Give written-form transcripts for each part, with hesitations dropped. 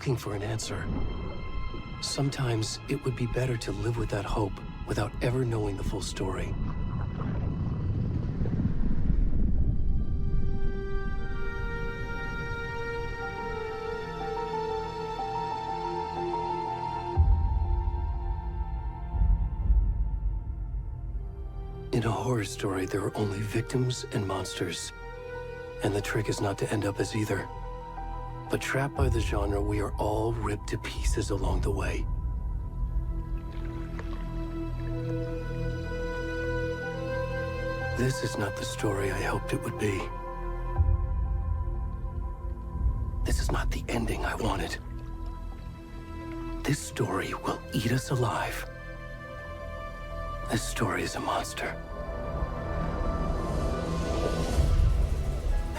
looking for an answer. Sometimes it would be better to live with that hope without ever knowing the full story. In a horror story, there are only victims and monsters. And the trick is not to end up as either. But trapped by the genre, we are all ripped to pieces along the way. This is not the story I hoped it would be. This is not the ending I wanted. This story will eat us alive. This story is a monster.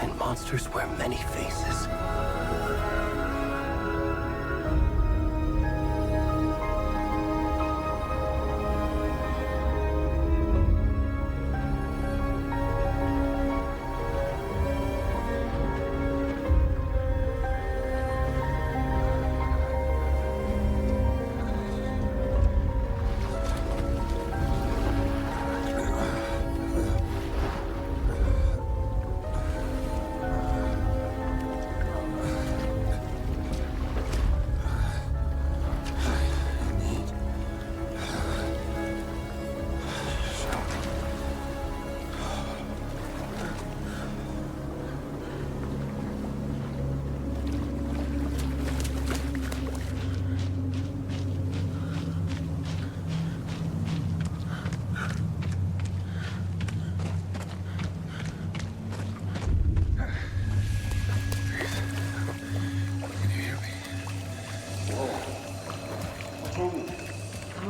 And monsters wear many faces.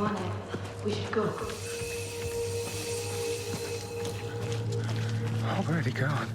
Come on, Ed. We should go. Where'd he gone?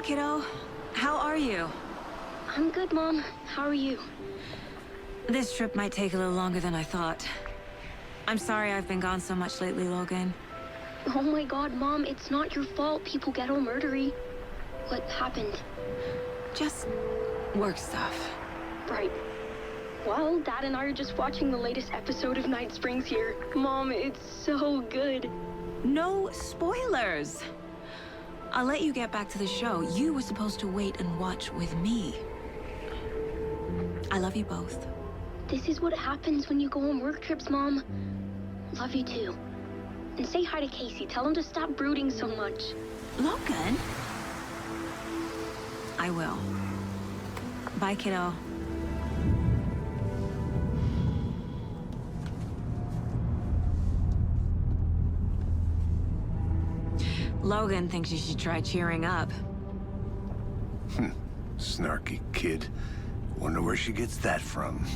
Hey, kiddo. How are you? I'm good, Mom. How are you? This trip might take a little longer than I thought. I'm sorry I've been gone so much lately, Logan. Oh my god, Mom, it's not your fault people get all murdery. What happened? Just work stuff. Right. Well, Dad and I are just watching the latest episode of Night Springs here. Mom, it's so good. No spoilers! I'll let you get back to the show. You were supposed to wait and watch with me. I love you both. This is what happens when you go on work trips, Mom. Love you too. And say hi to Casey. Tell him to stop brooding so much. Logan? I will. Bye, kiddo. Logan thinks you should try cheering up. Snarky kid. Wonder where she gets that from.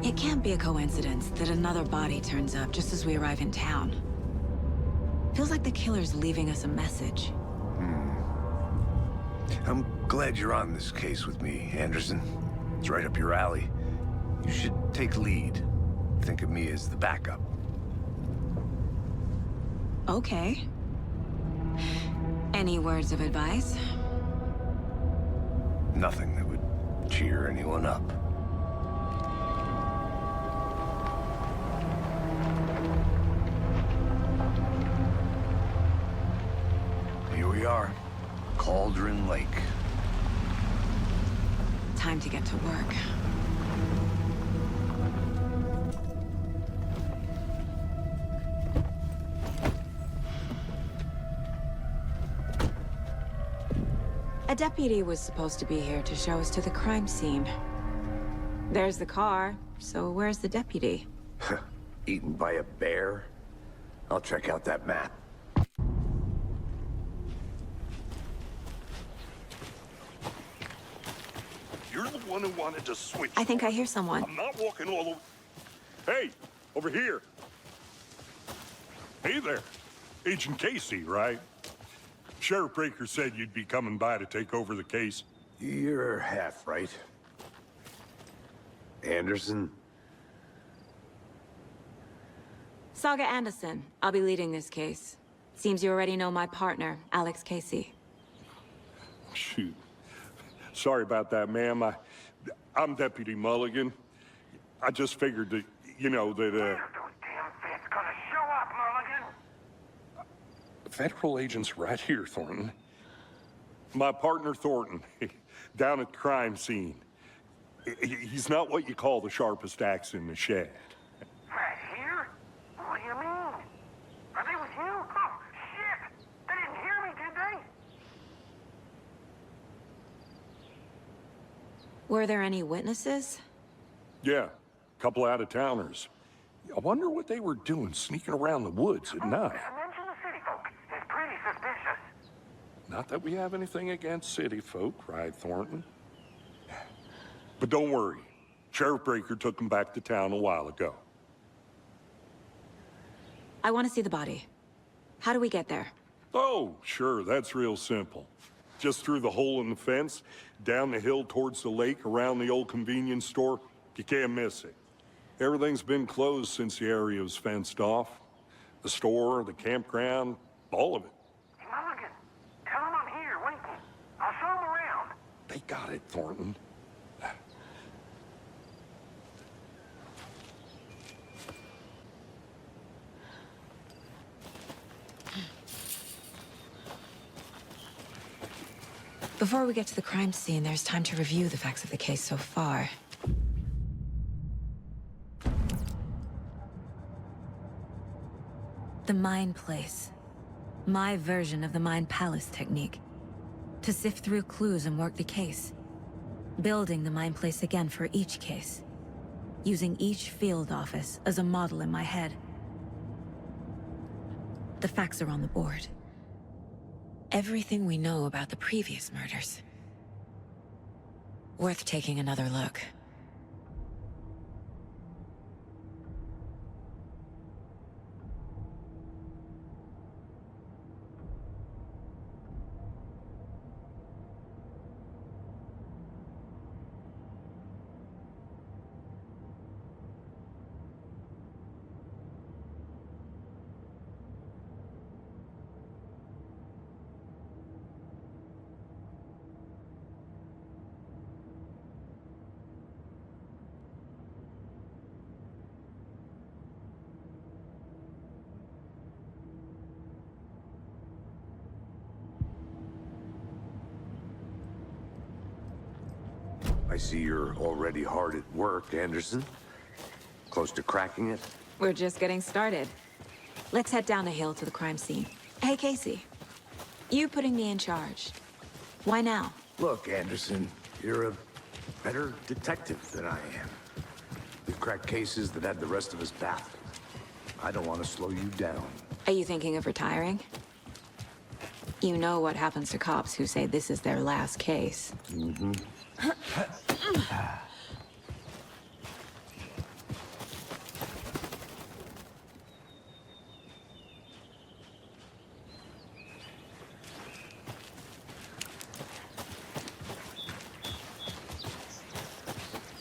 It can't be a coincidence that another body turns up just as we arrive in town. Feels like the killer's leaving us a message. I'm glad you're on this case with me, Anderson. It's right up your alley. You should take lead. Think of me as the backup. Okay. Any words of advice? Nothing that would cheer anyone up. Here we are. Cauldron Lake. Time to get to work. A deputy was supposed to be here to show us to the crime scene. There's the car, so where's the deputy? Eaten by a bear? I'll check out that map. You're the one who wanted to switch. I think I hear someone. I'm not walking all over. Hey, over here. Hey there. Agent Casey, right? Sheriff Breaker said you'd be coming by to take over the case. You're half right. Anderson? Saga Anderson. I'll be leading this case. Seems you already know my partner, Alex Casey. Shoot. Sorry about that, ma'am. I'm Deputy Mulligan. I just figured that, you know, that, Those damn feds gonna show up, Mulligan. federal agent's right here, Thornton. My partner, Thornton, down at the crime scene. He's not what you call the sharpest axe in the shed. Right here? What do you mean? Are they with you? Oh, shit! They didn't hear me, did they? Were there any witnesses? Yeah, a couple out-of-towners. I wonder what they were doing sneaking around the woods at night. Mention the city folk. It's pretty suspicious. Not that we have anything against city folk, right, Thornton? But don't worry. Sheriff Breaker took them back to town a while ago. I want to see the body. How do we get there? Oh, sure, that's real simple. Just through the hole in the fence, down the hill towards the lake, around the old convenience store. You can't miss it. Everything's been closed since the area was fenced off. The store, the campground, all of it. Hey, Mulligan, tell them I'm here, waiting. I'll show them around. They got it, Thornton. Before we get to the crime scene, there's time to review the facts of the case so far. The Mind Place. My version of the Mind Palace technique. To sift through clues and work the case. Building the Mind Place again for each case. Using each field office as a model in my head. The facts are on the board. Everything we know about the previous murders. Worth taking another look. see you're already hard at work, Anderson. Close to cracking it? We're just getting started. Let's head down a hill to the crime scene. Hey, Casey. You putting me in charge. Why now? Look, Anderson, you're a better detective than I am. We've cracked cases that had the rest of us baffled. I don't want to slow you down. Are you thinking of retiring? You know what happens to cops who say this is their last case. Mm-hmm.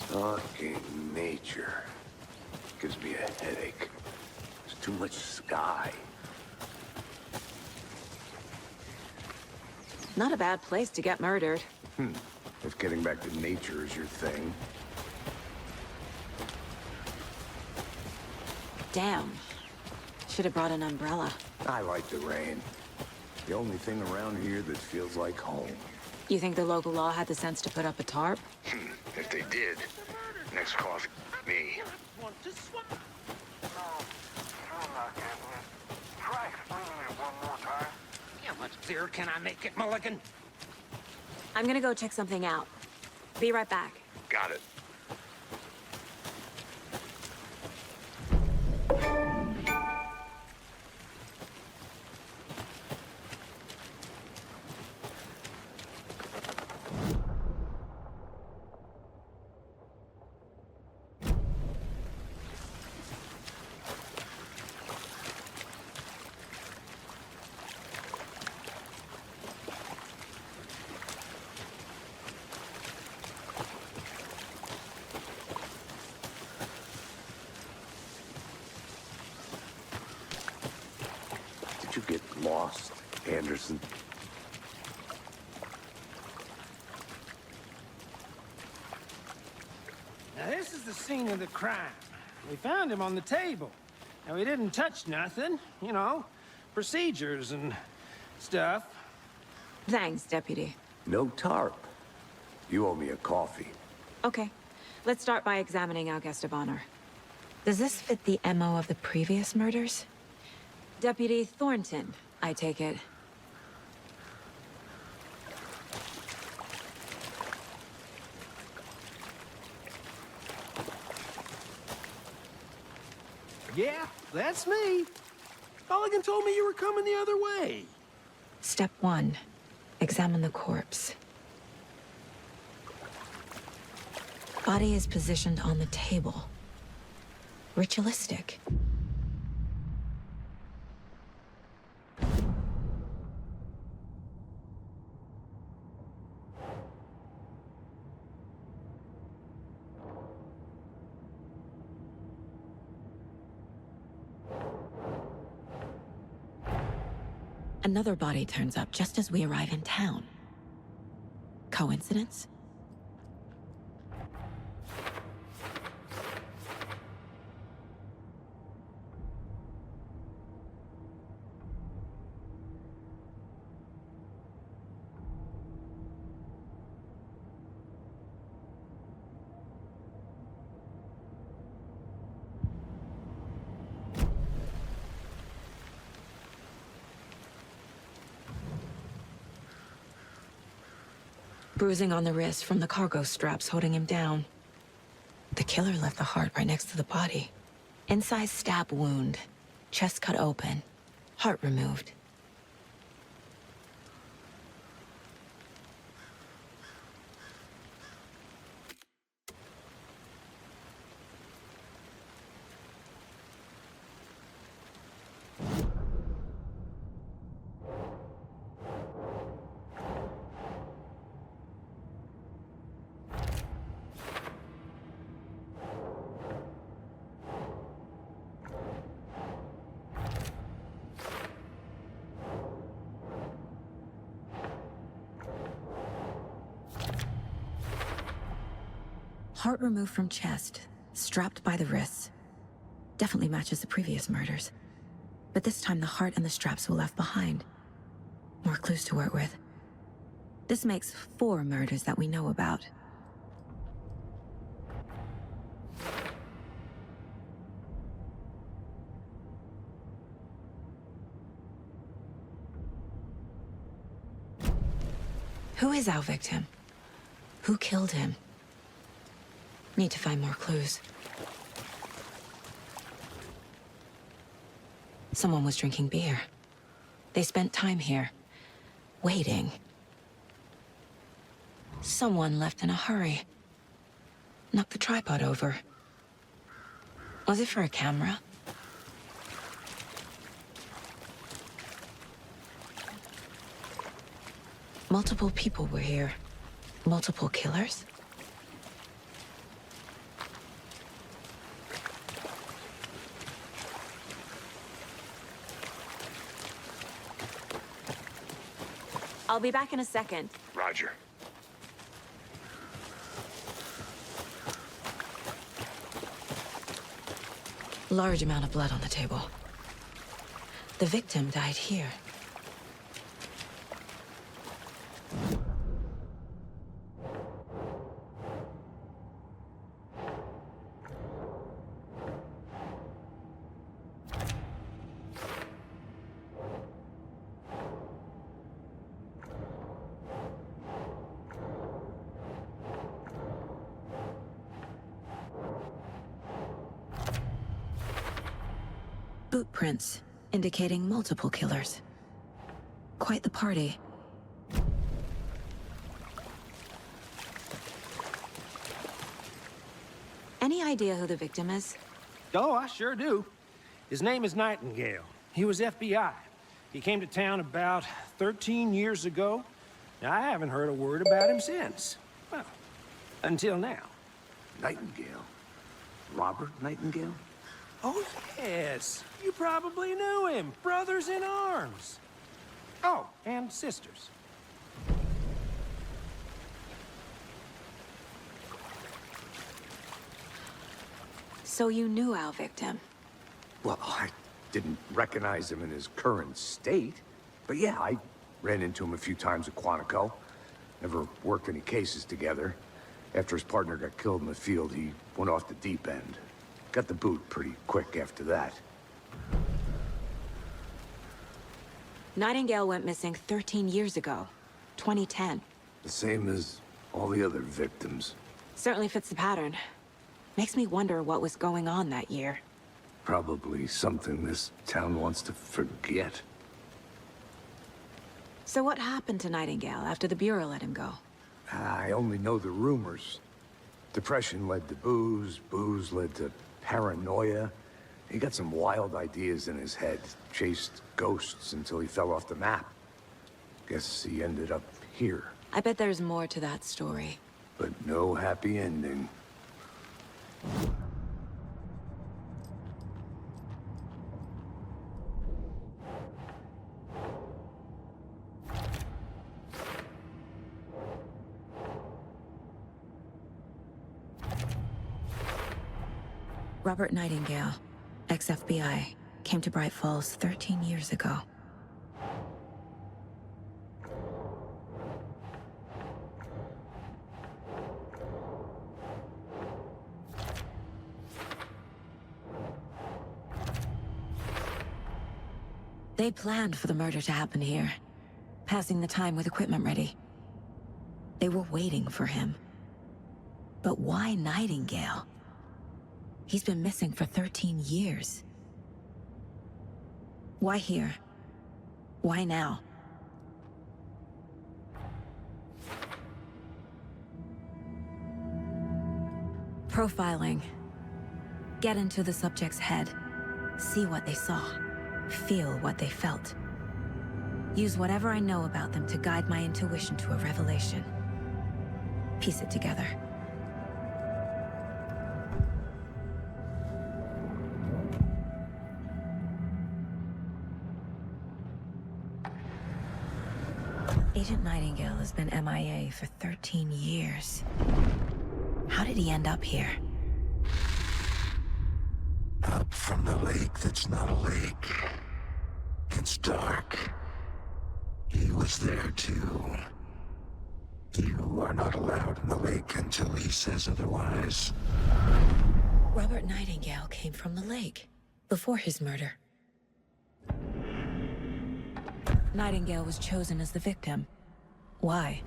Fucking nature. Gives me a headache. There's too much sky. Not a bad place to get murdered. If getting back to nature is your thing. Damn. Should have brought an umbrella. I like the rain. The only thing around here that feels like home. You think the local law had the sense to put up a tarp? If they did, next call, me. Try explaining it one more time. How much clearer can I make it, Mulligan? I'm gonna go check something out. Be right back. Got it. Did you get lost, Anderson? Now, this is the scene of the crime. We found him on the table. Now, he didn't touch nothing, you know, procedures and stuff. Thanks, Deputy. No tarp. You owe me a coffee. Okay. Let's start by examining our guest of honor. Does this fit the MO of the previous murders? Deputy Thornton, I take it. Yeah, that's me. Mulligan told me you were coming the other way. Step 1. Examine the corpse. Body is positioned on the table. Ritualistic. Another body turns up just as we arrive in town. Coincidence? Bruising on the wrist from the cargo straps holding him down. The killer left the heart right next to the body. Inside stab wound. Chest cut open. Heart removed. Heart removed from chest, strapped by the wrists. Definitely matches the previous murders. But this time the heart and the straps were left behind. More clues to work with. This makes 4 murders that we know about. Who is our victim? Who killed him? Need to find more clues. Someone was drinking beer. They spent time here, waiting. Someone left in a hurry. Knocked the tripod over. Was it for a camera? Multiple people were here. Multiple killers? I'll be back in a second. Roger. Large amount of blood on the table. The victim died here. Boot prints, indicating multiple killers. Quite the party. Any idea who the victim is? Oh, I sure do. His name is Nightingale. He was FBI. He came to town about 13 years ago. Now, I haven't heard a word about him since. Well, until now. Nightingale? Robert Nightingale? Oh, yes. You probably knew him. Brothers in arms. Oh, and sisters. So you knew our victim? Well, I didn't recognize him in his current state. But yeah, I ran into him a few times at Quantico. Never worked any cases together. After his partner got killed in the field, he went off the deep end. Got the boot pretty quick after that. Nightingale went missing 13 years ago. 2010. The same as all the other victims. Certainly fits the pattern. Makes me wonder what was going on that year. Probably something this town wants to forget. So what happened to Nightingale after the Bureau let him go? I only know the rumors. Depression led to booze, booze led to paranoia. He got some wild ideas in his head, chased ghosts until he fell off the map. Guess he ended up here, I bet there's more to that story. but no happy ending. Robert Nightingale, ex-FBI, came to Bright Falls 13 years ago. They planned for the murder to happen here, passing the time with equipment ready. They were waiting for him. But why Nightingale? He's been missing for 13 years. Why here? Why now? Profiling. Get into the subject's head. See what they saw. Feel what they felt. Use whatever I know about them to guide my intuition to a revelation. Piece it together. Agent Nightingale has been MIA for 13 years. How did he end up here? Up from the lake that's not a lake. It's dark. He was there too. You are not allowed in the lake until he says otherwise. Robert Nightingale came from the lake, before his murder. Nightingale was chosen as the victim. Why?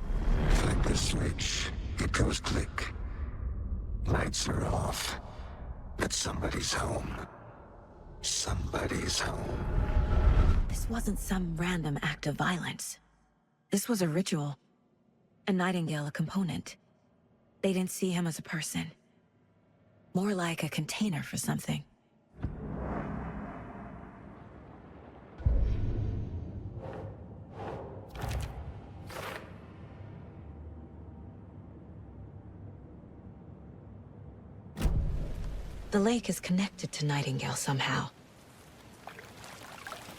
Flick the switch, it goes click. Lights are off. But somebody's home. Somebody's home. This wasn't some random act of violence. This was a ritual. A Nightingale a component. They didn't see him as a person. More like a container for something. The lake is connected to Nightingale somehow.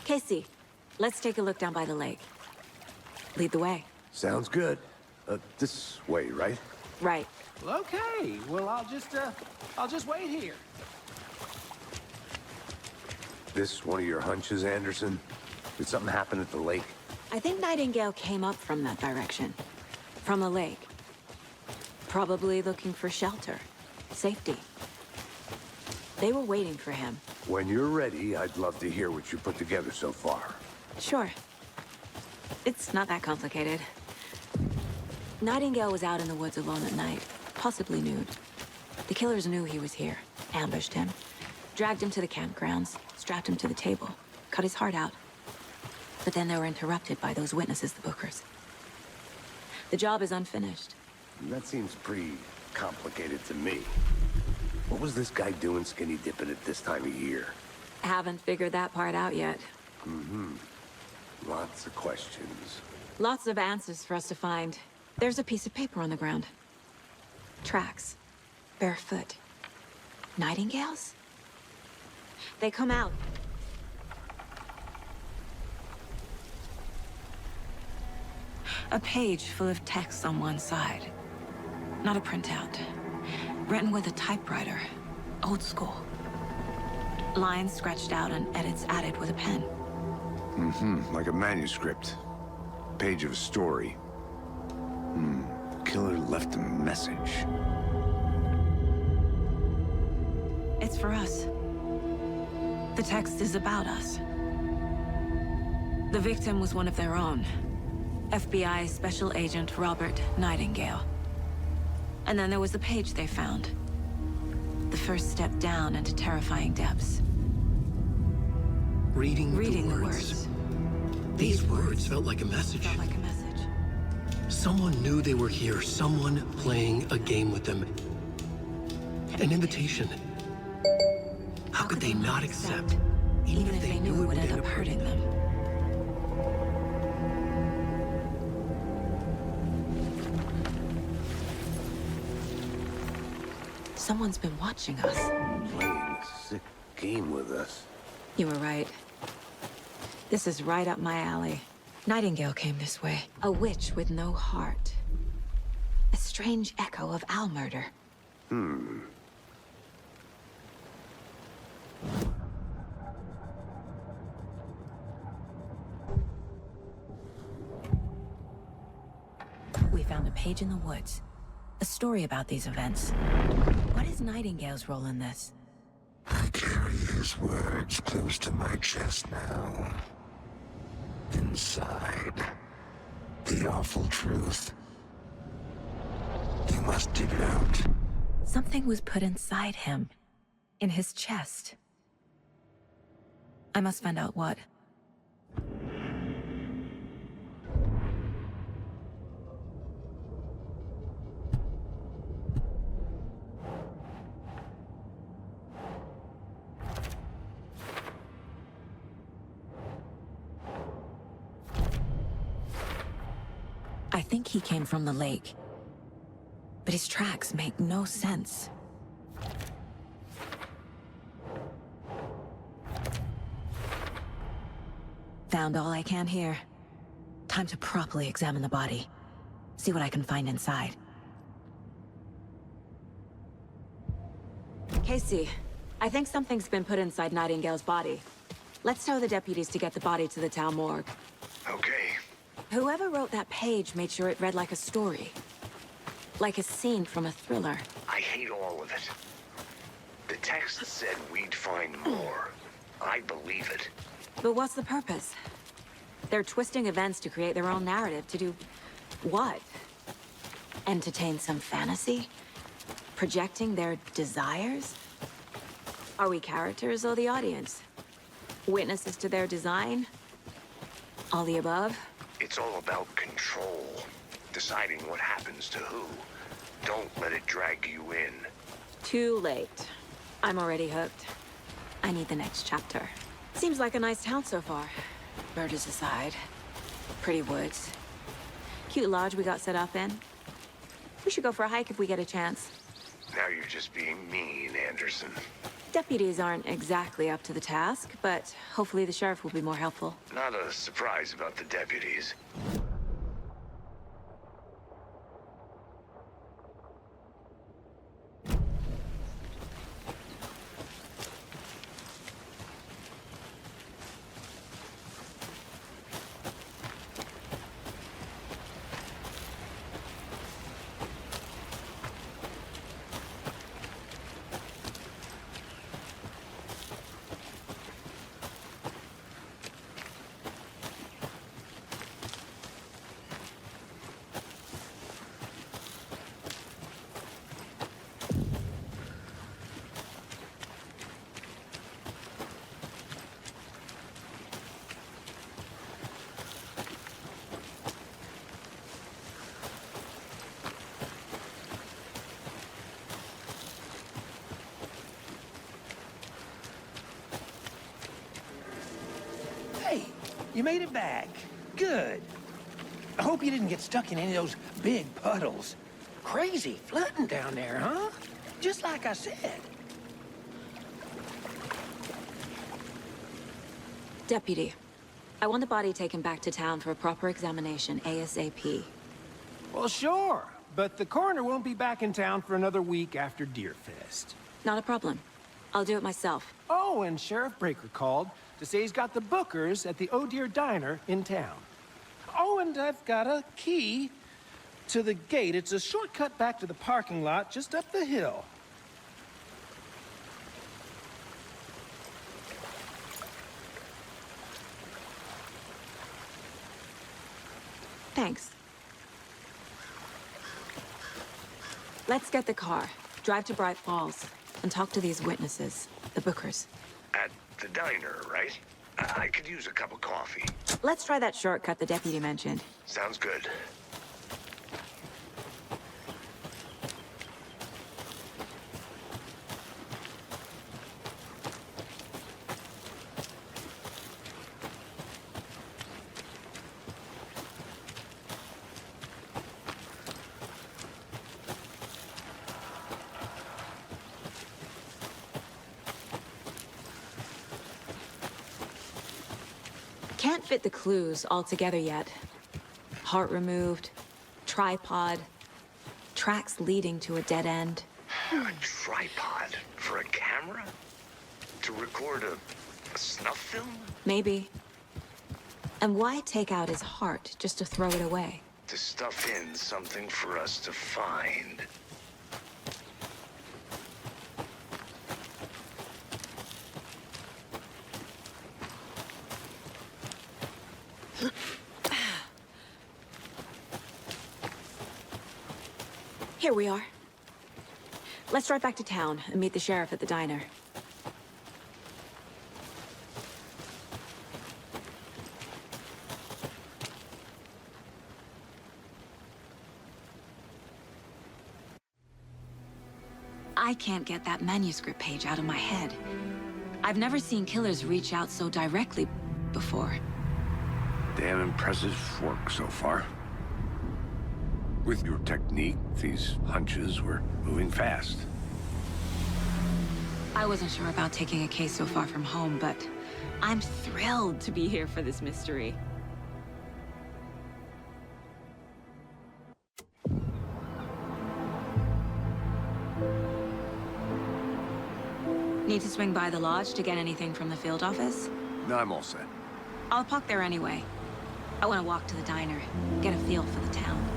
Casey, let's take a look down by the lake. Lead the way. Sounds good. This way, right? Right. Well, okay. Well, I'll just wait here. This one of your hunches, Anderson? Did something happen at the lake? I think Nightingale came up from that direction. From the lake. Probably looking for shelter. Safety. They were waiting for him. When you're ready, I'd love to hear what you put together so far. Sure. It's not that complicated. Nightingale was out in the woods alone at night, possibly nude. The killers knew he was here, ambushed him, dragged him to the campgrounds, strapped him to the table, cut his heart out. But then they were interrupted by those witnesses, the Bookers. The job is unfinished. That seems pretty complicated to me. What was this guy doing skinny dipping at this time of year? Haven't figured that part out yet. Lots of questions. Lots of answers for us to find. There's a piece of paper on the ground. Tracks. Barefoot. Nightingales? They come out. A page full of text on one side. Not a printout. Written with a typewriter. Old school. Lines scratched out and edits added with a pen. Like a manuscript. Page of a story. Killer left a message. It's for us. The text is about us. The victim was one of their own. FBI Special Agent Robert Nightingale. And then there was the page they found. The first step down into terrifying depths. Reading The the words. These words felt like a message. Felt like a message. Someone knew they were here. Someone playing a game with them. An invitation. How could they not accept? Even if they knew it would end up hurting them. Someone's been watching us. Playing a sick game with us. You were right. This is right up my alley. Nightingale came this way. A witch with no heart. A strange echo of owl murder. We found a page in the woods. A story about these events. What is Nightingale's role in this? I carry his words close to my chest now. Inside, the awful truth. You must dig it out. Something was put inside him. In his chest. I must find out what. I think he came from the lake. But his tracks make no sense. Found all I can here. Time to properly examine the body. See what I can find inside. Casey, I think something's been put inside Nightingale's body. Let's tell the deputies to get the body to the town morgue. Okay. Whoever wrote that page made sure it read like a story. Like a scene from a thriller. I hate all of it. The text said we'd find more. I believe it. But what's the purpose? They're twisting events to create their own narrative, to do What? Entertain some fantasy? Projecting their desires? Are we characters or the audience? Witnesses to their design? All the above? It's all about control. Deciding what happens to who. Don't let it drag you in. Too late. I'm already hooked. I need the next chapter. Seems like a nice town so far. Murders aside. Pretty woods. Cute lodge we got set up in. We should go for a hike if we get a chance. Now you're just being mean, Anderson. Deputies aren't exactly up to the task, but hopefully the sheriff will be more helpful. Not a surprise about the deputies. Hey, you made it back. Good. I hope you didn't get stuck in any of those big puddles. Crazy flooding down there, huh? Just like I said. Deputy, I want the body taken back to town for a proper examination ASAP. Well, sure. But the coroner won't be back in town for another week after Deerfest. Not a problem. I'll do it myself. Oh, and Sheriff Breaker called to say he's got the Bookers at the Oh Deer Diner in town. Oh, and I've got a key to the gate. It's a shortcut back to the parking lot just up the hill. Thanks. Let's get the car, drive to Bright Falls, and talk to these witnesses, the Bookers. At the diner, right? I could use a cup of coffee. Let's try that shortcut the deputy mentioned. Sounds good. Can't fit the clues all together yet. Heart removed, tripod, tracks leading to a dead end. A tripod for a camera? To record a snuff film? Maybe. And why take out his heart just to throw it away? To stuff in something for us to find. Here we are. Let's drive back to town and meet the sheriff at the diner. I can't get that manuscript page out of my head. I've never seen killers reach out so directly before. Damn impressive work so far. With your technique, these hunches were moving fast. I wasn't sure about taking a case so far from home, but I'm thrilled to be here for this mystery. Need to swing by the lodge to get anything from the field office? No, I'm all set. I'll park there anyway. I want to walk to the diner, get a feel for the town.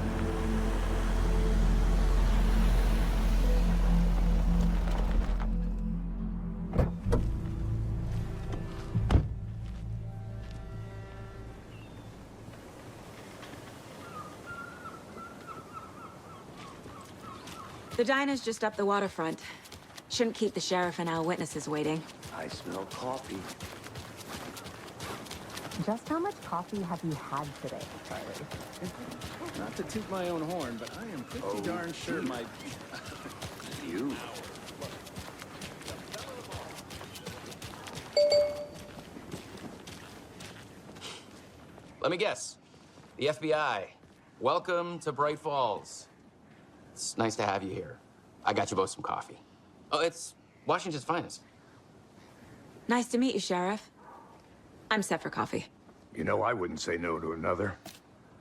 The diner's just up the waterfront. Shouldn't keep the sheriff and our witnesses waiting. I smell coffee. Just how much coffee have you had today, Charlie? Not to toot my own horn, but I am pretty darn sure my... You. Let me guess. The FBI. Welcome to Bright Falls. It's nice to have you here. I got you both some coffee. Oh, it's Washington's finest. Nice to meet you, Sheriff. I'm set for coffee. You know, I wouldn't say no to another.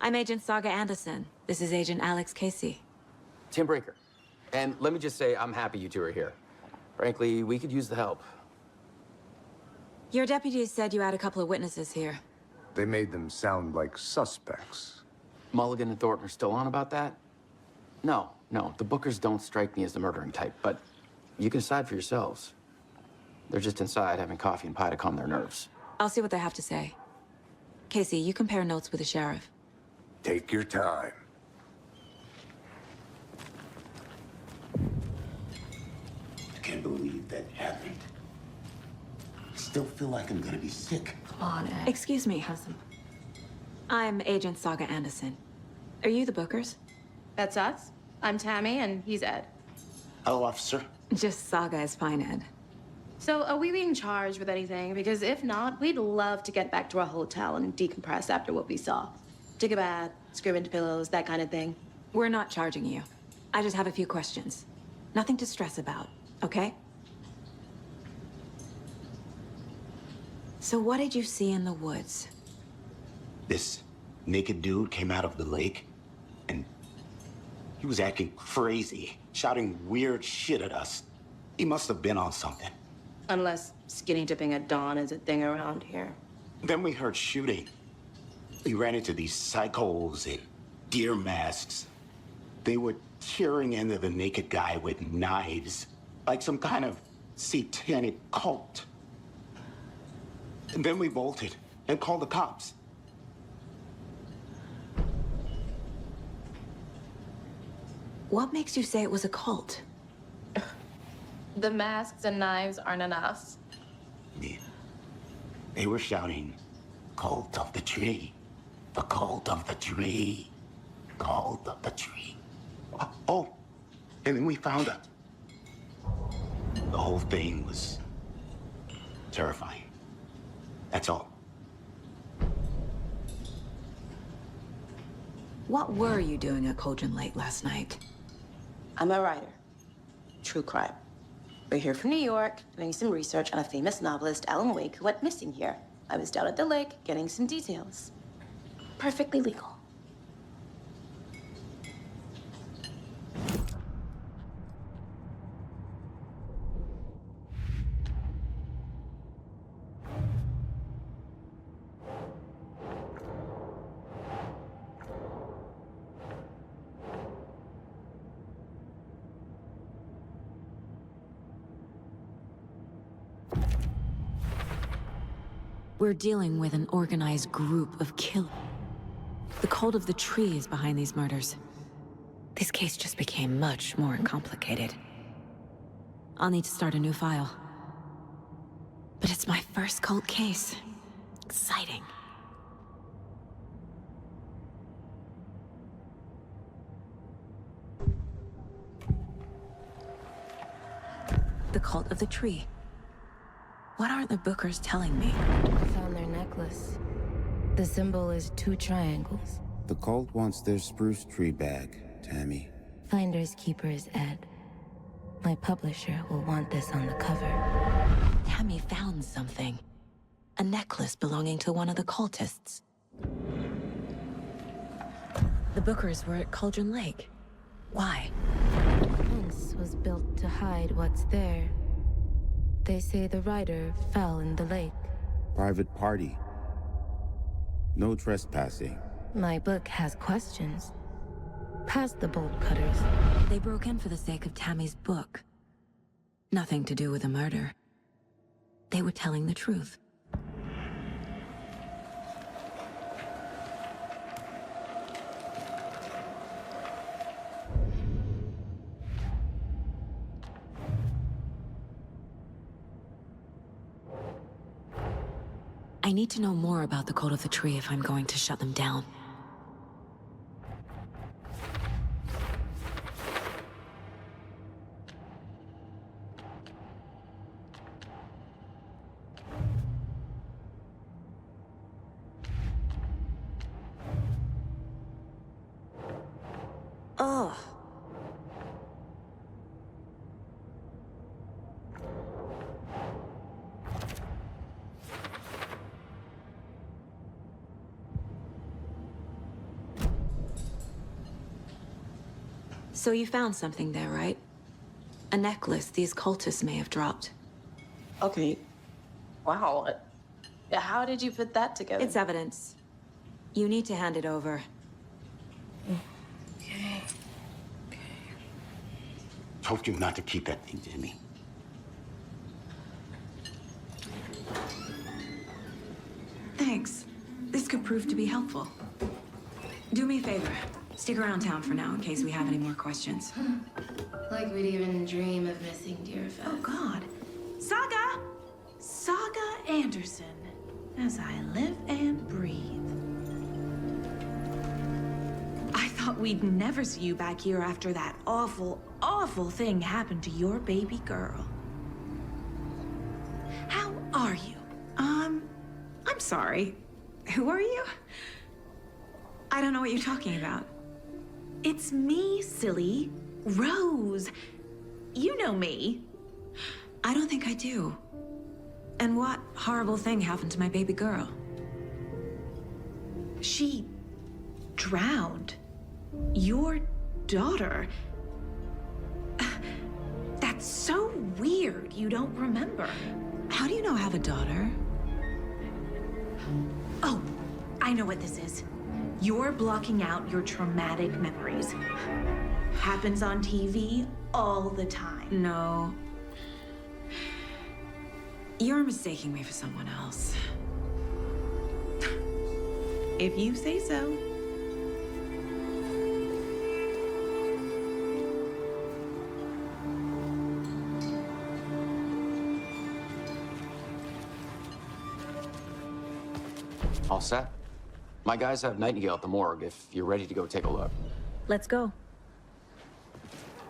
I'm Agent Saga Anderson. This is Agent Alex Casey. Tim Breaker. And let me just say, I'm happy you two are here. Frankly, we could use the help. Your deputies said you had a couple of witnesses here. They made them sound like suspects. Mulligan and Thornton are still on about that? No, the Bookers don't strike me as the murdering type, but you can decide for yourselves. They're just inside having coffee and pie to calm their nerves. I'll see what they have to say. Casey, you compare notes with the sheriff. Take your time. I can't believe that happened. I still feel like I'm gonna be sick. Come on, Ed. Excuse me. Have some... I'm Agent Saga Anderson. Are you the Bookers? That's us. I'm Tammy, and he's Ed. Hello, officer. Just Saga is fine, Ed. So, are we being charged with anything? Because if not, we'd love to get back to our hotel and decompress after what we saw. Take a bath, scream into pillows, that kind of thing. We're not charging you. I just have a few questions. Nothing to stress about, okay? So what did you see in the woods? This naked dude came out of the lake, and he was acting crazy, shouting weird shit at us. He must have been on something. Unless skinny dipping at dawn is a thing around here. Then we heard shooting. We ran into these psychos in deer masks. They were tearing into the naked guy with knives, like some kind of satanic cult. And then we bolted and called the cops. What makes you say it was a cult? The masks and knives aren't enough. Yeah. They were shouting, "Cult of the tree, the cult of the tree, cult of the tree." Oh, and then we found it. The whole thing was terrifying. That's all. What were you doing at Cauldron Lake last night? I'm a writer. True crime. We're here from New York, doing some research on a famous novelist, Alan Wake, who went missing here. I was down at the lake, getting some details. Perfectly legal. We're dealing with an organized group of killers. The cult of the tree is behind these murders. This case just became much more complicated. I'll need to start a new file. But it's my first cult case. Exciting. The cult of the tree. What aren't the Bookers telling me? I found their necklace. The symbol is 2 triangles. The cult wants their spruce tree back, Tammy. Finders keepers, Ed. My publisher will want this on the cover. Tammy found something. A necklace belonging to one of the cultists. The Bookers were at Cauldron Lake. Why? The fence was built to hide what's there. They say the writer fell in the lake. Private party. No trespassing. My book has questions. Past the bolt cutters. They broke in for the sake of Tammy's book. Nothing to do with the murder. They were telling the truth. I need to know more about the Cult of the Tree if I'm going to shut them down. Ugh. So you found something there, right? A necklace these cultists may have dropped. Okay. Wow. How did you put that together? It's evidence. You need to hand it over. Told you not to keep that thing, Jimmy. Thanks. This could prove to be helpful. Do me a favor. Stick around town for now in case we have any more questions. Like we'd even dream of missing Deerfest. Oh, God. Saga! Saga Anderson. As I live and breathe. I thought we'd never see you back here after that awful, awful thing happened to your baby girl. How are you? I'm sorry. Who are you? I don't know what you're talking about. It's me, silly. Rose. You know me. I don't think I do. And what horrible thing happened to my baby girl? She drowned. Your daughter. That's so weird you don't remember. How do you know I have a daughter? Oh, I know what this is. You're blocking out your traumatic memories. Happens on TV all the time. No. You're mistaking me for someone else. If you say so. All set? My guys have Nightingale at the morgue if you're ready to go take a look. Let's go.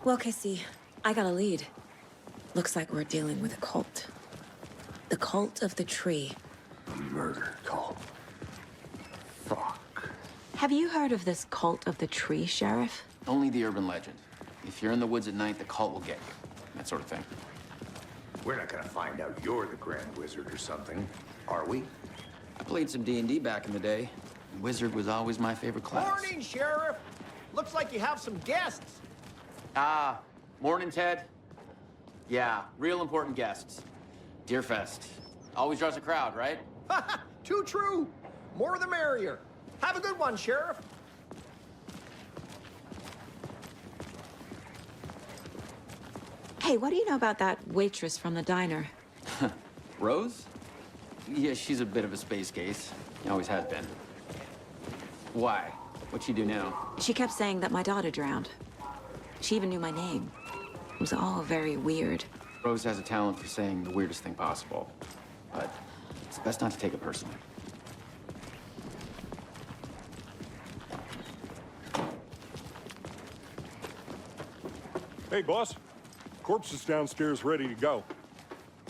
Well, Casey, I got a lead. Looks like we're dealing with a cult. The Cult of the Tree. A murder cult. Fuck. Have you heard of this Cult of the Tree, Sheriff? Only the urban legend. If you're in the woods at night, the cult will get you. That sort of thing. We're not gonna find out you're the Grand Wizard or something, are we? I played some D&D back in the day. Wizard was always my favorite class. Morning, Sheriff. Looks like you have some guests. Ah, morning, Ted. Yeah, real important guests. Deerfest. Always draws a crowd, right? Too true. More the merrier. Have a good one, Sheriff. Hey, what do you know about that waitress from the diner? Rose? Yeah, she's a bit of a space case. Always has been. Why? What'd she do now? She kept saying that my daughter drowned. She even knew my name. It was all very weird. Rose has a talent for saying the weirdest thing possible. But it's best not to take it personally. Hey, boss. Corpse is downstairs ready to go.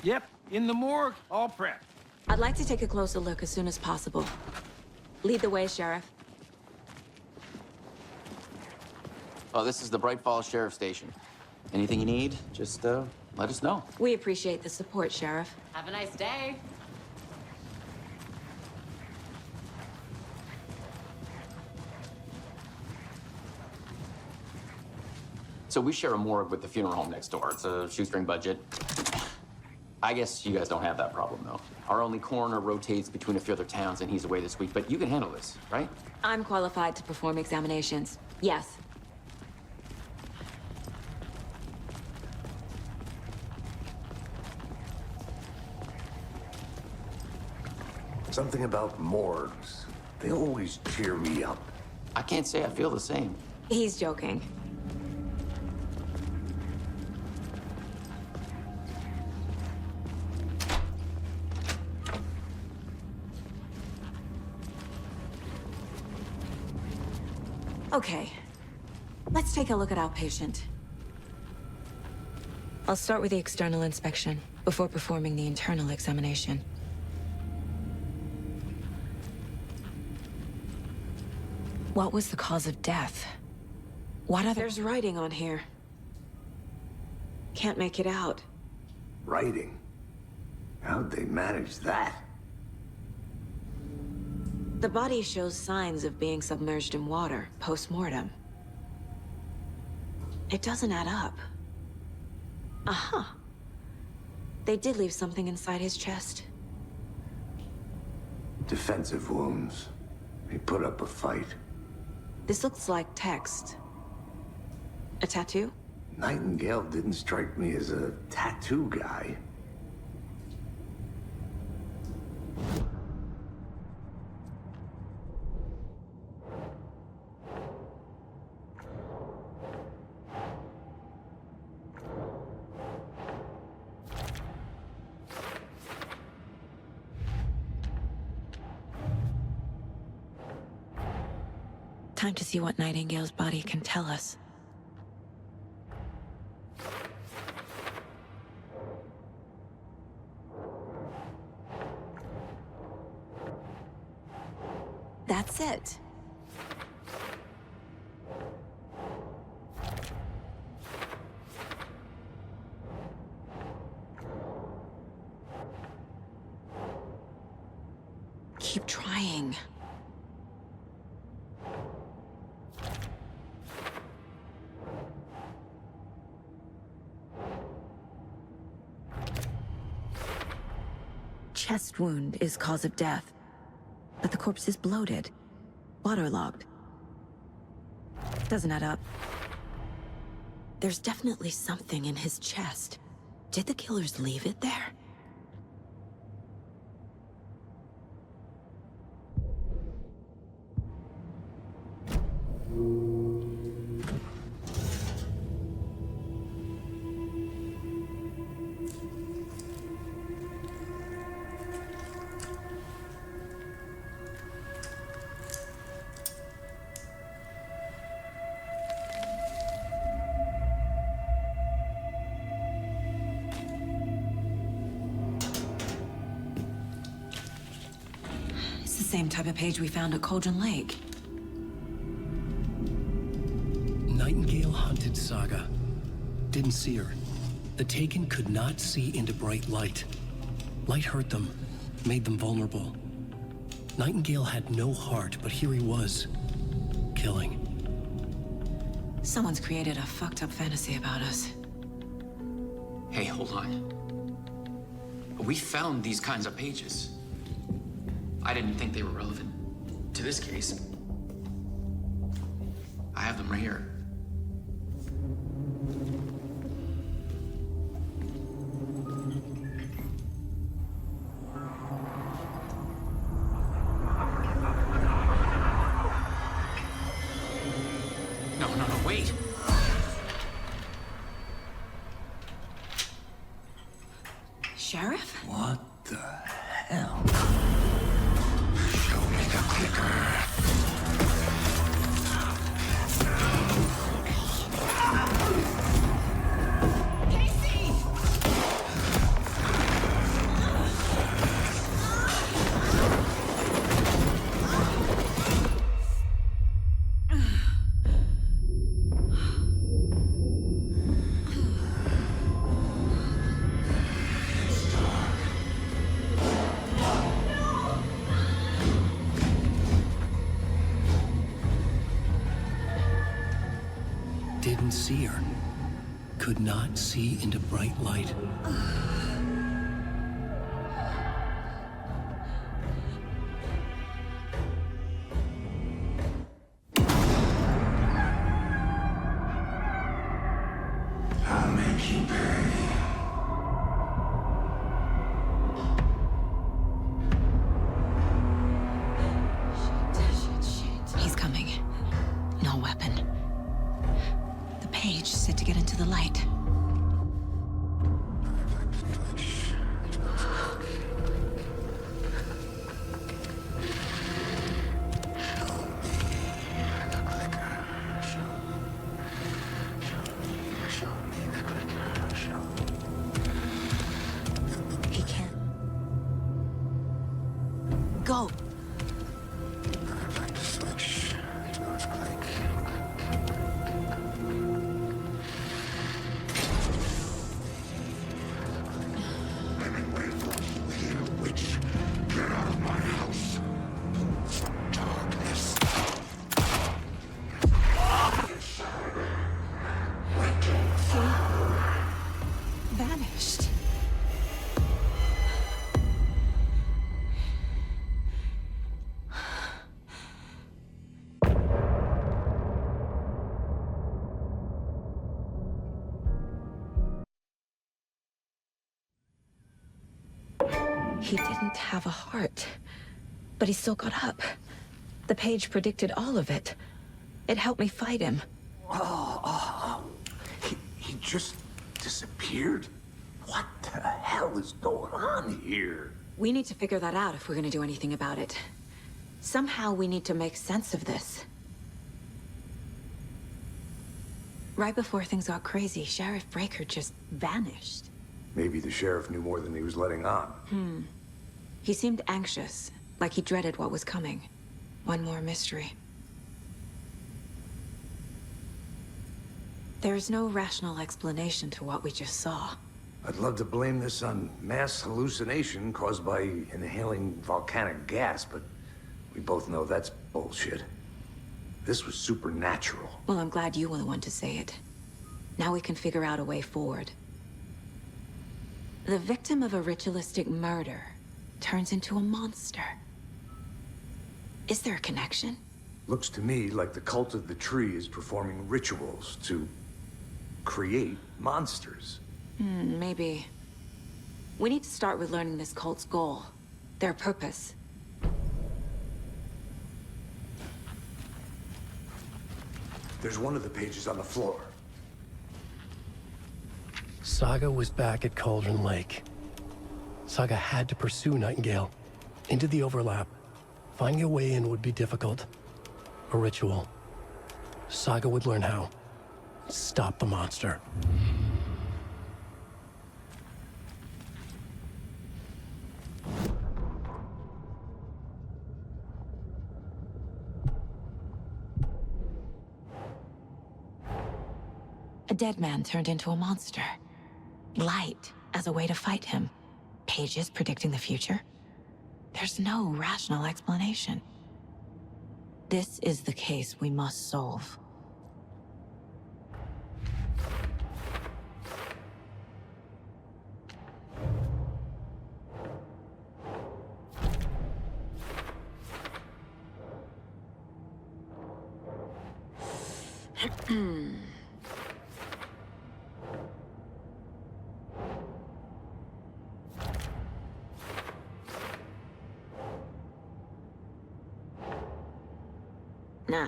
Yep, in the morgue, all prepped. I'd like to take a closer look as soon as possible. Lead the way, Sheriff. Oh, this is the Bright Falls Sheriff Station. Anything you need, just let us know. We appreciate the support, Sheriff. Have a nice day. So we share a morgue with the funeral home next door. It's a shoestring budget. I guess you guys don't have that problem, though. Our only coroner rotates between a few other towns, and he's away this week. But you can handle this, right? I'm qualified to perform examinations. Yes. Something about morgues. They always cheer me up. I can't say I feel the same. He's joking. Okay. Let's take a look at outpatient. I'll start with the external inspection before performing the internal examination. What was the cause of death? What other— There's writing on here. Can't make it out. Writing? How'd they manage that? The body shows signs of being submerged in water post-mortem. It doesn't add up. Uh-huh. They did leave something inside his chest. Defensive wounds. He put up a fight. This looks like text. A tattoo? Nightingale didn't strike me as a tattoo guy. Time to see what Nightingale's body can tell us. That's it. Keep trying. Chest wound is cause of death, but the corpse is bloated, waterlogged. Doesn't add up. There's definitely something in his chest. Did the killers leave it there? Same type of page we found at Cauldron Lake. Nightingale hunted Saga. Didn't see her. The Taken could not see into bright light. Light hurt them, made them vulnerable. Nightingale had no heart, but here he was, killing. Someone's created a fucked up fantasy about us. Hey, hold on. We found these kinds of pages. I didn't think they were relevant to this case. I have them right here. No, wait. Sheriff? What the hell? Show me the clicker. Didn't see her. Could not see into bright light. I'll make you pay. He's coming. No weapon. The page said to get into the light. vanished. He didn't have a heart, but he still got up. The page predicted all of it. It helped me fight him. He just disappeared? What the hell is going on here? We need to figure that out if we're gonna do anything about it. Somehow we need to make sense of this. Right before things got crazy, Sheriff Breaker just vanished. Maybe the sheriff knew more than he was letting on. He seemed anxious, like he dreaded what was coming. One more mystery. There's no rational explanation to what we just saw. I'd love to blame this on mass hallucination caused by inhaling volcanic gas, but we both know that's bullshit. This was supernatural. Well, I'm glad you were the one to say it. Now we can figure out a way forward. The victim of a ritualistic murder turns into a monster. Is there a connection? Looks to me like the cult of the tree is performing rituals to create monsters. Maybe. We need to start with learning this cult's goal, their purpose. There's one of the pages on the floor. Saga was back at Cauldron Lake. Saga had to pursue Nightingale into the overlap. Finding a way in would be difficult. A ritual. Saga would learn how. Stop the monster. A dead man turned into a monster. Light as a way to fight him. Pages predicting the future. There's no rational explanation. This is the case we must solve. Nah.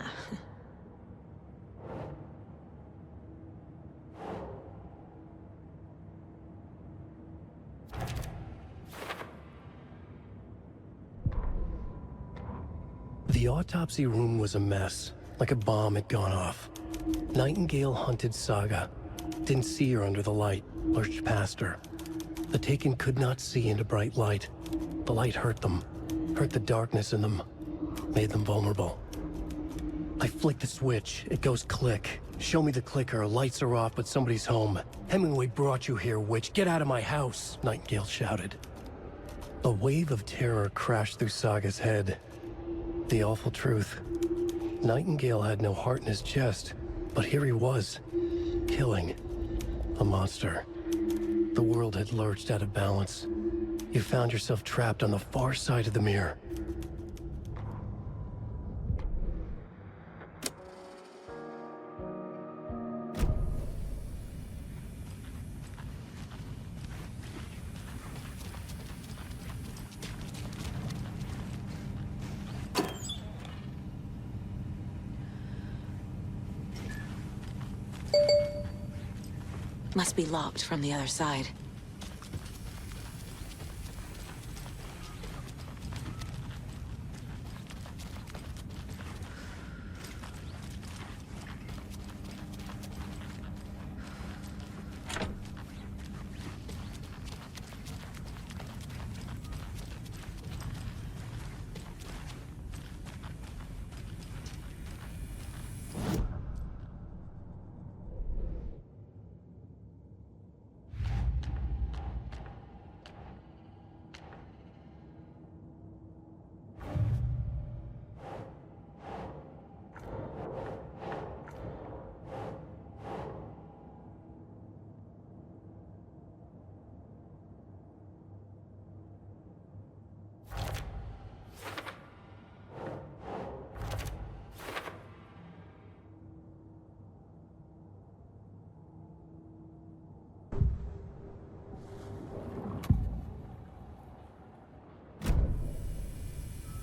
The autopsy room was a mess, like a bomb had gone off. Nightingale hunted Saga. Didn't see her under the light, lurched past her. The Taken could not see into bright light. The light hurt them, hurt the darkness in them, made them vulnerable. I flick the switch, it goes click. Show me the clicker, lights are off, but somebody's home. Hemingway brought you here, witch. Get out of my house, Nightingale shouted. A wave of terror crashed through Saga's head. The awful truth. Nightingale had no heart in his chest, but here he was, killing a monster. The world had lurched out of balance. You found yourself trapped on the far side of the mirror. Must be locked from the other side.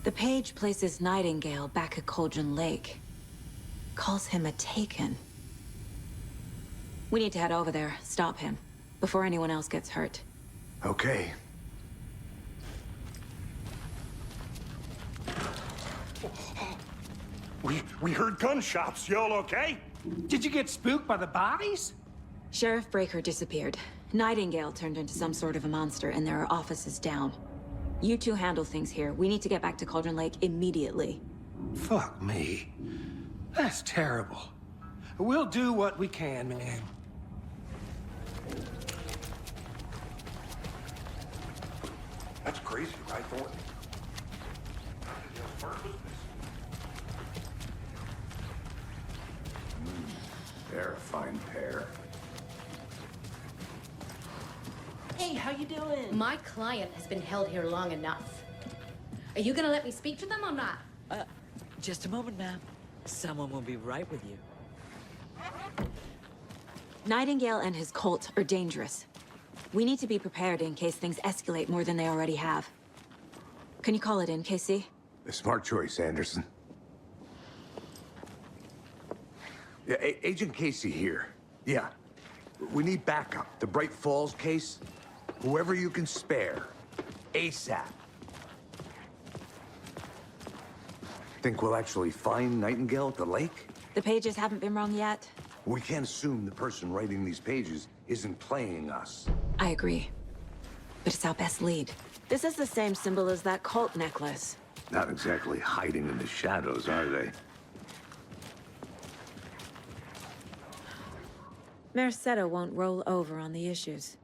The page places Nightingale back at Cauldron Lake. Calls him a Taken. We need to head over there, stop him, before anyone else gets hurt. Okay. We heard gunshots. Y'all okay? Did you get spooked by the bodies? Sheriff Breaker disappeared. Nightingale turned into some sort of a monster, and there are offices down. You two handle things here. We need to get back to Cauldron Lake immediately. Fuck me. That's terrible. We'll do what we can, man. That's crazy, right, Thornton? They're a fine pair. Hey, how you doing? My client has been held here long enough. Are you gonna let me speak to them or not? Just a moment, ma'am. Someone will be right with you. Nightingale and his cult are dangerous. We need to be prepared in case things escalate more than they already have. Can you call it in, Casey? A smart choice, Anderson. Yeah, Agent Casey here. Yeah. We need backup. The Bright Falls case. Whoever you can spare. ASAP. Think we'll actually find Nightingale at the lake? The pages haven't been wrong yet. We can't assume the person writing these pages isn't playing us. I agree. But it's our best lead. This is the same symbol as that cult necklace. Not exactly hiding in the shadows, are they? Mercado won't roll over on the issues.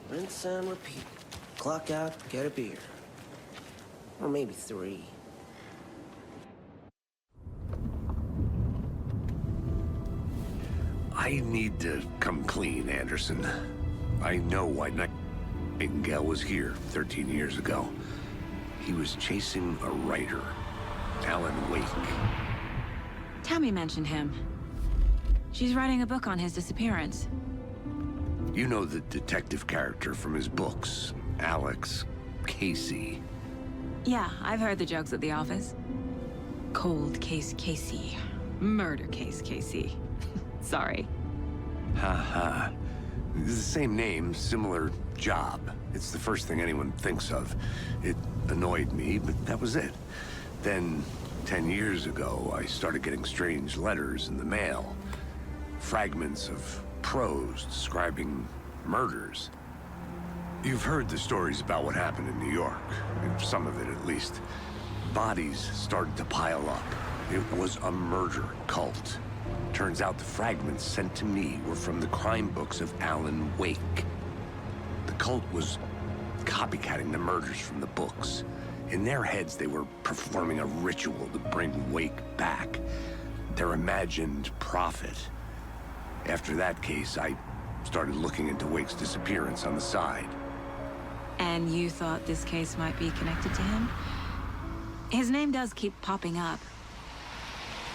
Rinse and repeat. Clock out, get a beer. Or maybe 3. I need to come clean, Anderson. I know why Nightingale was here 13 years ago. He was chasing a writer, Alan Wake. Tammy mentioned him. She's writing a book on his disappearance. You know the detective character from his books, Alex Casey. Yeah, I've heard the jokes at the office. Cold case Casey. Murder case Casey. Sorry. Ha. The same name, similar job. It's the first thing anyone thinks of. It annoyed me, but that was it. Then, 10 years ago, I started getting strange letters in the mail. Fragments of prose describing murders. You've heard the stories about what happened in New York. Some of it, at least. Bodies started to pile up. It was a murder cult. Turns out the fragments sent to me were from the crime books of Alan Wake. The cult was copycatting the murders from the books. In their heads, they were performing a ritual to bring Wake back. Their imagined prophet. After that case, I started looking into Wake's disappearance on the side. And you thought this case might be connected to him? His name does keep popping up.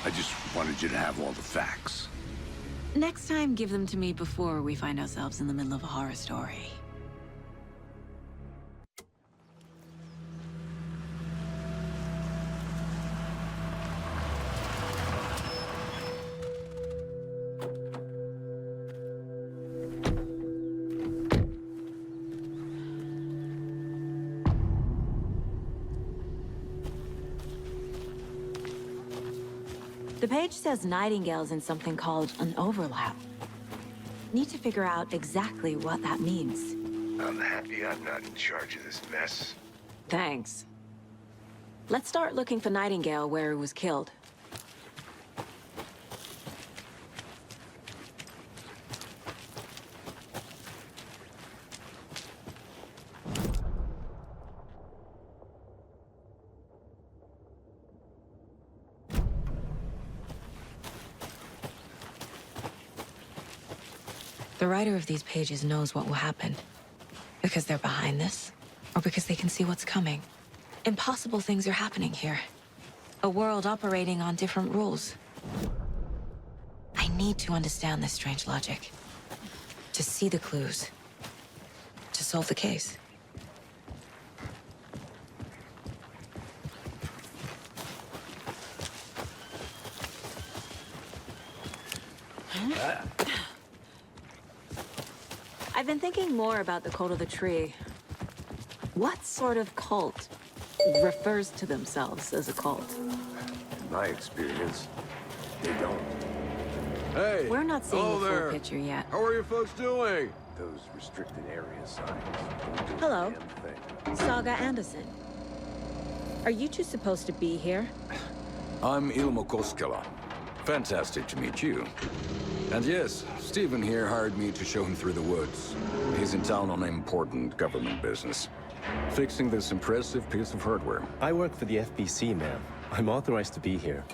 I just wanted you to have all the facts. Next time, give them to me before we find ourselves in the middle of a horror story. The page says Nightingale's in something called an overlap. Need to figure out exactly what that means. I'm happy I'm not in charge of this mess. Thanks. Let's start looking for Nightingale where he was killed. The writer of these pages knows what will happen. Because they're behind this, or because they can see what's coming. Impossible things are happening here. A world operating on different rules. I need to understand this strange logic. To see the clues. To solve the case. I've been thinking more about the cult of the tree. What sort of cult refers to themselves as a cult? In my experience, they don't. Hey! We're not seeing hello the full there. picture yet. How are you folks doing? Those restricted area signs don't do Hello. a damn thing. Saga Anderson. Are you two supposed to be here? I'm Ilmo Koskela. Fantastic to meet you. And yes, Stephen here hired me to show him through the woods. He's in town on important government business. Fixing this impressive piece of hardware. I work for the FBC, ma'am. I'm authorized to be here.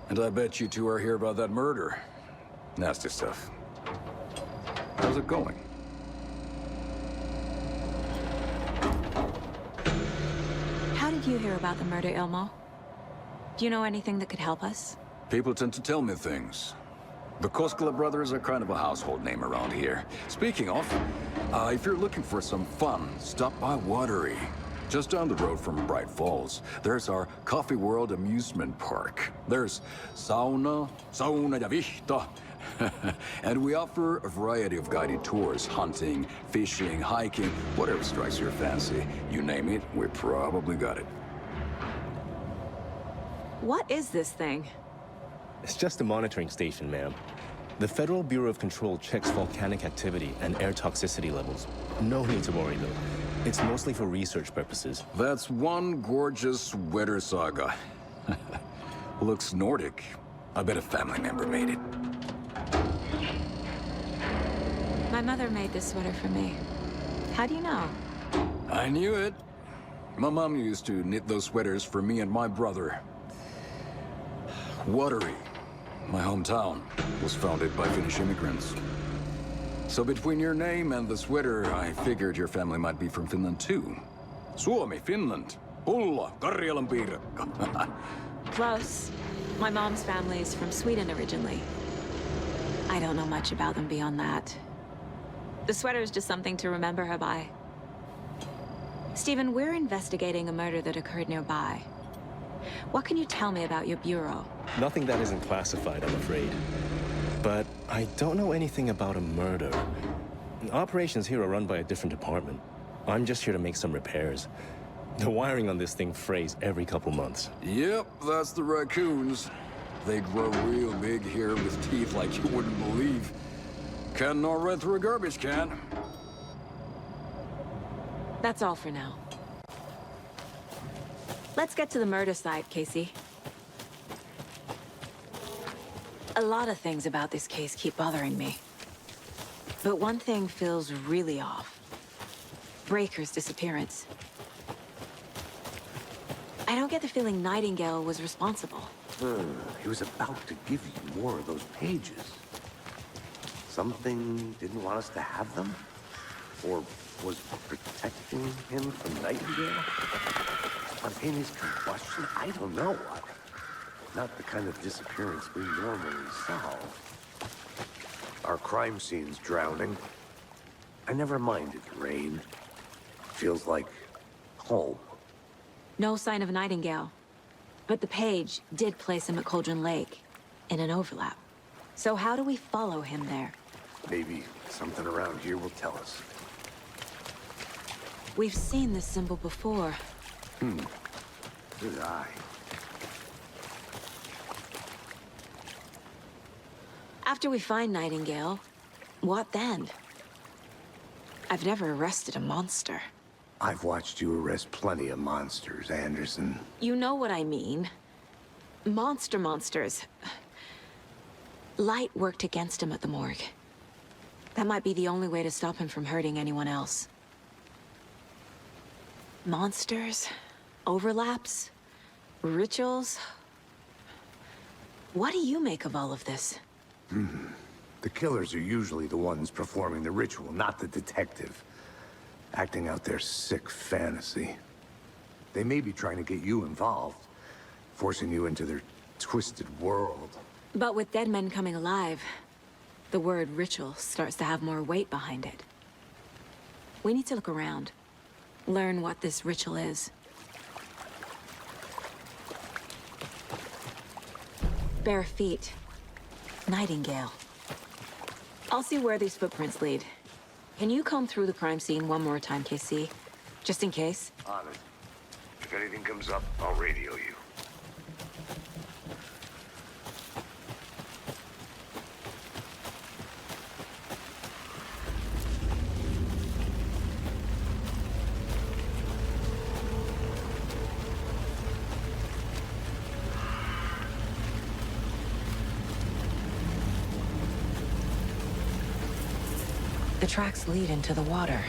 And I bet you two are here about that murder. Nasty stuff. How's it going? How did you hear about the murder, Ilmo? Do you know anything that could help us? People tend to tell me things. The Koskela brothers are kind of a household name around here. Speaking of, if you're looking for some fun, stop by Watery. Just down the road from Bright Falls, there's our Coffee World amusement park. There's sauna ja vihta. And we offer a variety of guided tours, hunting, fishing, hiking, whatever strikes your fancy. You name it, we probably got it. What is this thing? It's just a monitoring station, ma'am. The Federal Bureau of Control checks volcanic activity and air toxicity levels. No need to worry, though. It's mostly for research purposes. That's one gorgeous sweater, Saga. Looks Nordic. I bet a family member made it. My mother made this sweater for me. How do you know? I knew it. My mom used to knit those sweaters for me and my brother. Watery, my hometown, was founded by Finnish immigrants. So between your name and the sweater, I figured your family might be from Finland too. Suomi, Finland. Pulla, Karjalan piirakka. Close. My mom's family is from Sweden originally. I don't know much about them beyond that. The sweater is just something to remember her by. Stephen, we're investigating a murder that occurred nearby. What can you tell me about your bureau? Nothing that isn't classified, I'm afraid. But I don't know anything about a murder. Operations here are run by a different department. I'm just here to make some repairs. The wiring on this thing frays every couple months. Yep, that's the raccoons. They grow real big here with teeth like you wouldn't believe. Can't nor run through a garbage can. That's all for now. Let's get to the murder site, Casey. A lot of things about this case keep bothering me. But one thing feels really off. Breaker's disappearance. I don't get the feeling Nightingale was responsible. He was about to give you more of those pages. Something didn't want us to have them? Or was protecting him from Nightingale? Spontaneous combustion? I don't know. Not the kind of disappearance we normally solve. Our crime scene's drowning. I never minded the rain. Feels like home. No sign of Nightingale. But the page did place him at Cauldron Lake, in an overlap. So how do we follow him there? Maybe something around here will tell us. We've seen this symbol before. Good eye. After we find Nightingale, what then? I've never arrested a monster. I've watched you arrest plenty of monsters, Anderson. You know what I mean. Monsters. Light worked against him at the morgue. That might be the only way to stop him from hurting anyone else. Monsters? Overlaps? Rituals? What do you make of all of this? The killers are usually the ones performing the ritual, not the detective. Acting out their sick fantasy. They may be trying to get you involved, forcing you into their twisted world. But with dead men coming alive, the word ritual starts to have more weight behind it. We need to look around, learn what this ritual is. Bare feet. Nightingale. I'll see where these footprints lead. Can you comb through the crime scene one more time, KC? Just in case? On it. If anything comes up, I'll radio you. The tracks lead into the water.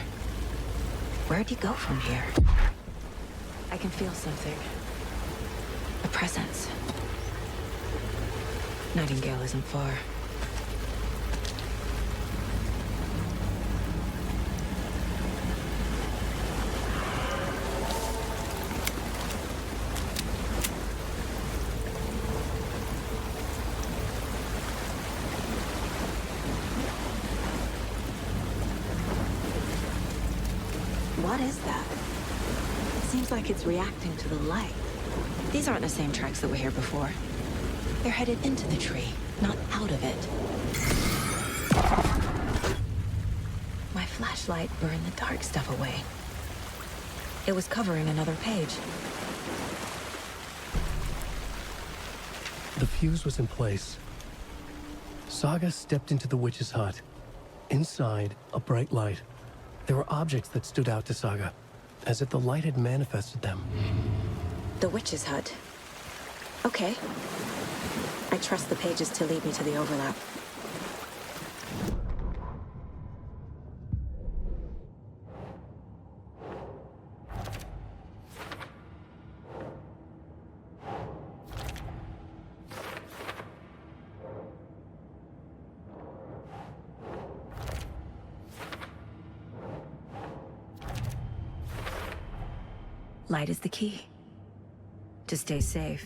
Where'd you go from here? I can feel something. A presence. Nightingale isn't far. What is that? Seems like it's reacting to the light. These aren't the same tracks that were here before. They're headed into the tree, not out of it. My flashlight burned the dark stuff away. It was covering another page. The fuse was in place. Saga stepped into the witch's hut. Inside, a bright light. There were objects that stood out to Saga, as if the light had manifested them. The witch's hut. Okay. I trust the pages to lead me to the overlap. Light is the key. To stay safe.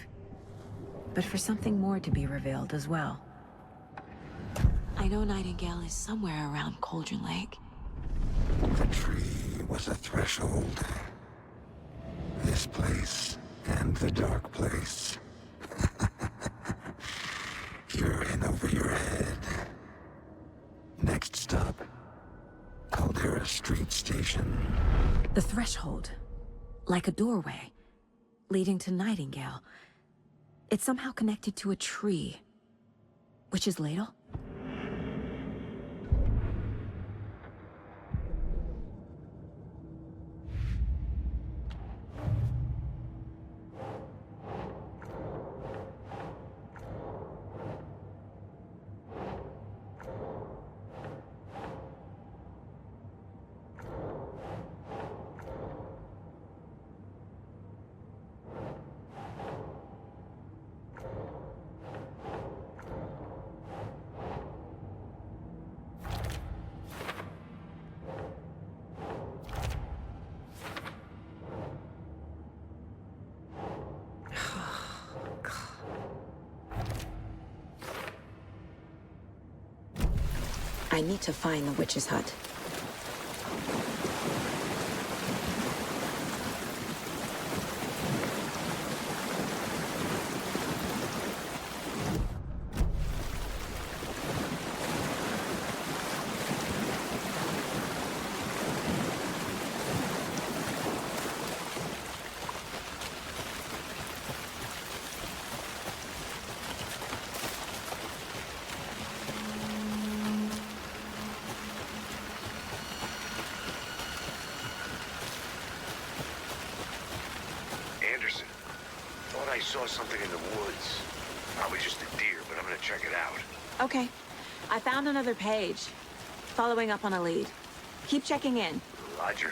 But for something more to be revealed as well. I know Nightingale is somewhere around Cauldron Lake. The tree was a threshold. This place and the dark place. You're in over your head. Next stop, Caldera Street Station. The threshold. Like a doorway. Leading to Nightingale. It's somehow connected to a tree. Witch's Ladle? I need to find the witch's hut. I saw something in the woods. Probably just a deer, but I'm gonna check it out. Okay. I found another page. Following up on a lead. Keep checking in. Roger.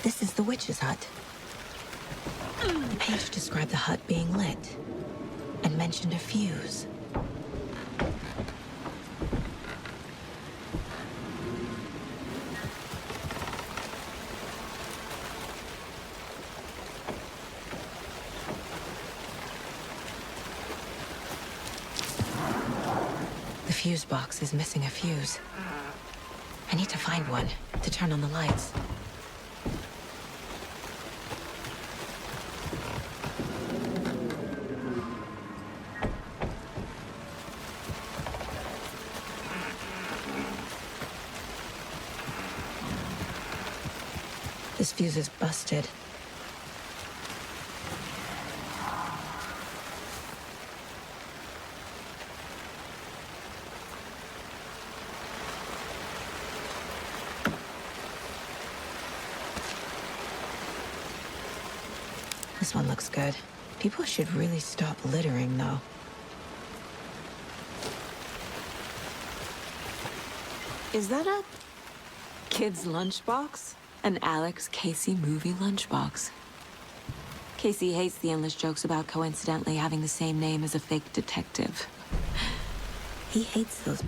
This is the witch's hut. The page described the hut being lit and mentioned a fuse. The fuse box is missing a fuse. I need to find one to turn on the lights. This fuse is busted. This one looks good. People should really stop littering, though. Is that a kid's lunchbox? An Alex Casey movie lunchbox. Casey hates the endless jokes about coincidentally having the same name as a fake detective. He hates those.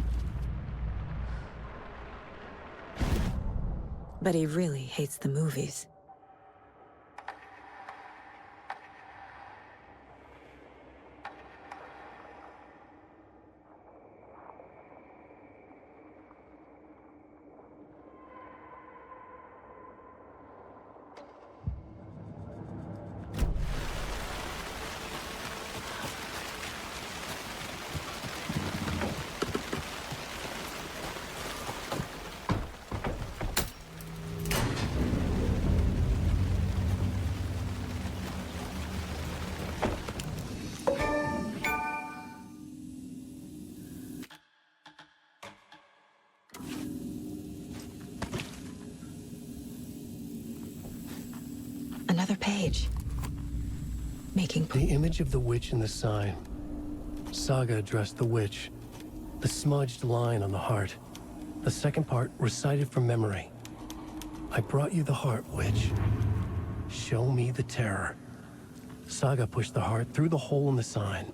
But he really hates the movies. Another page. Making the image of the witch in the sign. Saga addressed the witch. The smudged line on the heart. The second part recited from memory. I brought you the heart, witch. Show me the terror. Saga pushed the heart through the hole in the sign.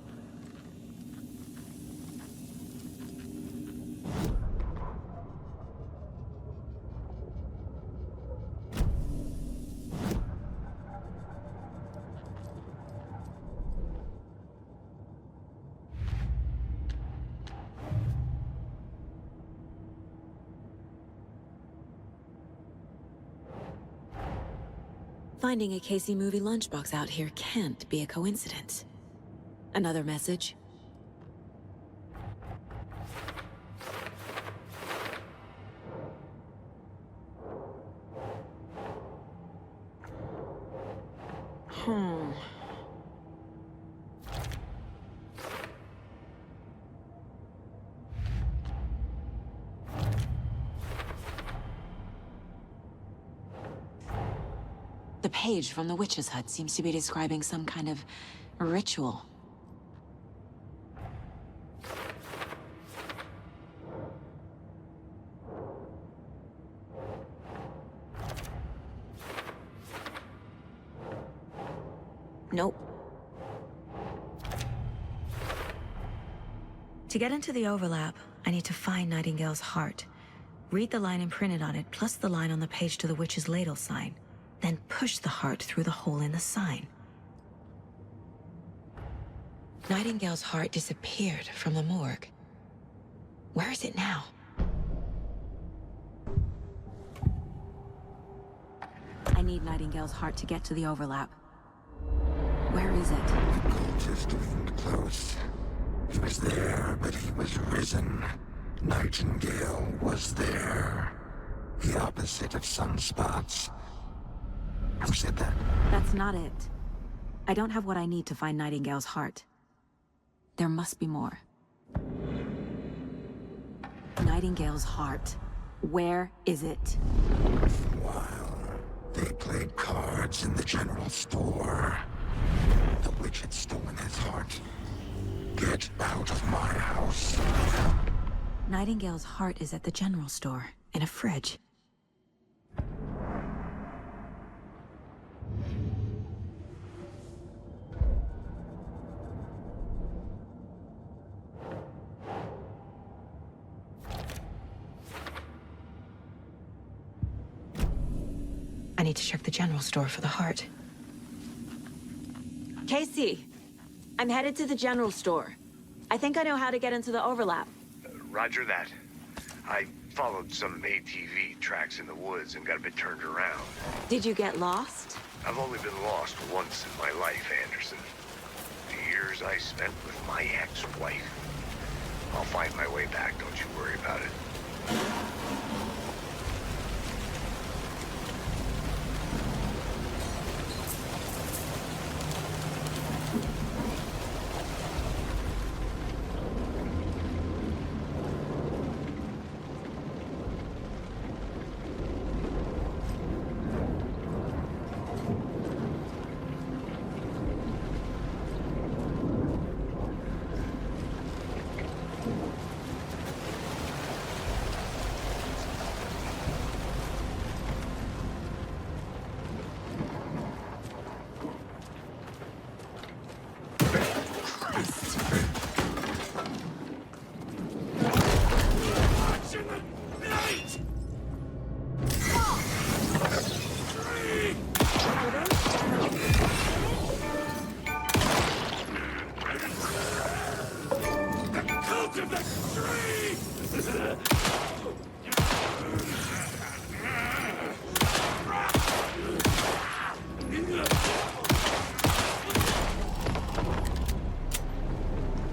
Finding a Casey movie lunchbox out here can't be a coincidence. Another message? The page from the witch's hut seems to be describing some kind of ritual. Nope. To get into the overlap, I need to find Nightingale's heart. Read the line imprinted on it, plus the line on the page to the witch's ladle sign. Then push the heart through the hole in the sign. Nightingale's heart disappeared from the morgue. Where is it now? I need Nightingale's heart to get to the overlap. Where is it? The cultist isn't close. He was there, but he was risen. Nightingale was there. The opposite of sunspots. Who said that? That's not it. I don't have what I need to find Nightingale's heart. There must be more. Nightingale's heart. Where is it? While they played cards in the general store, the witch had stolen his heart. Get out of my house. Nightingale's heart is at the general store, in a fridge. need to check the general store for the heart. Casey, I'm headed to the general store. I think I know how to get into the overlap. Roger that. I followed some ATV tracks in the woods and got a bit turned around. Did you get lost? I've only been lost once in my life, Anderson. The years I spent with my ex-wife. I'll find my way back, don't you worry about it.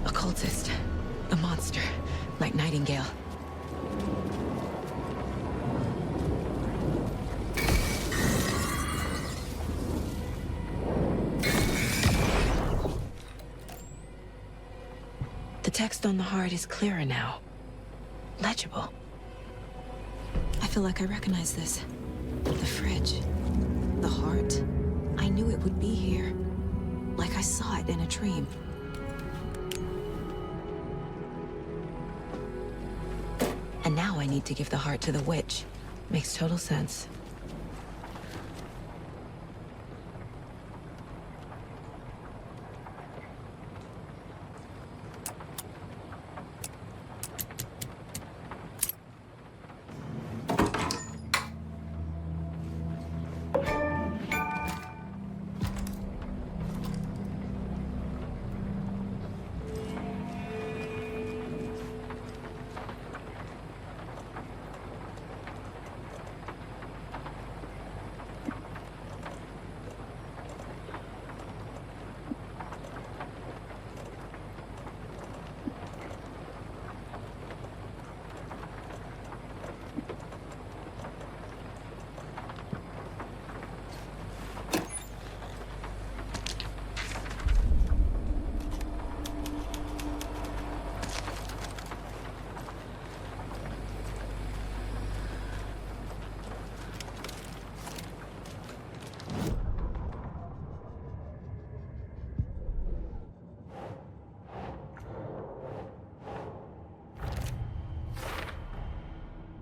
Occultist. A monster. Like Nightingale. The text on the heart is clearer now. Legible. I feel like I recognize this. The fridge. The heart. I knew it would be here. Like I saw it in a dream. And now I need to give the heart to the witch. Makes total sense.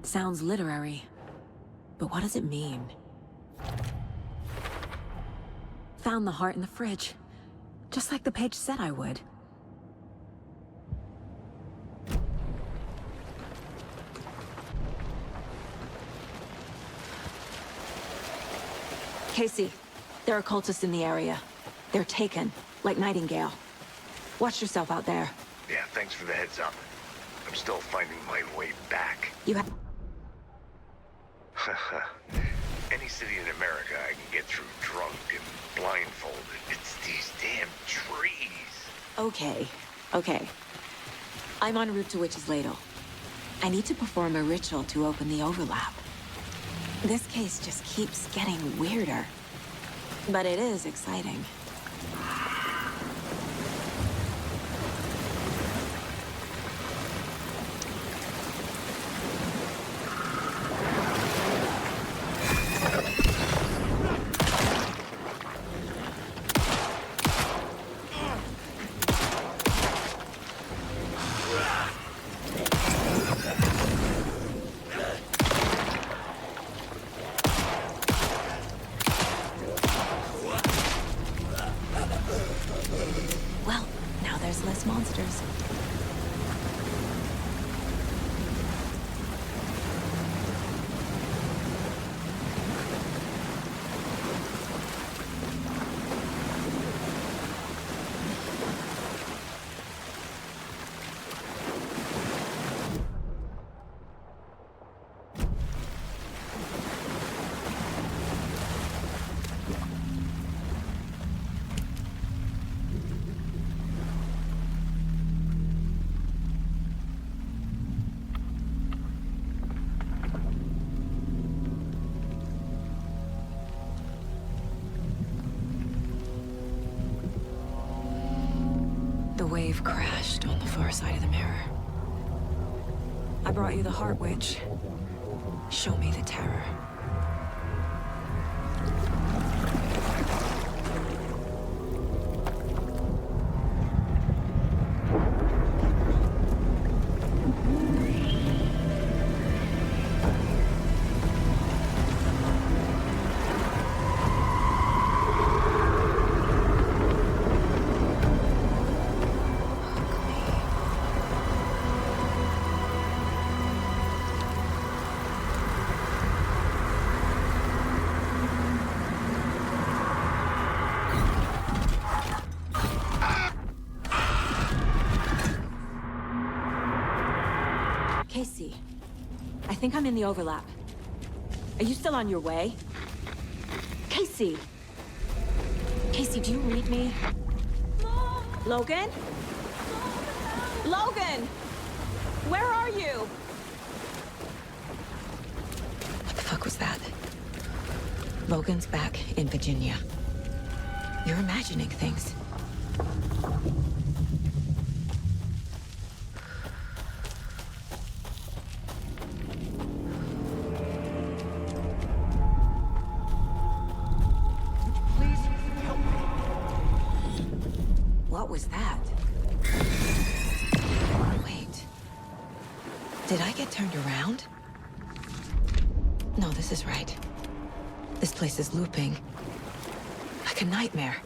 Sounds literary, but what does it mean? Found the heart in the fridge, just like the page said I would. Casey, there are cultists in the area. They're taken, like Nightingale. Watch yourself out there. Yeah, thanks for the heads up. I'm still finding my way back. You have... Any city in America I can get through drunk and blindfolded. It's these damn trees. Okay, okay. I'm en route to Witch's Ladle. I need to perform a ritual to open the overlap. This case just keeps getting weirder. But it is exciting. We've crashed on the far side of the mirror. I brought you the Heart Witch. Show me the terror. Casey, I think I'm in the overlap. Are you still on your way? Casey! Casey, do you read me? Logan? Logan! Where are you? What the fuck was that? Logan's back in Virginia. You're imagining things. What was that? Wait. Did I get turned around? No, this is right. This place is looping. Like a nightmare.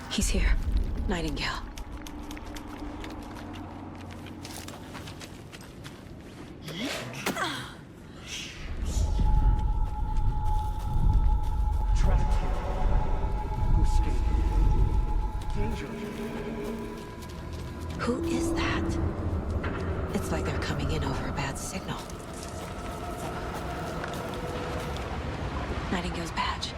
He's here. Nightingale. Trapped here. Who escaped? Danger. Who is that? It's like they're coming in over a bad signal. Nightingale's badge.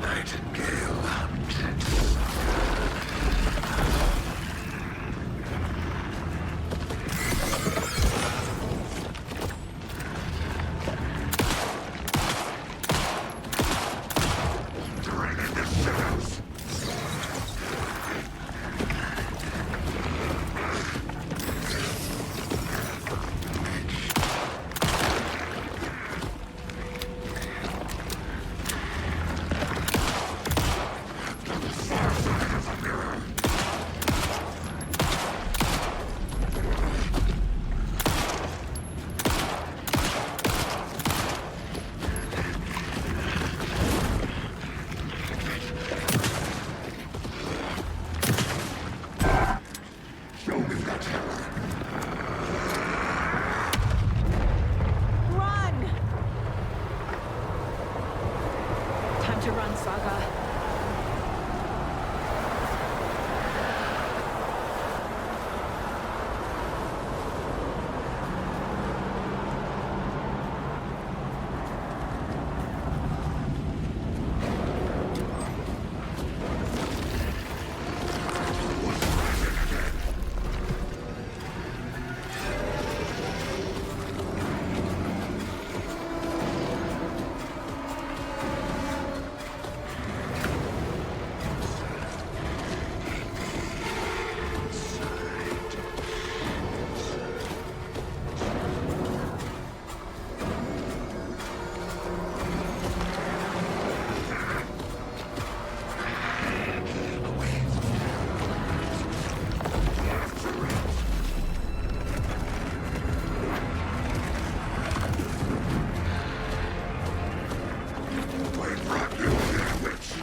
Nightingale hunted. Bring in the shadows. Run! Time to run, Saga. Blade brought no damage.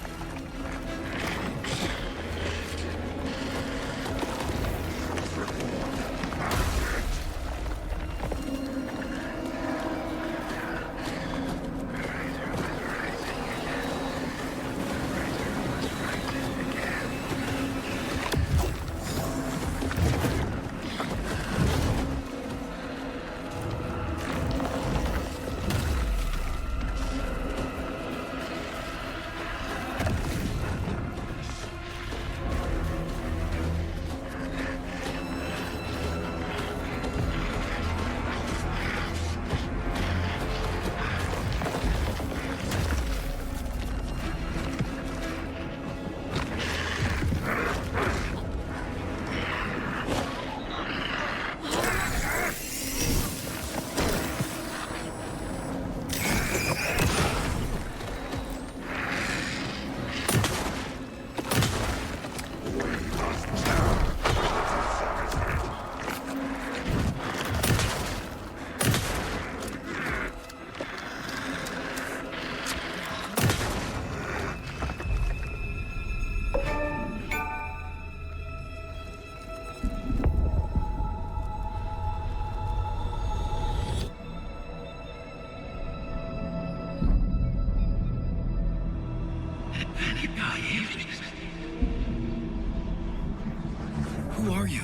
Who are you?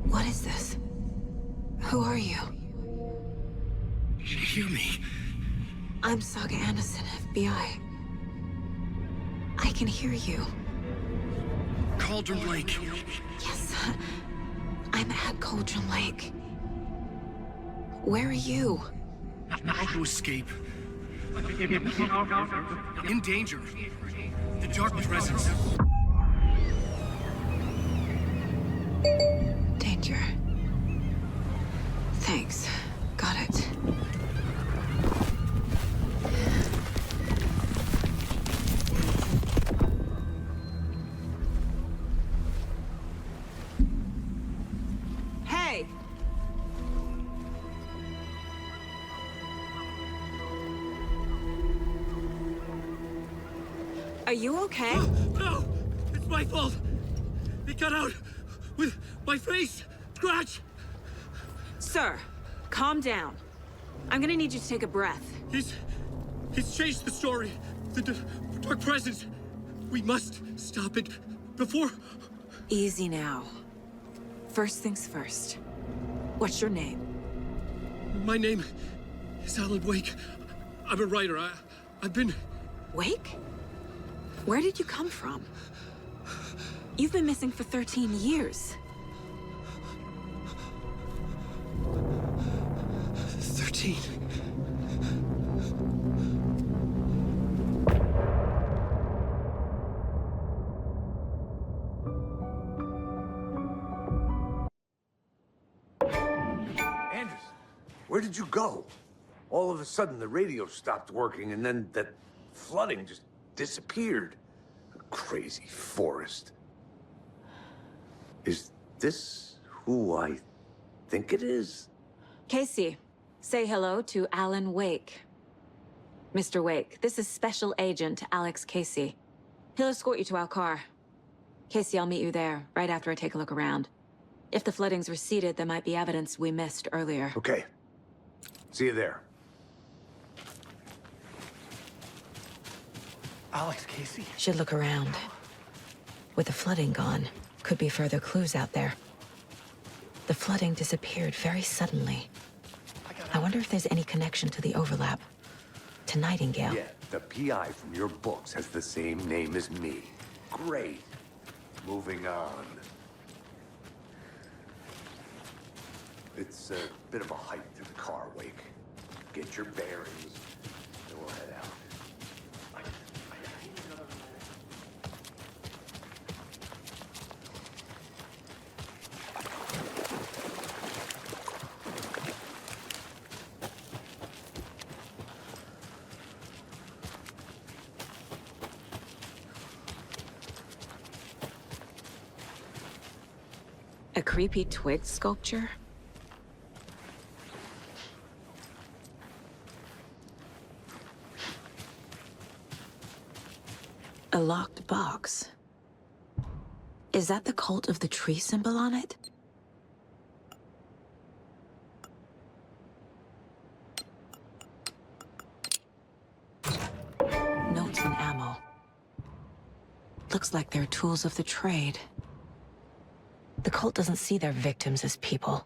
What is this? Who are you? Hear me. I'm Saga Anderson, FBI. I can hear you. Cauldron Lake. Yes, I'm at Cauldron Lake. Where are you? How to escape. In danger. The Dark Presence. Danger. Thanks. Got it. Hey! Are you okay? No! It's my fault! It got out with my face! Scratch! Sir, calm down. I'm gonna need you to take a breath. He's changed the story. The Dark Presence. We must stop it before... Easy now. First things first. What's your name? My name is Alan Wake. I'm a writer. I've been... Wake? Where did you come from? You've been missing for 13 years. 13. Anderson, where did you go? All of a sudden, the radio stopped working, and then that flooding just disappeared. A crazy forest. Is this who I think it is? Casey, say hello to Alan Wake. Mr. Wake, this is Special Agent Alex Casey. He'll escort you to our car. Casey, I'll meet you there, right after I take a look around. If the flooding's receded, there might be evidence we missed earlier. Okay. See you there. Alex Casey? Should look around. With the flooding gone, could be further clues out there. The flooding disappeared very suddenly. I wonder if there's any connection to the overlap. To Nightingale. Yeah, the PI from your books has the same name as me. Great. Moving on. It's a bit of a hike to the car, Wake. Get your bearings, and we'll head out. A creepy twig sculpture? A locked box. Is that the cult of the tree symbol on it? Notes and ammo. Looks like they're tools of the trade. The cult doesn't see their victims as people.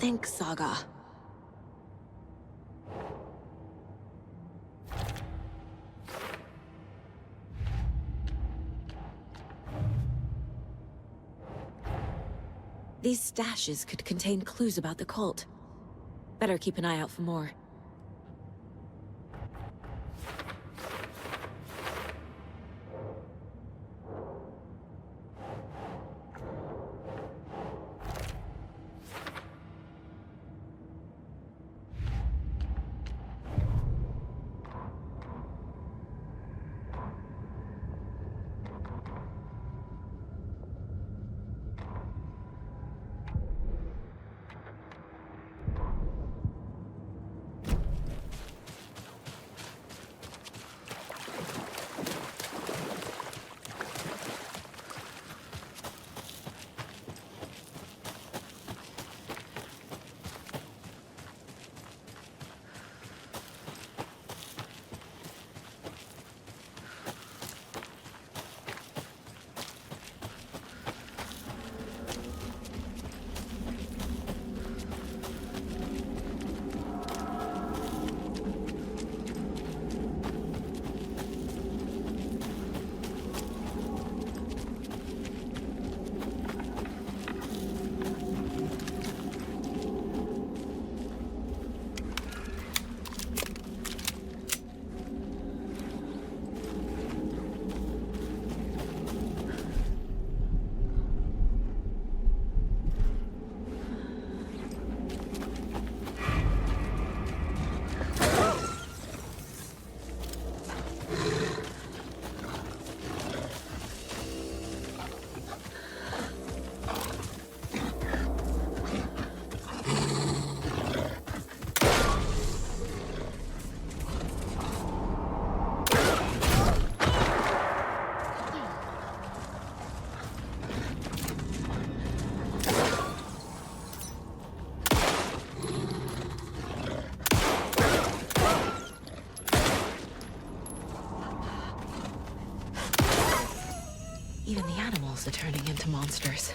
Think, Saga. These stashes could contain clues about the cult. Better keep an eye out for more. Even the animals are turning into monsters.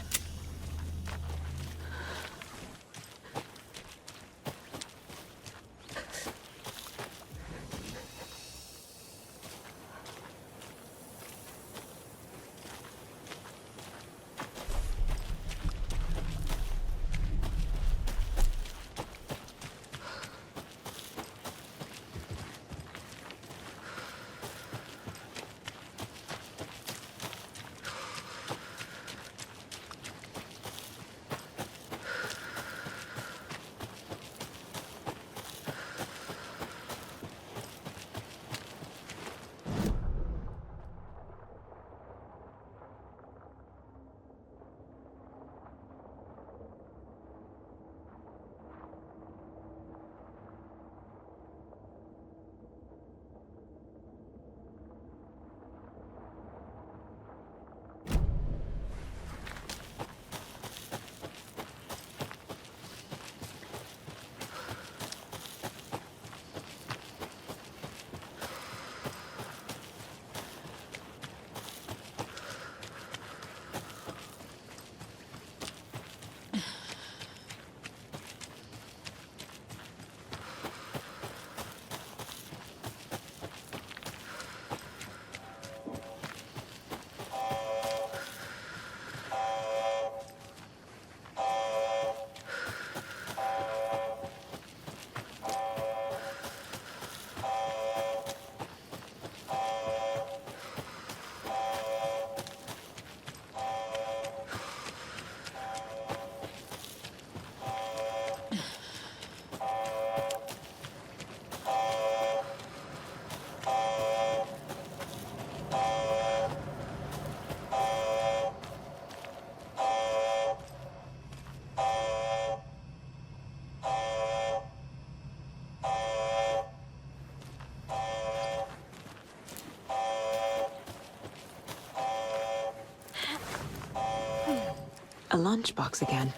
A lunchbox again.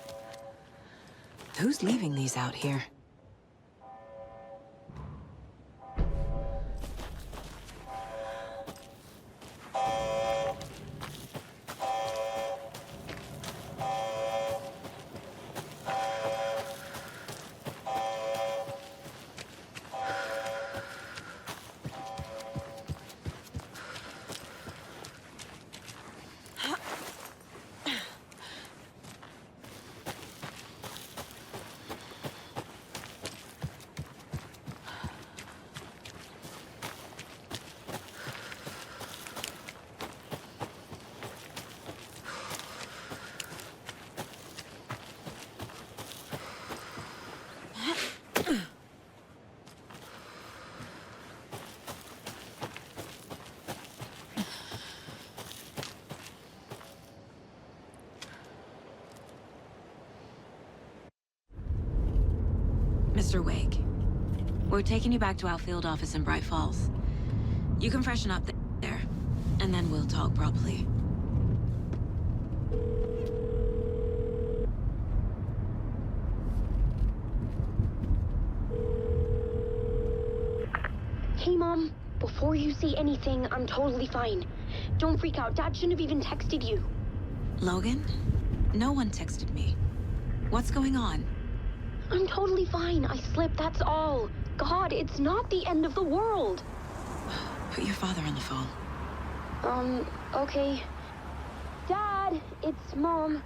Who's leaving these out here? Mr. Wake, we're taking you back to our field office in Bright Falls. You can freshen up there, and then we'll talk properly. Hey, Mom. Before you say anything, I'm totally fine. Don't freak out. Dad shouldn't have even texted you. Logan? No one texted me. What's going on? I'm totally fine. I slipped, that's all. God, it's not the end of the world. Put your father on the phone. Okay. Dad, it's Mom.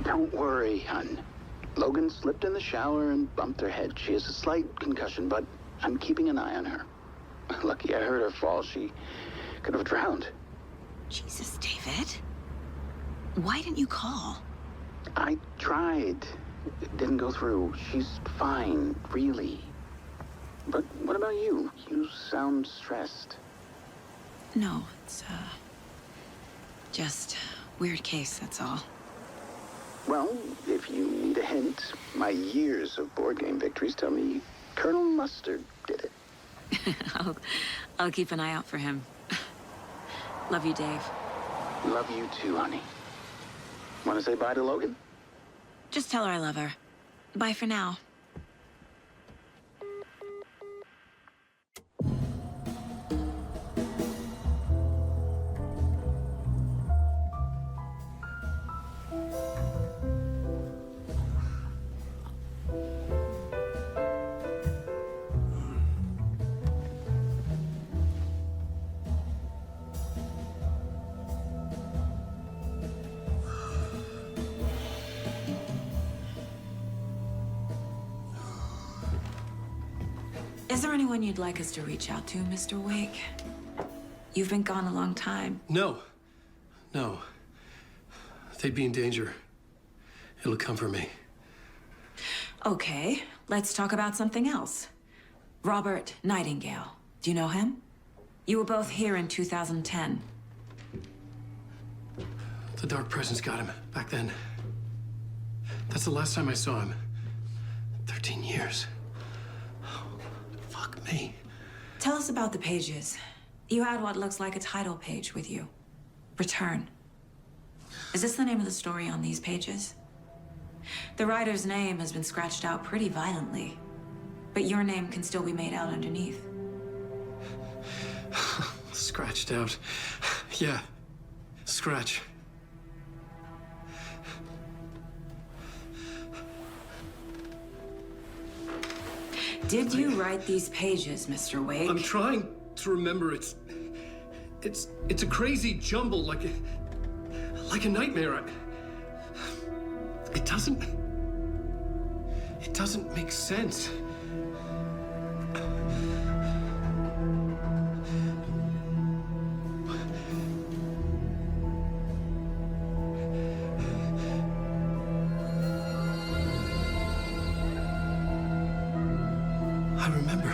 Don't worry, hon. Logan slipped in the shower and bumped her head. She has a slight concussion, but I'm keeping an eye on her. Lucky I heard her fall. She could have drowned. Jesus, David. Why didn't you call? I tried. It didn't go through. She's fine, really. But what about you? You sound stressed. No, it's, just weird case, that's all. Well, if you need a hint, my years of board game victories tell me Colonel Mustard did it. I'll keep an eye out for him. Love you, Dave. Love you too, honey. Want to say bye to Logan? Just tell her I love her. Bye for now. Is there anyone you'd like us to reach out to, Mr. Wake? You've been gone a long time. No. They'd be in danger. It'll come for me. Okay, let's talk about something else. Robert Nightingale. Do you know him? You were both here in 2010. The Dark Presence got him back then. That's the last time I saw him. 13 years. Fuck me. Tell us about the pages. You had what looks like a title page with you. Return. Is this the name of the story on these pages? The writer's name has been scratched out pretty violently, but your name can still be made out underneath. Scratched out. Yeah. Scratch. Did you write these pages, Mr. Wake? I'm trying to remember. It's a crazy jumble, like a nightmare. It doesn't make sense. I remember.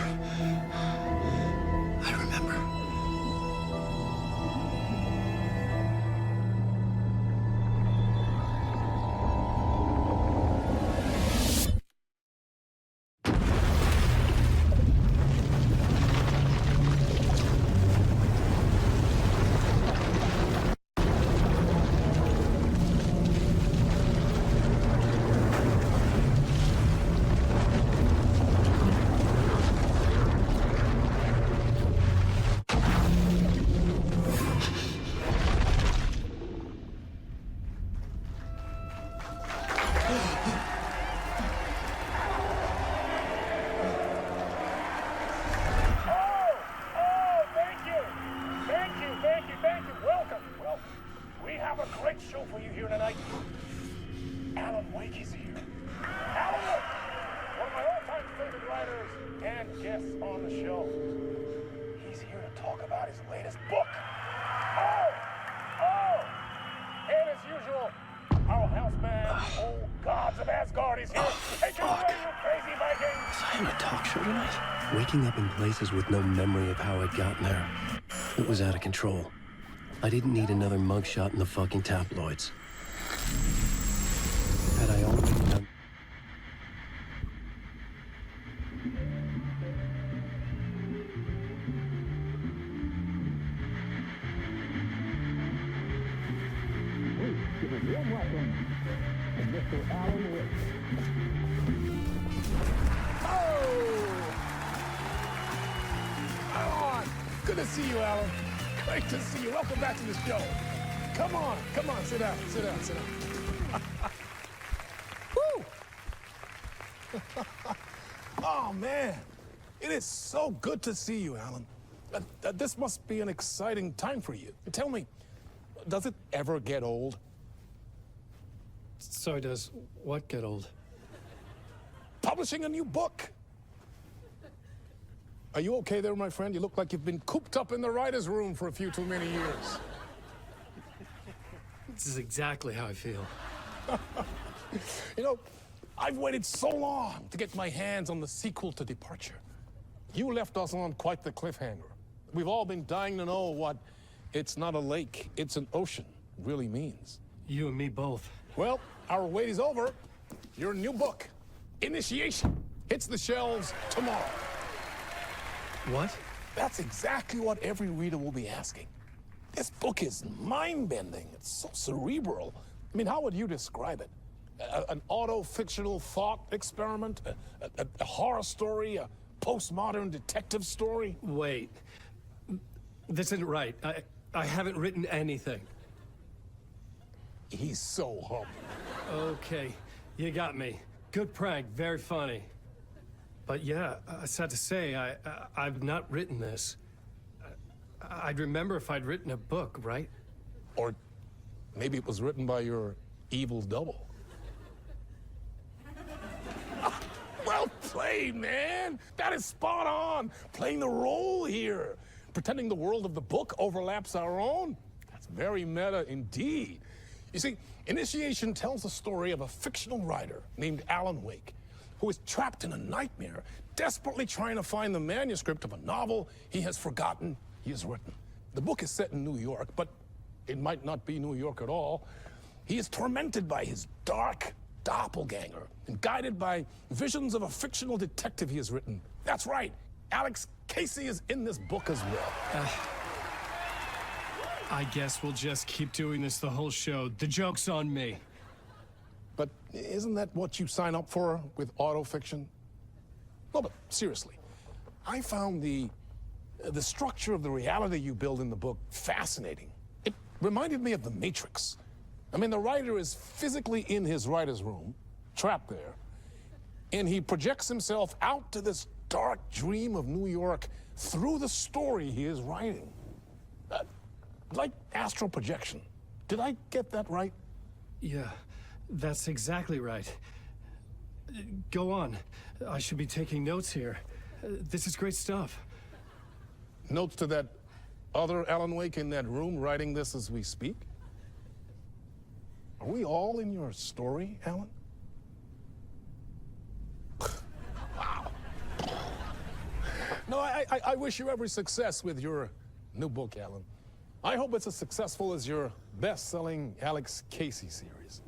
have a great show for you here tonight. Alan Wake is here. Alan Wake, one of my all-time favorite writers and guests on the show. He's here to talk about his latest book. And as usual, our house band, Old Gods of Asgard, is here. Take it away, you crazy Vikings! Was I in a talk show tonight? Waking up in places with no memory of how I'd gotten there. It was out of control. I didn't need another mugshot in the fucking tabloids. Had I only known... Give a warm welcome to Mr. Alan Wake. Alan! Good to see you, Alan. Great to see you. Welcome back to the show. Come on, sit down. Woo! Oh, man. It is so good to see you, Alan. This must be an exciting time for you. Tell me, does it ever get old? Sorry, does what get old? Publishing a new book. Are you okay there, my friend? You look like you've been cooped up in the writer's room for a few too many years. This is exactly how I feel. You know, I've waited so long to get my hands on the sequel to Departure. You left us on quite the cliffhanger. We've all been dying to know what "it's not a lake, it's an ocean" really means. You and me both. Well, our wait is over. Your new book, Initiation, hits the shelves tomorrow. What? That's exactly what every reader will be asking. This book is mind-bending. It's so cerebral. I mean, how would you describe it? An auto-fictional thought experiment? A horror story? A postmodern detective story? Wait. This isn't right. I haven't written anything. He's so humble. Okay, you got me. Good prank, very funny. But yeah, sad to say, I've not written this. I'd remember if I'd written a book, right? Or maybe it was written by your evil double. Well played, man! That is spot on! Playing the role here. Pretending the world of the book overlaps our own. That's very meta indeed. You see, Initiation tells the story of a fictional writer named Alan Wake, who is trapped in a nightmare, desperately trying to find the manuscript of a novel he has forgotten he has written. The book is set in New York, but it might not be New York at all. He is tormented by his dark doppelganger and guided by visions of a fictional detective he has written. That's right, Alex Casey is in this book as well. I guess we'll just keep doing this the whole show. The joke's on me. But isn't that what you sign up for with autofiction? No, but seriously, I found the structure of the reality you build in the book fascinating. It reminded me of The Matrix. I mean, the writer is physically in his writer's room, trapped there, and he projects himself out to this dark dream of New York through the story he is writing. Like astral projection. Did I get that right? Yeah, that's exactly right. Go on. I should be taking notes here. This is great stuff. Notes to that other Alan Wake in that room writing this as we speak? Are we all in your story, Alan? Wow. No, I wish you every success with your new book, Alan. I hope it's as successful as your best-selling Alex Casey series.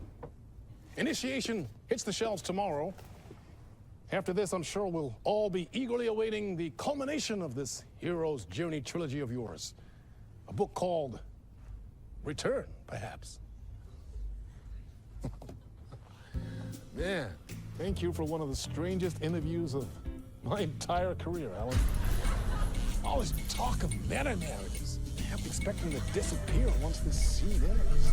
Initiation hits the shelves tomorrow. After this, I'm sure we'll all be eagerly awaiting the culmination of this hero's journey trilogy of yours. A book called Return, perhaps. Man, thank you for one of the strangest interviews of my entire career, Alan. All this talk of meta-narratives. I kept expecting to disappear once this scene ends.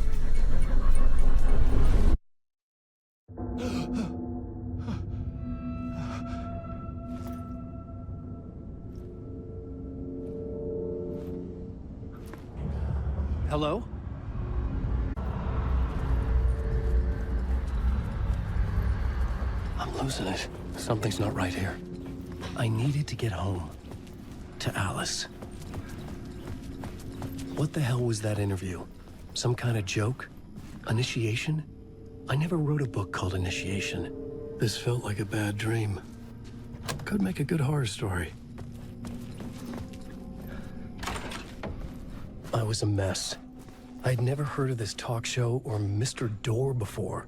Hello? I'm losing it. Something's not right here. I needed to get home. To Alice. What the hell was that interview? Some kind of joke? Initiation? I never wrote a book called Initiation. This felt like a bad dream. Could make a good horror story. I was a mess. I'd never heard of this talk show or Mr. Door before.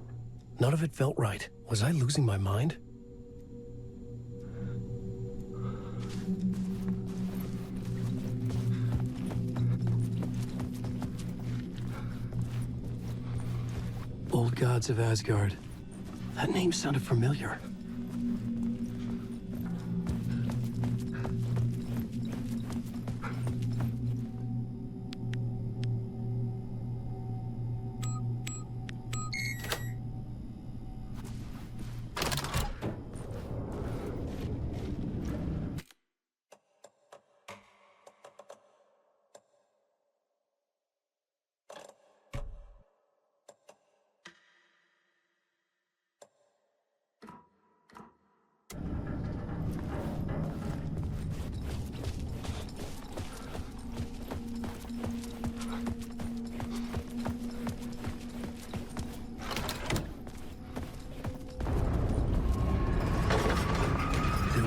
None of it felt right. Was I losing my mind? Old Gods of Asgard. That name sounded familiar.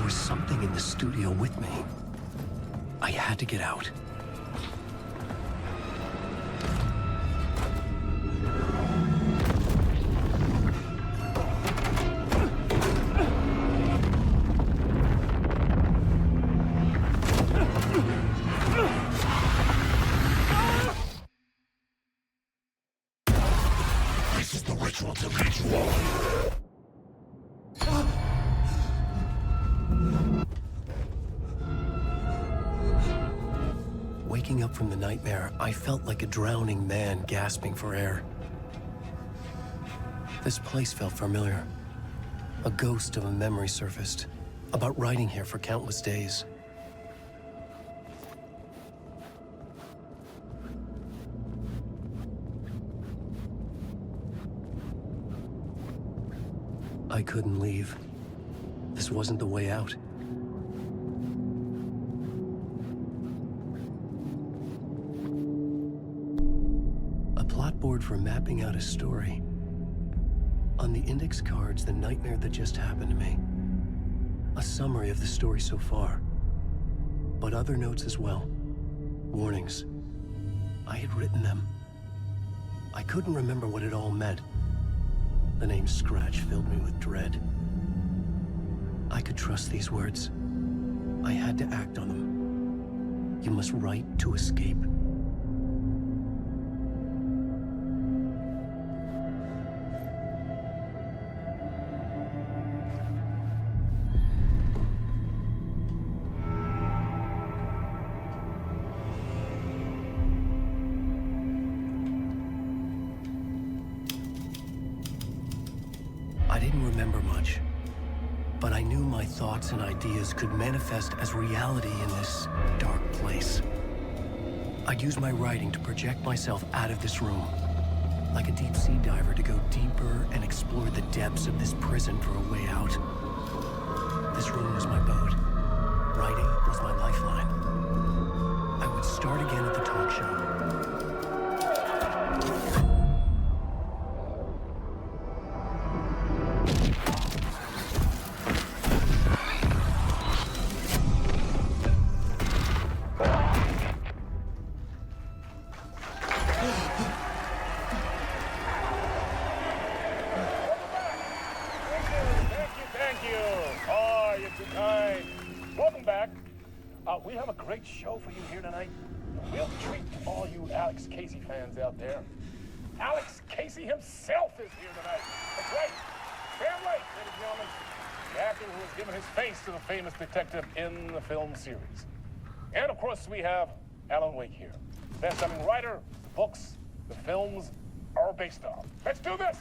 Something in the studio with me. I had to get out. This is the ritual to ritual. Waking up from the nightmare, I felt like a drowning man gasping for air. This place felt familiar. A ghost of a memory surfaced, about riding here for countless days. I couldn't leave. This wasn't the way out. Board for mapping out a story. On the index cards, the nightmare that just happened to me. A summary of the story so far. But other notes as well. Warnings. I had written them. I couldn't remember what it all meant. The name Scratch filled me with dread. I could trust these words. I had to act on them. You must write to escape. I didn't remember much, but I knew my thoughts and ideas could manifest as reality in this dark place. I'd use my writing to project myself out of this room, like a deep sea diver to go deeper and explore the depths of this prison for a way out. This room was my boat. Writing was my lifeline. I would start again at the talk show. We have a great show for you here tonight. A real treat to all you Alex Casey fans out there. Alex Casey himself is here tonight. That's right. Sam Lake, ladies and gentlemen. The actor who has given his face to the famous detective in the film series. And of course, we have Alan Wake here. Best-selling writer, the books, the films are based on. Let's do this!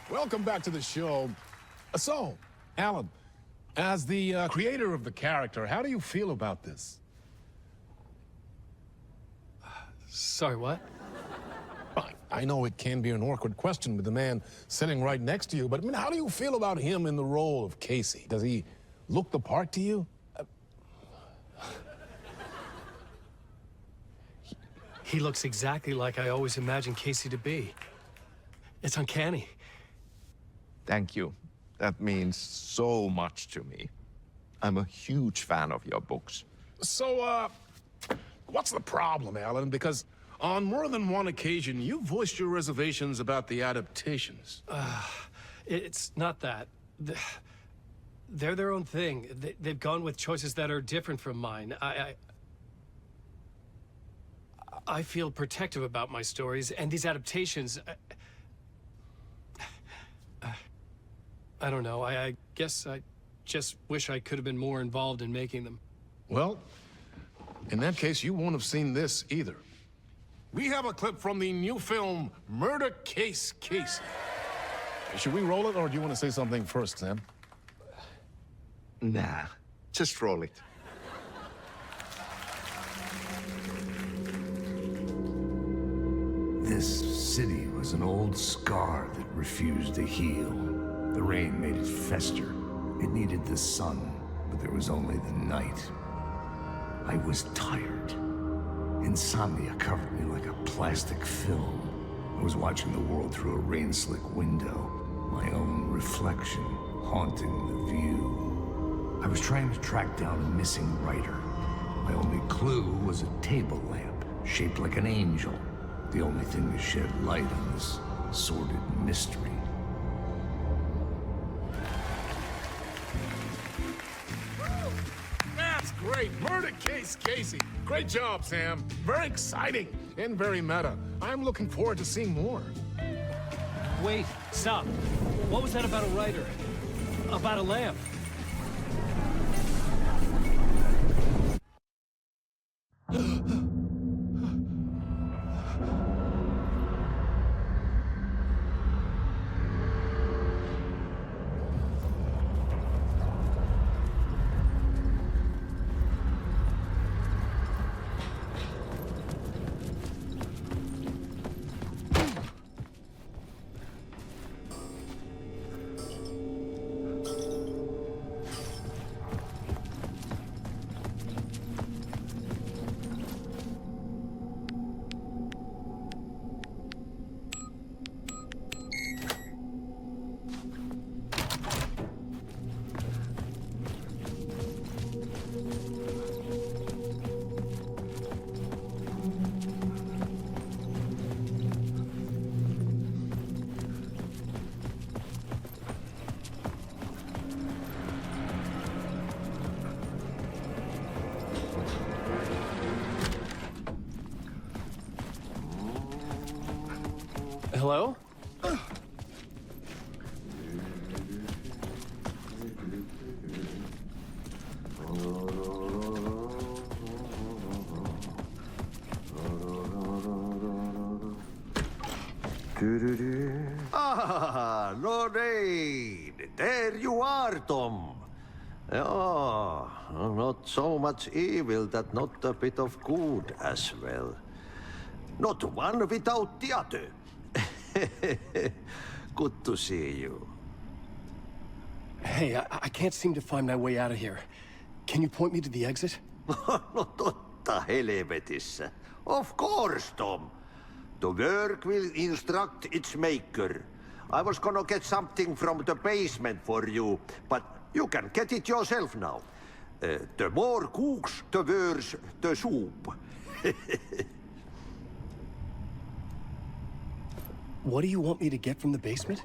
Welcome back to the show. So, Alan, as the creator of the character, how do you feel about this? Sorry, what? I know it can be an awkward question with the man sitting right next to you, but I mean, how do you feel about him in the role of Casey? Does he look the part to you? He looks exactly like I always imagined Casey to be. It's uncanny. Thank you. That means so much to me. I'm a huge fan of your books. So, what's the problem, Alan? Because on more than one occasion, you voiced your reservations about the adaptations. It's not that. They're their own thing. They've gone with choices that are different from mine. I feel protective about my stories, and these adaptations... I don't know. I guess I just wish I could have been more involved in making them. Well, in that case, you won't have seen this either. We have a clip from the new film, Murder Case Casey. Should we roll it, or do you want to say something first, Sam? Nah, just roll it. This city was an old scar that refused to heal. The rain made it fester. It needed the sun, but there was only the night. I was tired. Insomnia covered me like a plastic film. I was watching the world through a rain-slick window, my own reflection haunting the view. I was trying to track down a missing writer. My only clue was a table lamp, shaped like an angel. The only thing to shed light on this sordid mystery. That's great! Murder Case Casey! Great job, Sam. Very exciting and very meta. I'm looking forward to seeing more. Wait, stop. What was that about a writer? About a lamp? Hello? Ah, Lorraine! There you are, Tom. Oh, not so much evil that not a bit of good as well. Not one without the other. Good to see you. Hey, I can't seem to find my way out of here. Can you point me to the exit? No totta helvetissä. Of course, Tom. The work will instruct its maker. I was gonna get something from the basement for you, but you can get it yourself now. The more cooks, the worse the soup. What do you want me to get from the basement?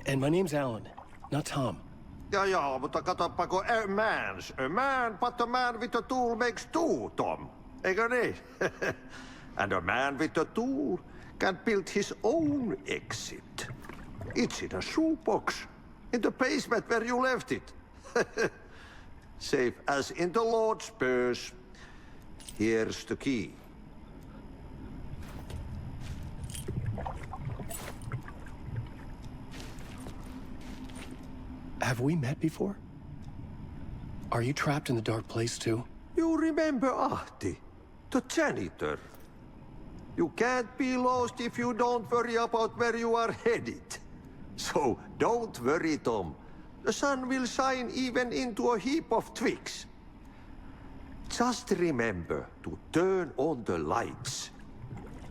And my name's Alan, not Tom. Ja, mutta katsoppa, a man, but a man with a tool makes two, Tom. Eikö niin? And a man with a tool can build his own exit. It's in a shoebox, in the basement where you left it. Safe as in the Lord's purse. Here's the key. Have we met before? Are you trapped in the dark place too? You remember Ahti, the janitor? You can't be lost if you don't worry about where you are headed. So don't worry, Tom. The sun will shine even into a heap of twigs. Just remember to turn on the lights.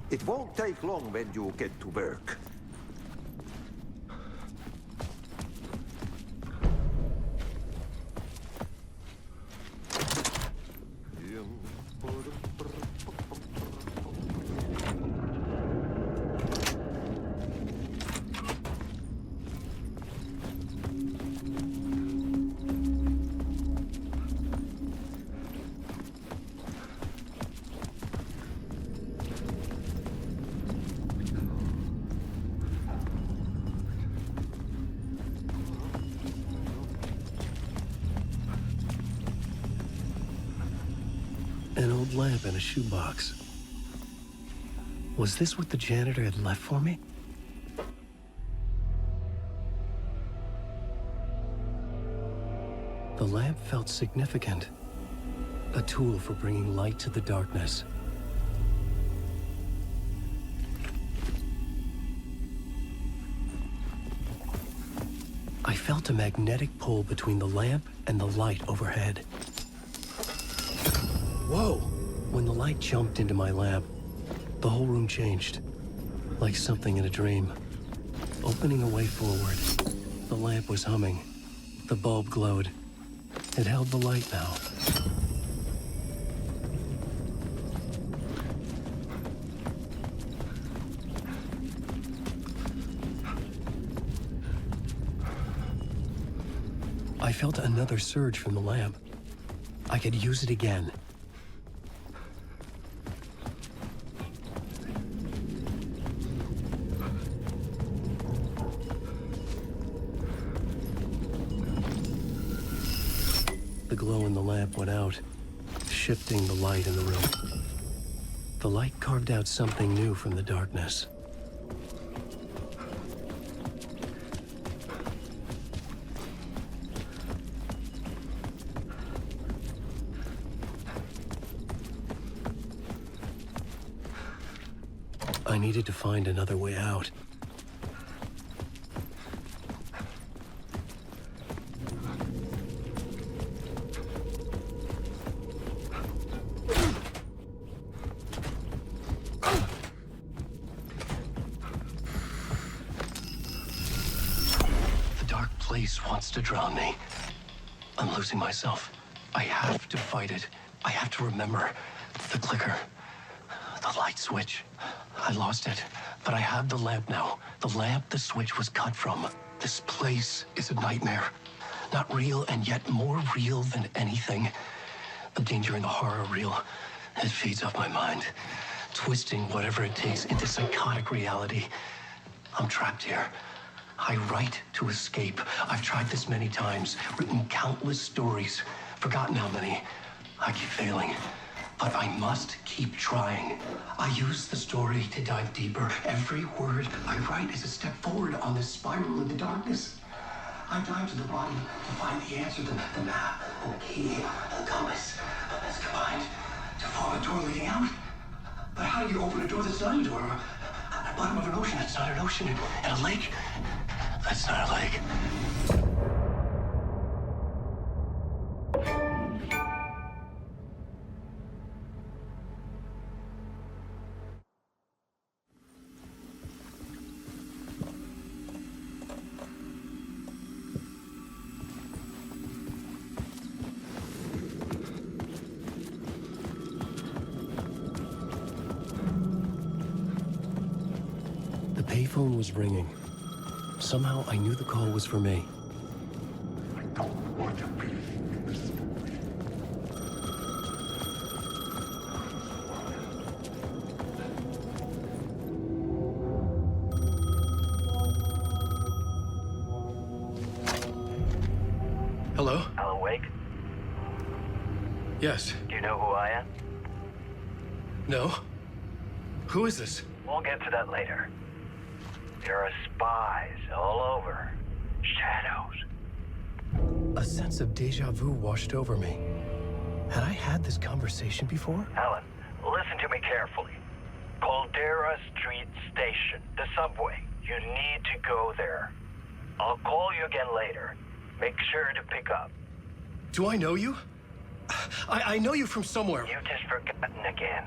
It won't take long when you get to work. An old lamp in a shoebox. Was this what the janitor had left for me? The lamp felt significant. A tool for bringing light to the darkness. I felt a magnetic pull between the lamp and the light overhead. Whoa! When the light jumped into my lamp, the whole room changed. Like something in a dream. Opening a way forward. The lamp was humming. The bulb glowed. It held the light now. I felt another surge from the lamp. I could use it again. The glow in the lamp went out, shifting the light in the room. The light carved out something new from the darkness. I needed to find another way out. The dark place wants to drown me. I'm losing myself. I have to fight it. I have to remember the clicker, the light switch. I lost it, but I have the lamp now. The lamp the switch was cut from. This place is a nightmare. Not real, and yet more real than anything. The danger and the horror real. It feeds off my mind, twisting whatever it takes into psychotic reality. I'm trapped here. I write to escape. I've tried this many times, written countless stories, forgotten how many. I keep failing. But I must keep trying. I use the story to dive deeper. Every word I write is a step forward on this spiral in the darkness. I dive to the bottom to find the answer, the map, and the key, and the compass. It's combined to form a door leading out. But how do you open a door that's not a door? At the bottom of an ocean that's not an ocean. And a lake that's not a lake. The payphone was ringing. Somehow I knew the call was for me. I don't want to be in this movie. Hello? Alan Wake? Yes. Do you know who I am? No? Who is this? We'll get to that later. There are spies all over. Shadows. A sense of deja vu washed over me. Had I had this conversation before? Alan, listen to me carefully. Caldera Street Station, the subway. You need to go there. I'll call you again later. Make sure to pick up. Do I know you? I know you from somewhere. You've just forgotten again.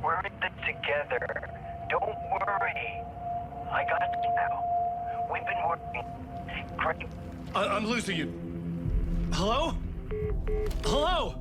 We're in this together. Don't worry. I got you now. We've been working great. I'm losing you. Hello? Hello?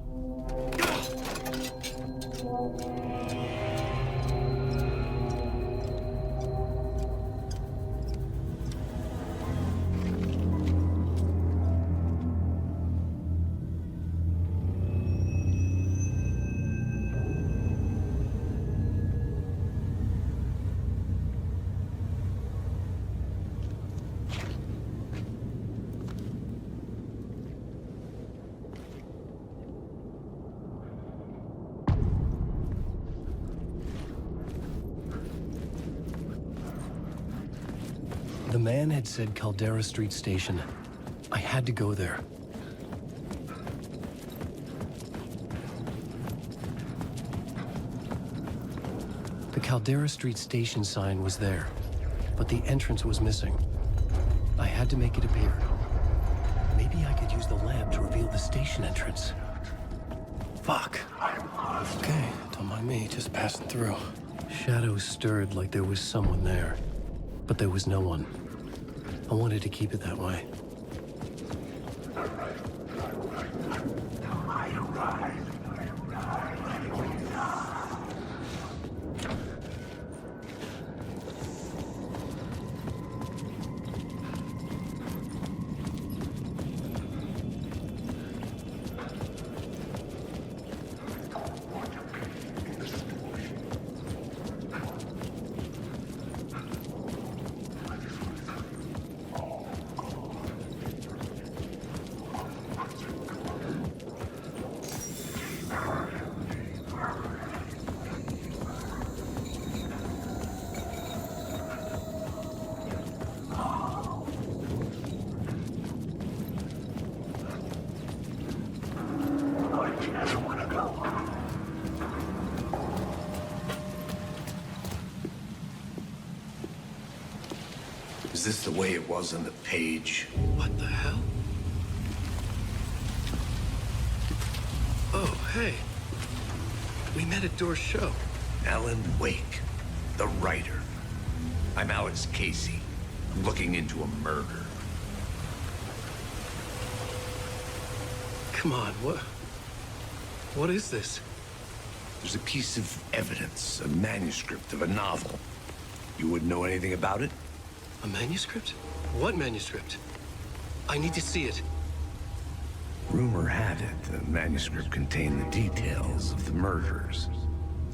The man had said Caldera Street Station. I had to go there. The Caldera Street Station sign was there, but the entrance was missing. I had to make it appear. Maybe I could use the lamp to reveal the station entrance. Fuck. Okay, don't mind me, just passing through. Shadows stirred like there was someone there, but there was no one. I wanted to keep it that way. Is this the way it was on the page? What the hell? Oh, hey. We met at Door's show. Alan Wake, the writer. I'm Alex Casey. I'm looking into a murder. Come on, what is this? There's a piece of evidence, a manuscript of a novel. You wouldn't know anything about it? A manuscript? What manuscript? I need to see it. Rumor had it the manuscript contained the details of the murders.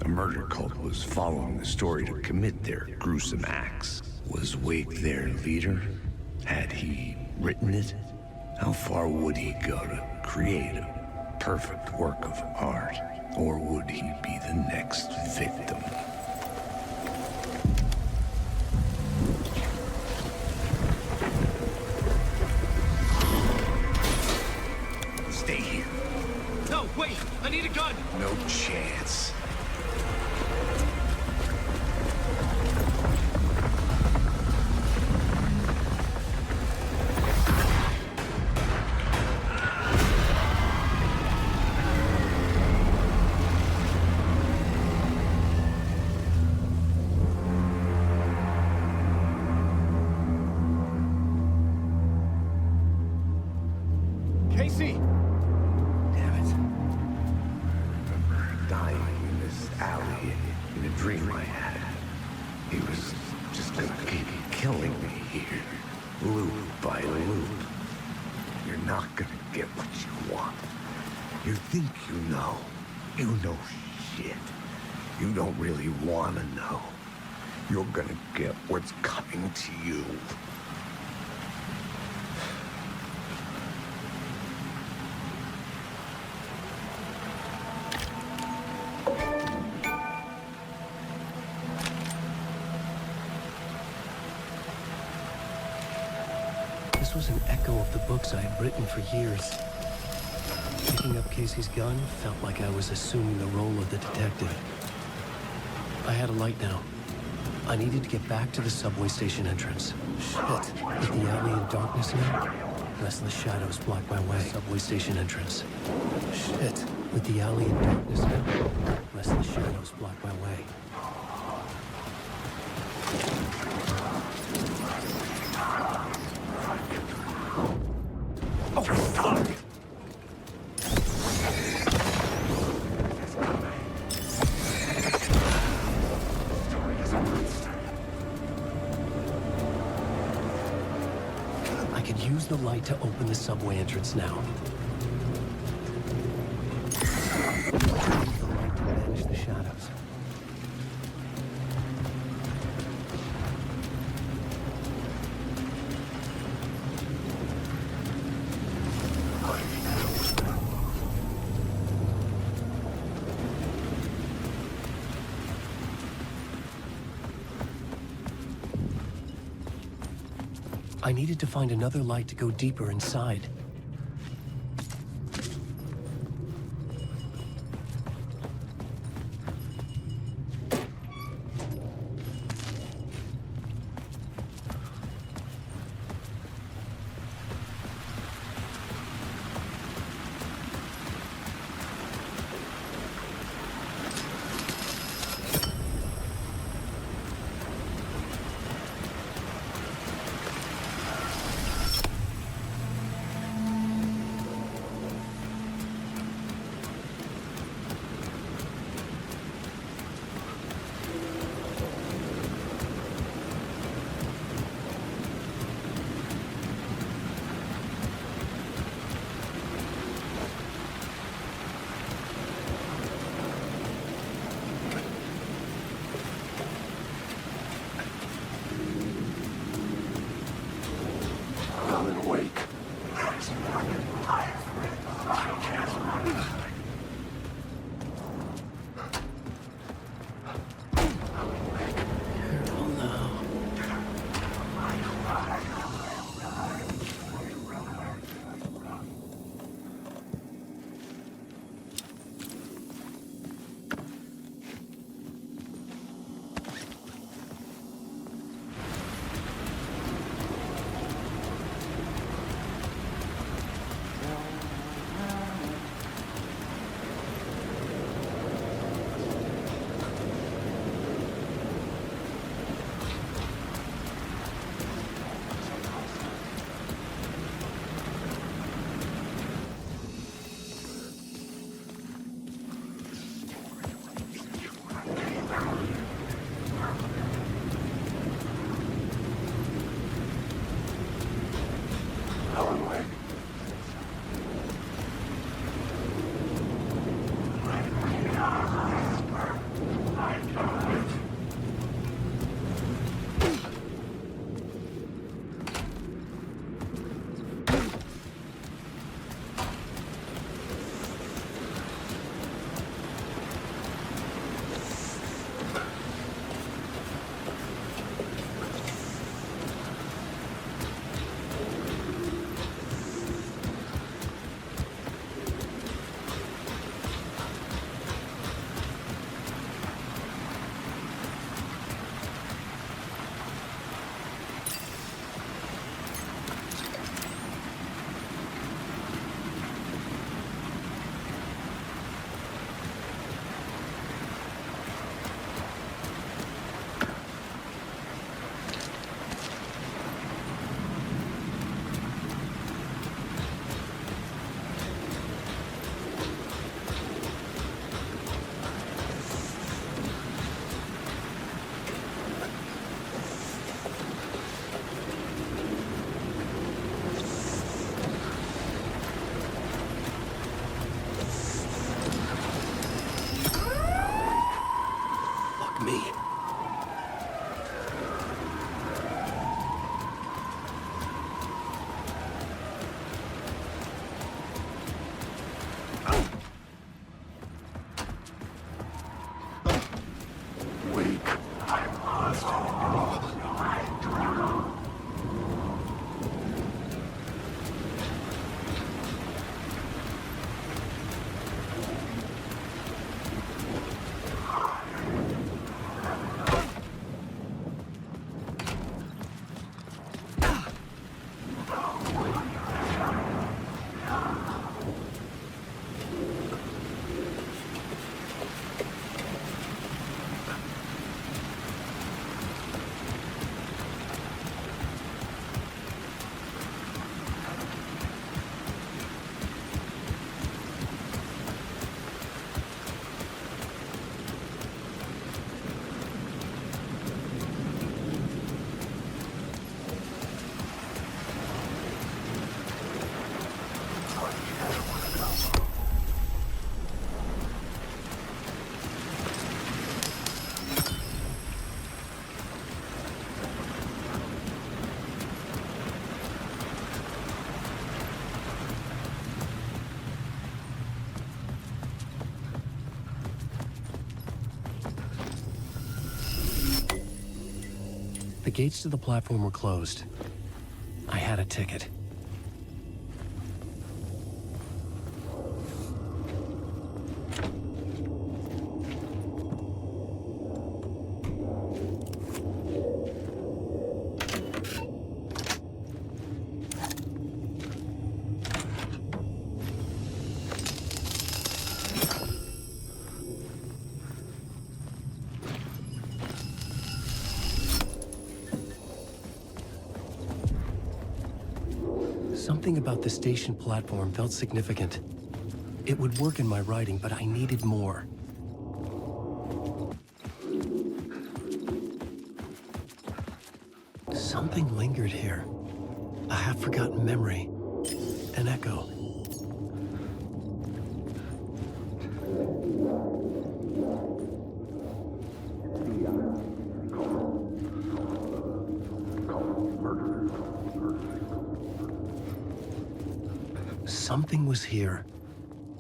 A murder cult was following the story to commit their gruesome acts. Was Wake their leader? Had he written it? How far would he go to create a perfect work of art? Or would he be the next victim? Stay here. No, wait! I need a gun! No chance. Casey! Damn it. I remember dying in this alley in a dream I had. He was just gonna keep killing me here, loop by loop. You're not gonna get what you want. You think you know. You know shit. You don't really wanna know. You're gonna get what's coming to you. This was an echo of the books I had written for years. Picking up Casey's gun felt like I was assuming the role of the detective. I had a light now. I needed to get back to the subway station entrance. Shit. With the alley in darkness now, restless shadows block my way. Subway station entrance. Shit. With the alley in darkness now, restless shadows block my way. Oh, fuck! I could use the light to open the subway entrance now. The light to banish the shadows. I needed to find another light to go deeper inside. The gates to the platform were closed. I had a ticket. Something about the station platform felt significant. It would work in my writing, but I needed more. Something lingered here. A half-forgotten memory. An echo. Something was here.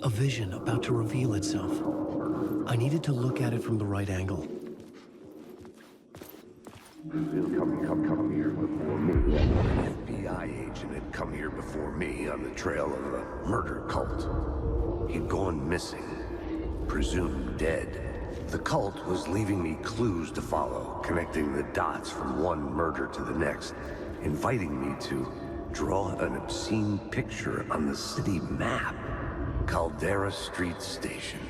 A vision about to reveal itself. I needed to look at it from the right angle. Come here before me. An FBI agent had come here before me on the trail of a murder cult. He'd gone missing, presumed dead. The cult was leaving me clues to follow, connecting the dots from one murder to the next, inviting me to draw an obscene picture on the city map. Caldera Street Station.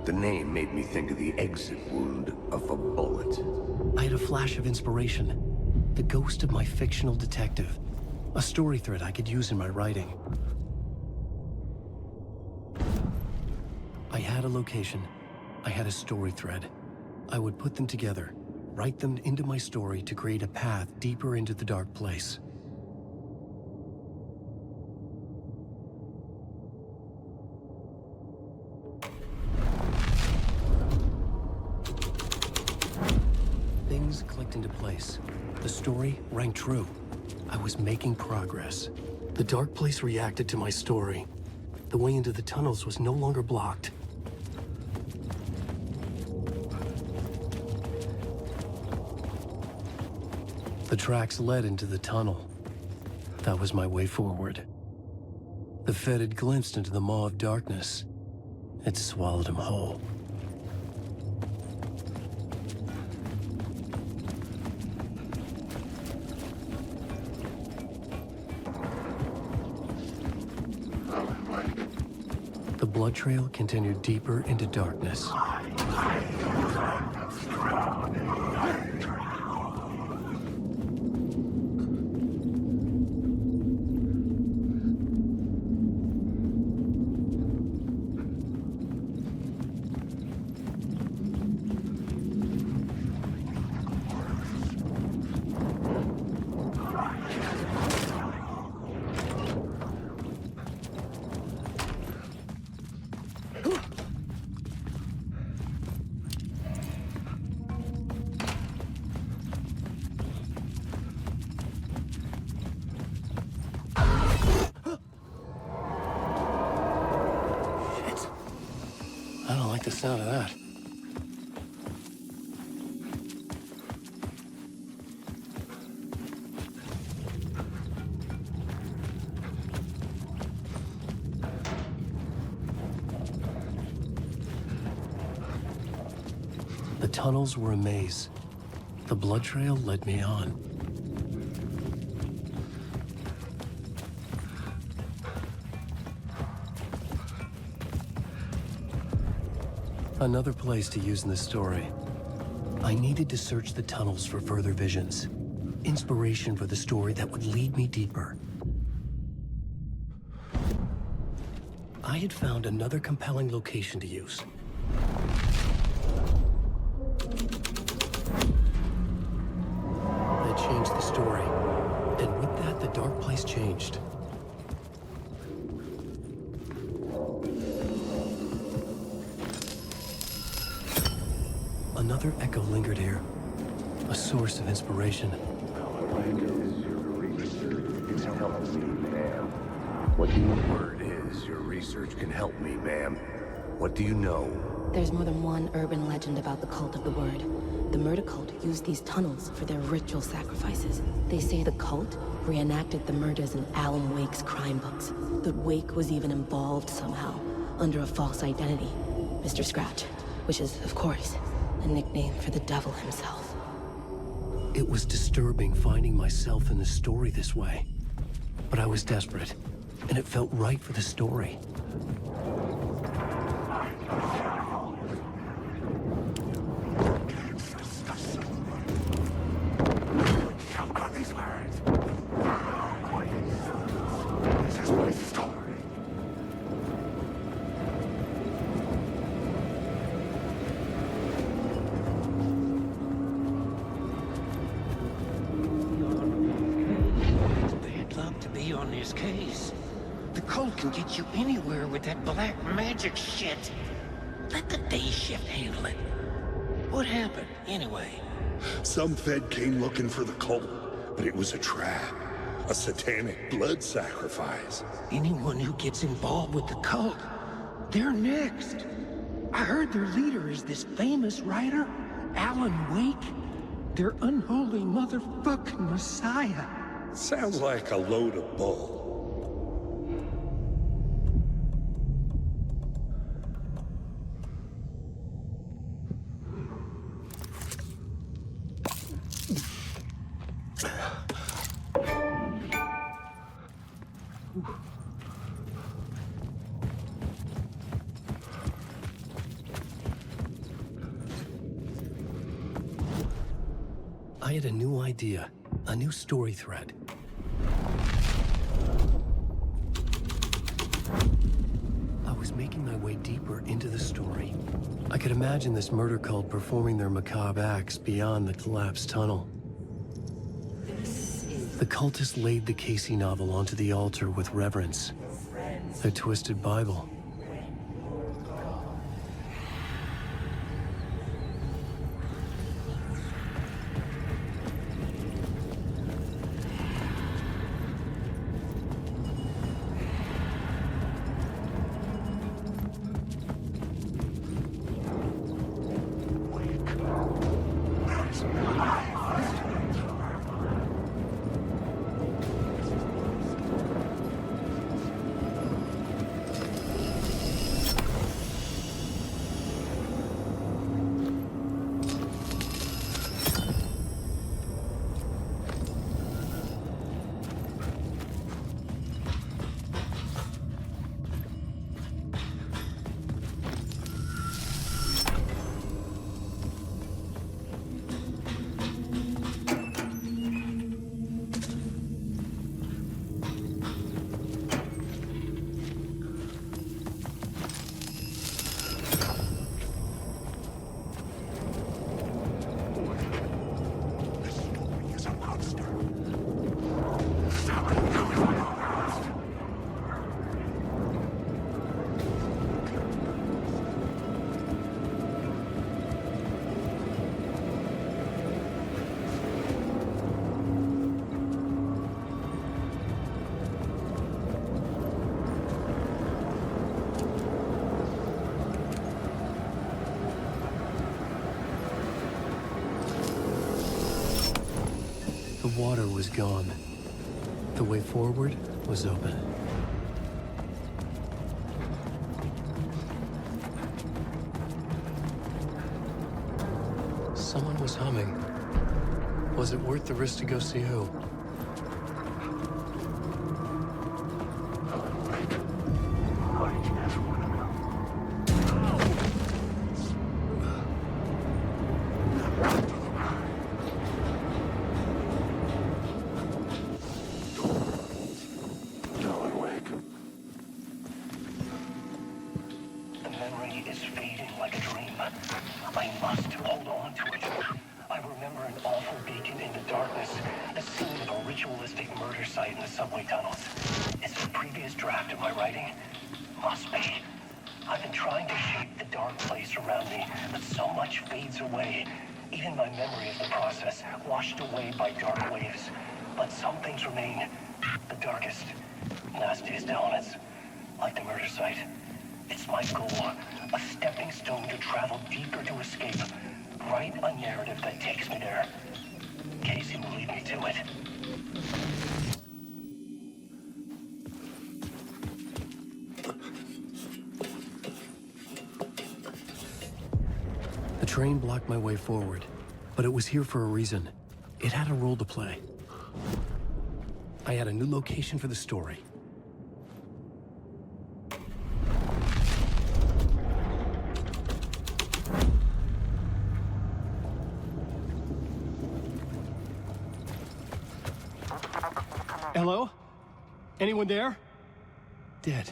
The name made me think of the exit wound of a bullet. I had a flash of inspiration. The ghost of my fictional detective. A story thread I could use in my writing. I had a location. I had a story thread. I would put them together, write them into my story to create a path deeper into the dark place. Things clicked into place. The story rang true. I was making progress. The dark place reacted to my story. The way into the tunnels was no longer blocked. The tracks led into the tunnel. That was my way forward. The Fed had glimpsed into the maw of darkness. It swallowed him whole. The blood trail continued deeper into darkness. The sound of that. The tunnels were a maze. The blood trail led me on. Another place to use in this story. I needed to search the tunnels for further visions. Inspiration for the story that would lead me deeper. I had found another compelling location to use. I changed the story, and with that, the dark place changed. Another echo lingered here, a source of inspiration. What the word is, your research can help me, ma'am. What do you know? There's more than one urban legend about the Cult of the Word. The murder cult used these tunnels for their ritual sacrifices. They say the cult reenacted the murders in Alan Wake's crime books. That Wake was even involved somehow, under a false identity. Mr. Scratch, which is, of course, a nickname for the devil himself. It was disturbing finding myself in the story this way. But I was desperate, and it felt right for the story. Get you anywhere with that black magic shit. Let the day shift handle it. What happened, anyway? Some Fed came looking for the cult, but it was a trap. A satanic blood sacrifice. Anyone who gets involved with the cult, they're next. I heard their leader is this famous writer, Alan Wake. Their unholy motherfucking messiah. Sounds like a load of bull. I had a new idea, a new story thread. I was making my way deeper into the story. I could imagine this murder cult performing their macabre acts beyond the collapsed tunnel. The cultists laid the Casey novel onto the altar with reverence. Their twisted Bible. The water was gone. The way forward was open. Someone was humming. Was it worth the risk to go see who? Washed away by dark waves, but some things remain. The darkest, nastiest elements, like the murder site. It's my goal. stone to travel deeper to escape. Write a narrative that takes me there. Casey will lead me to it. The train blocked my way forward, but it was here for a reason. It had a role to play. I had a new location for the story. Hello? Anyone there? Dead.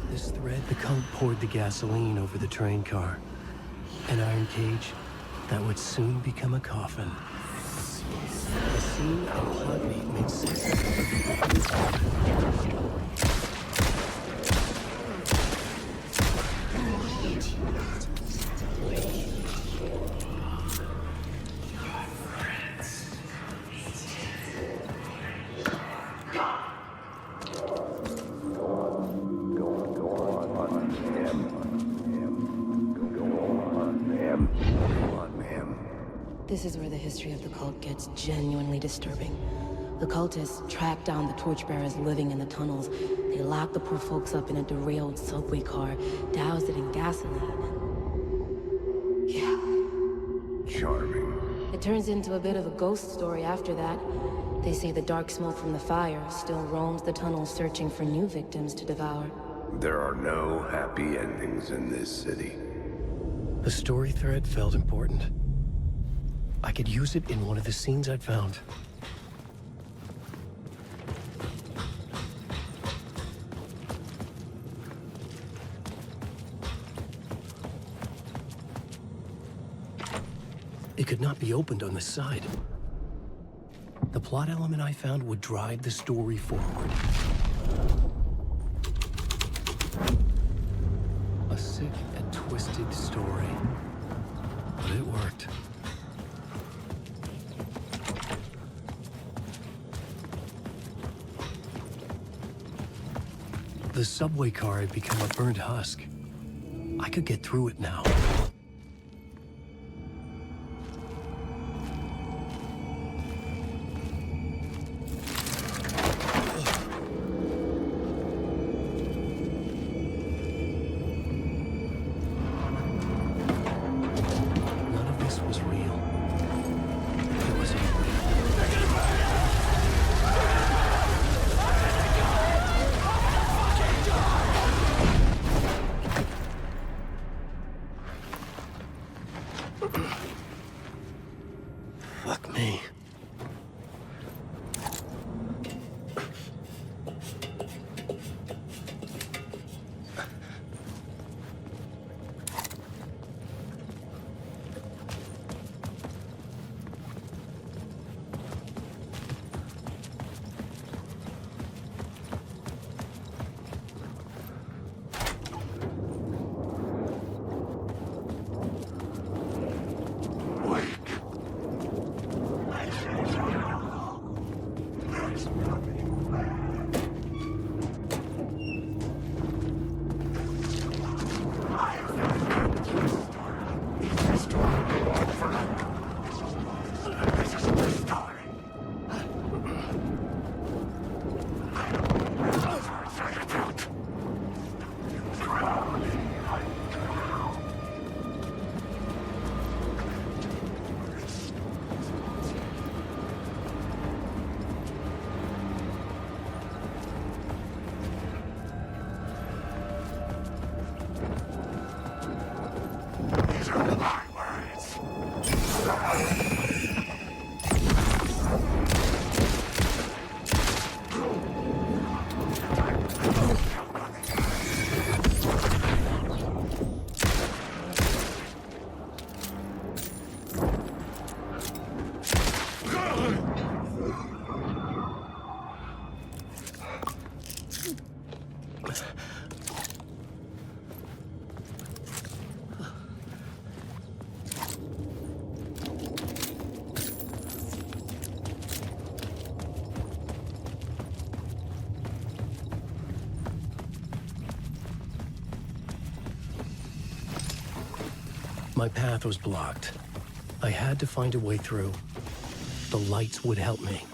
This thread, the cult poured the gasoline over the train car. An iron cage that would soon become a coffin. The scene and plot made sense. This is where the history of the cult gets genuinely disturbing. The cultists tracked down the torchbearers living in the tunnels. They locked the poor folks up in a derailed subway car, doused it in gasoline. Yeah. Charming. It turns into a bit of a ghost story after that. They say the dark smoke from the fire still roams the tunnels searching for new victims to devour. There are no happy endings in this city. The story thread felt important. I could use it in one of the scenes I'd found. It could not be opened on the side. The plot element I found would drive the story forward. A sick and twisted story. But it worked. The subway car had become a burnt husk. I could get through it now. None of this was real. It was unreal. Fuck me. My path was blocked. I had to find a way through. The lights would help me.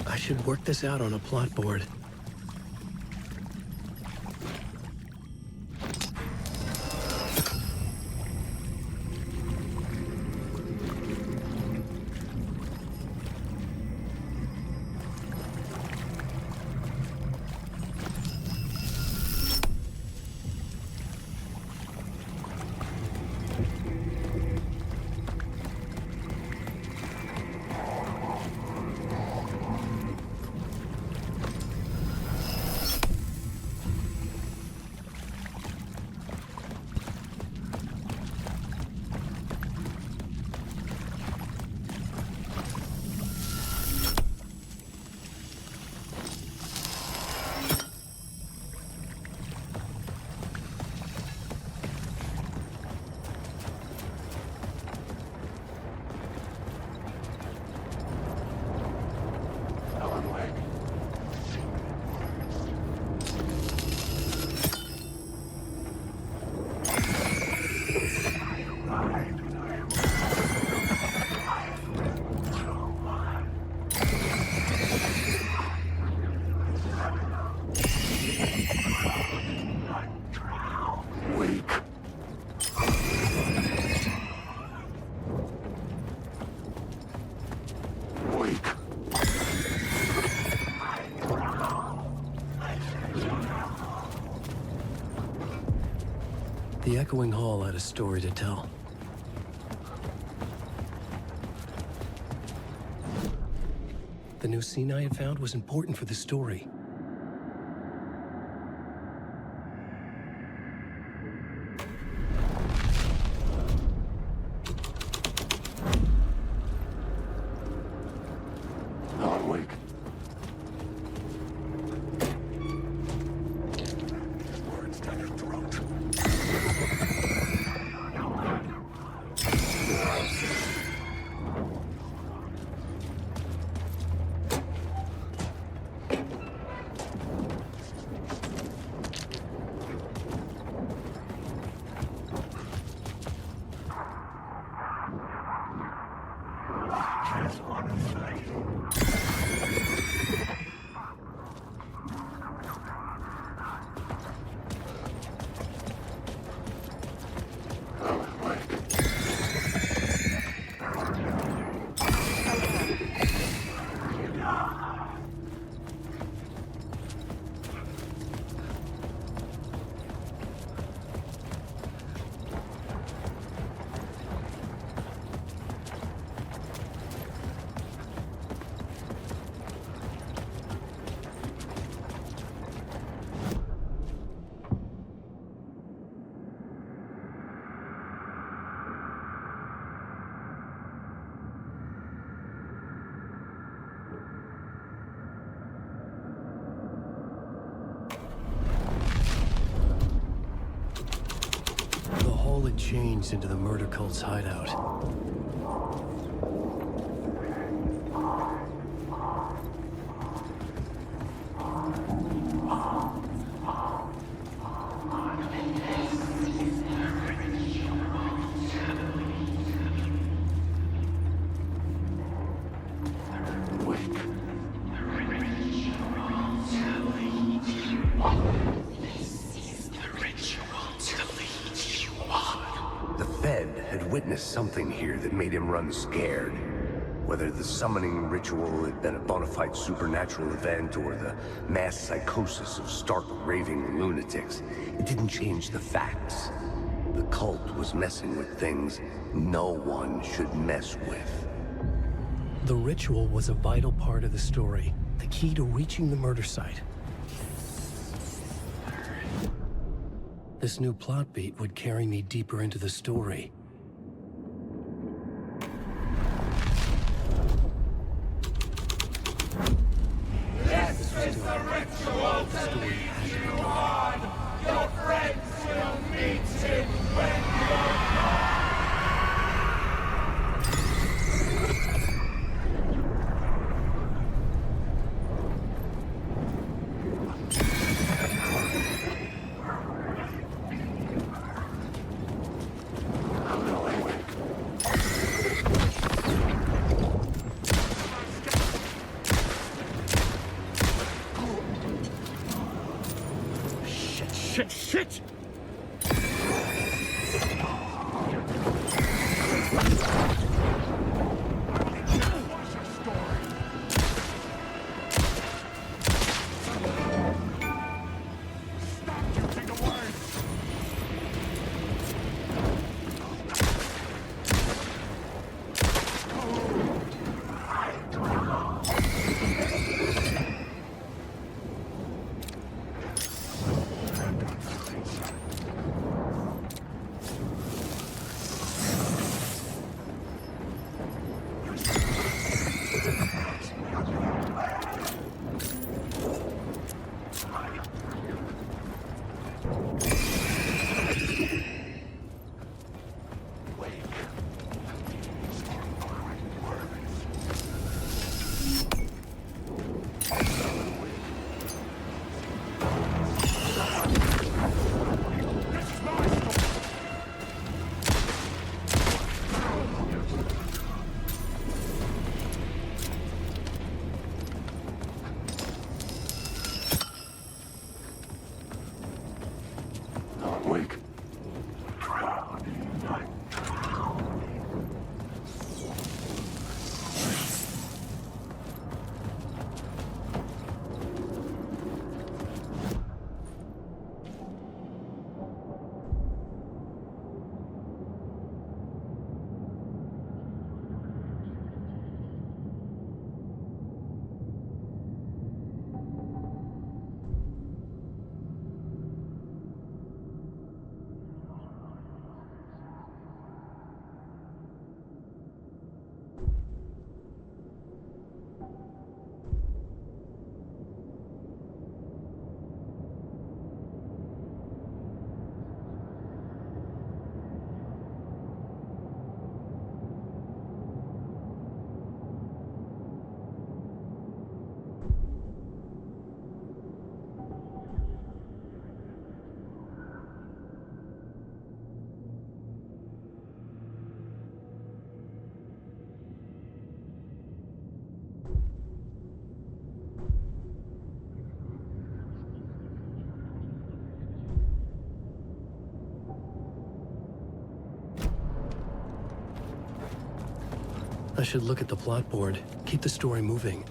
I should work this out on a plot board. The Echoing Hall had a story to tell. The new scene I had found was important for the story. Alan Wake. Words down your throat. The hall had changed into the murder cult's hideout. The Fed had witnessed something here that made him run scared. Whether the summoning ritual had been a bona fide supernatural event or the mass psychosis of stark raving lunatics, it didn't change the facts. The cult was messing with things no one should mess with. The ritual was a vital part of the story, the key to reaching the murder site. This new plot beat would carry me deeper into the story. This is the ritual to lead you on. Your friends will meet him when you're gone. Shit! I should look at the plot board. Keep the story moving.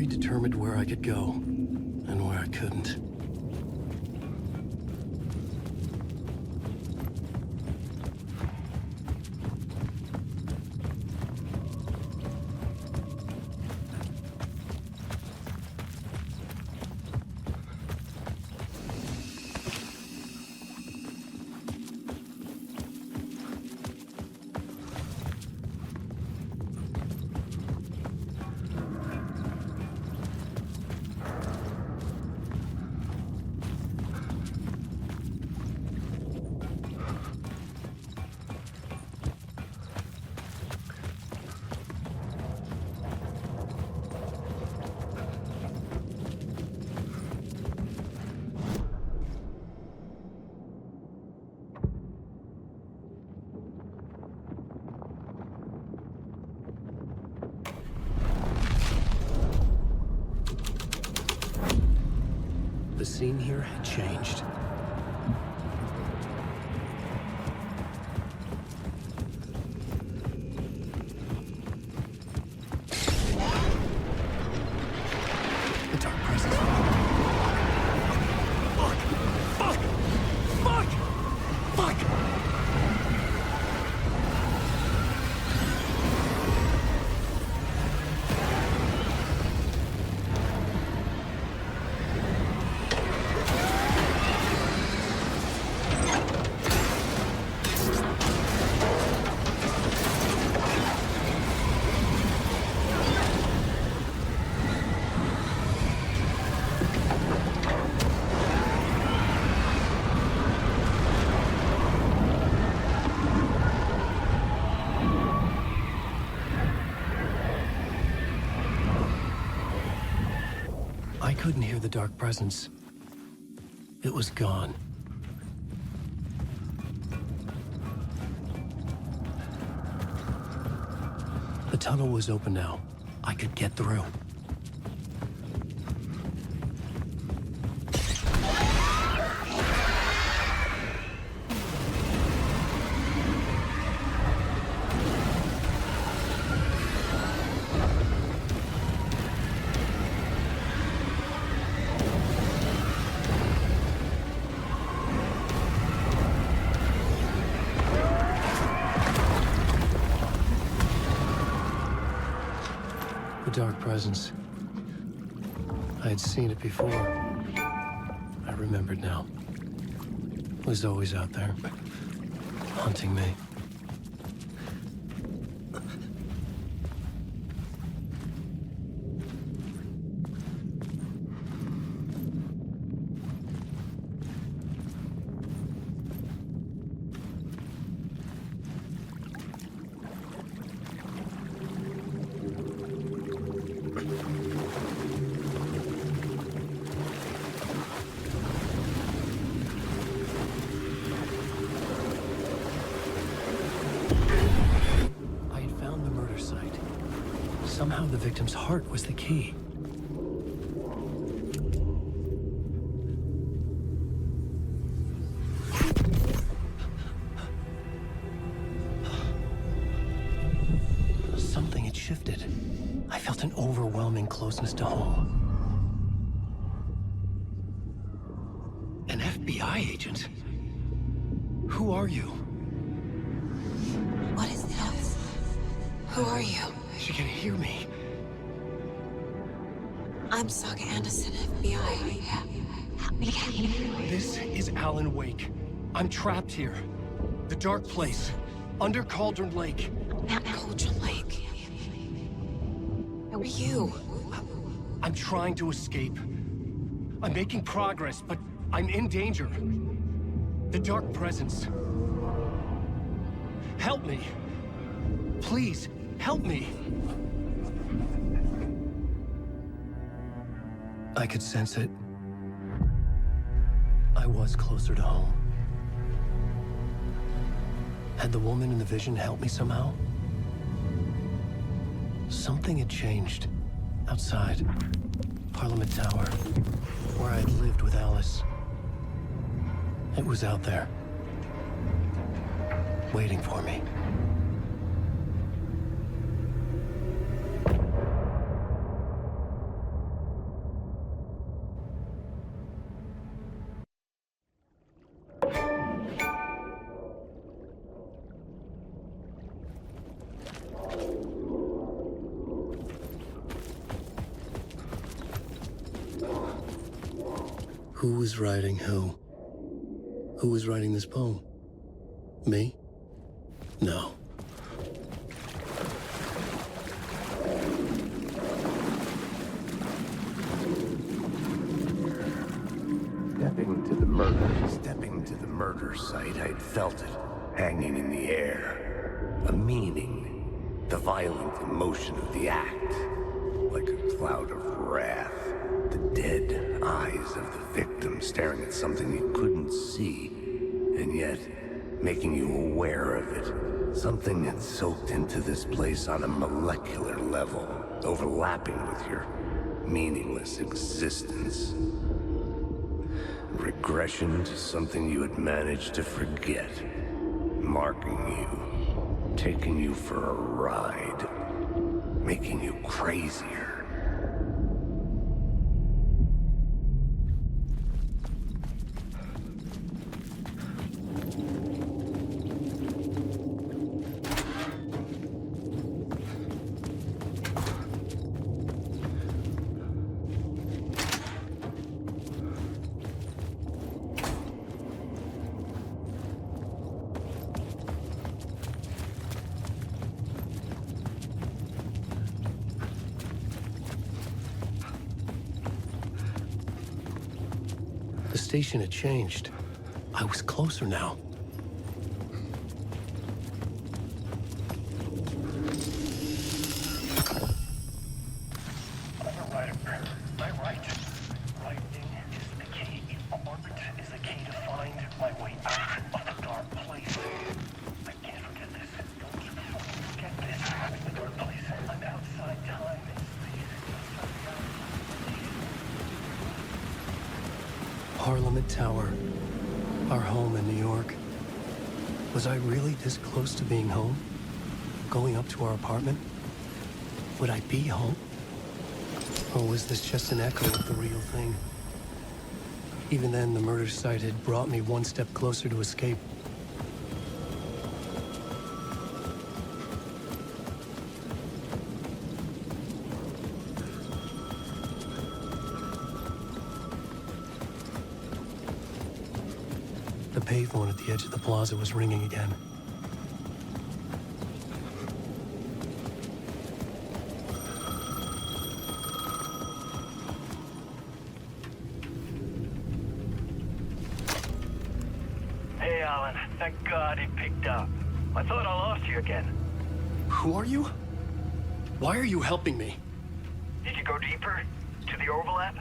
Determined where I could go and where I couldn't. The scene here had changed. The dark presence. Fuck! Fuck! Fuck! Fuck! I couldn't hear the dark presence. It was gone. The tunnel was open now. I could get through. The dark presence. I had seen it before. I remembered now. It was always out there, hunting me. Somehow the victim's heart was the key. Something had shifted. I felt an overwhelming closeness to home. An FBI agent? Who are you? What is this? Who are you? She can hear me. I'm Saga Anderson, FBI. Help me get you. This is Alan Wake. I'm trapped here. The dark place. Under Cauldron Lake. Not Cauldron Lake. Who are you? I'm trying to escape. I'm making progress, but I'm in danger. The dark presence. Help me. Please, help me. I could sense it. I was closer to home. Had the woman in the vision helped me somehow? Something had changed. Outside. Parliament Tower. Where I had lived with Alice. It was out there. Waiting for me. Who was writing who? Who was writing this poem? Me? No. Stepping to the murder site, I'd felt it, hanging in the air. A meaning. The violent emotion of the act. Like a cloud of wrath. The dead eyes of the victim staring at something you couldn't see, and yet making you aware of it. Something had soaked into this place on a molecular level, overlapping with your meaningless existence. Regression to something you had managed to forget. Marking you, taking you for a ride, making you crazier. The station had changed. I was closer now. Parliament Tower, our home in New York. Was I really this close to being home? Going up to our apartment? Would I be home? Or was this just an echo of the real thing? Even then, the murder site had brought me one step closer to escape. The payphone at the edge of the plaza was ringing again. Hey, Alan. Thank God it picked up. I thought I lost you again. Who are you? Why are you helping me? Did you go deeper? To the overlap?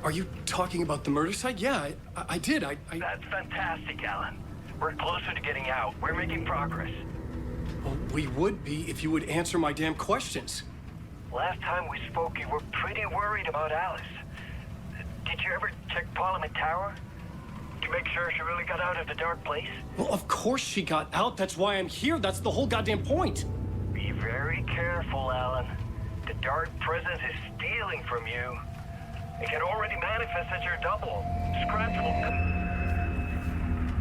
Are you talking about the murder site? Yeah, I did. That's fantastic, Alan. We're closer to getting out. We're making progress. Well, we would be if you would answer my damn questions. Last time we spoke, you were pretty worried about Alice. Did you ever check Parliament Tower? To make sure she really got out of the dark place? Well, of course she got out. That's why I'm here. That's the whole goddamn point. Be very careful, Alan. The dark presence is stealing from you. It can already manifest as your double. Scratch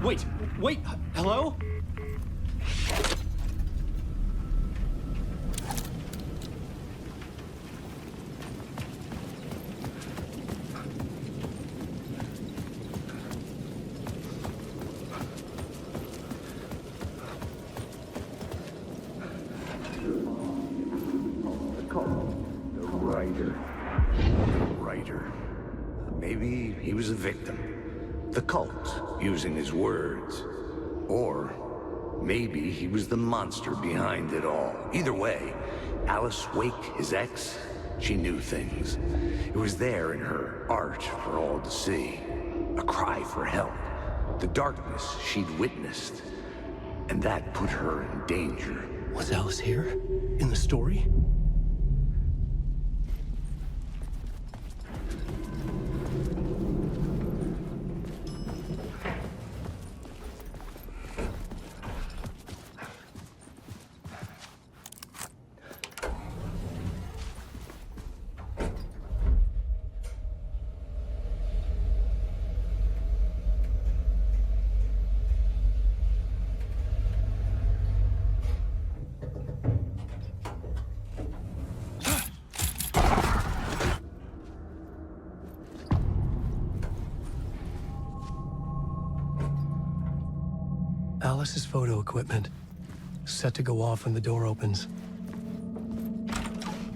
will... Wait, hello? The writer. Maybe he was a victim. The cult, using his words. Or maybe he was the monster behind it all. Either way, Alice Wake, his ex, she knew things. It was there in her art for all to see. A cry for help. The darkness she'd witnessed. And that put her in danger. Was Alice here? In the story? Alice's photo equipment. Set to go off when the door opens.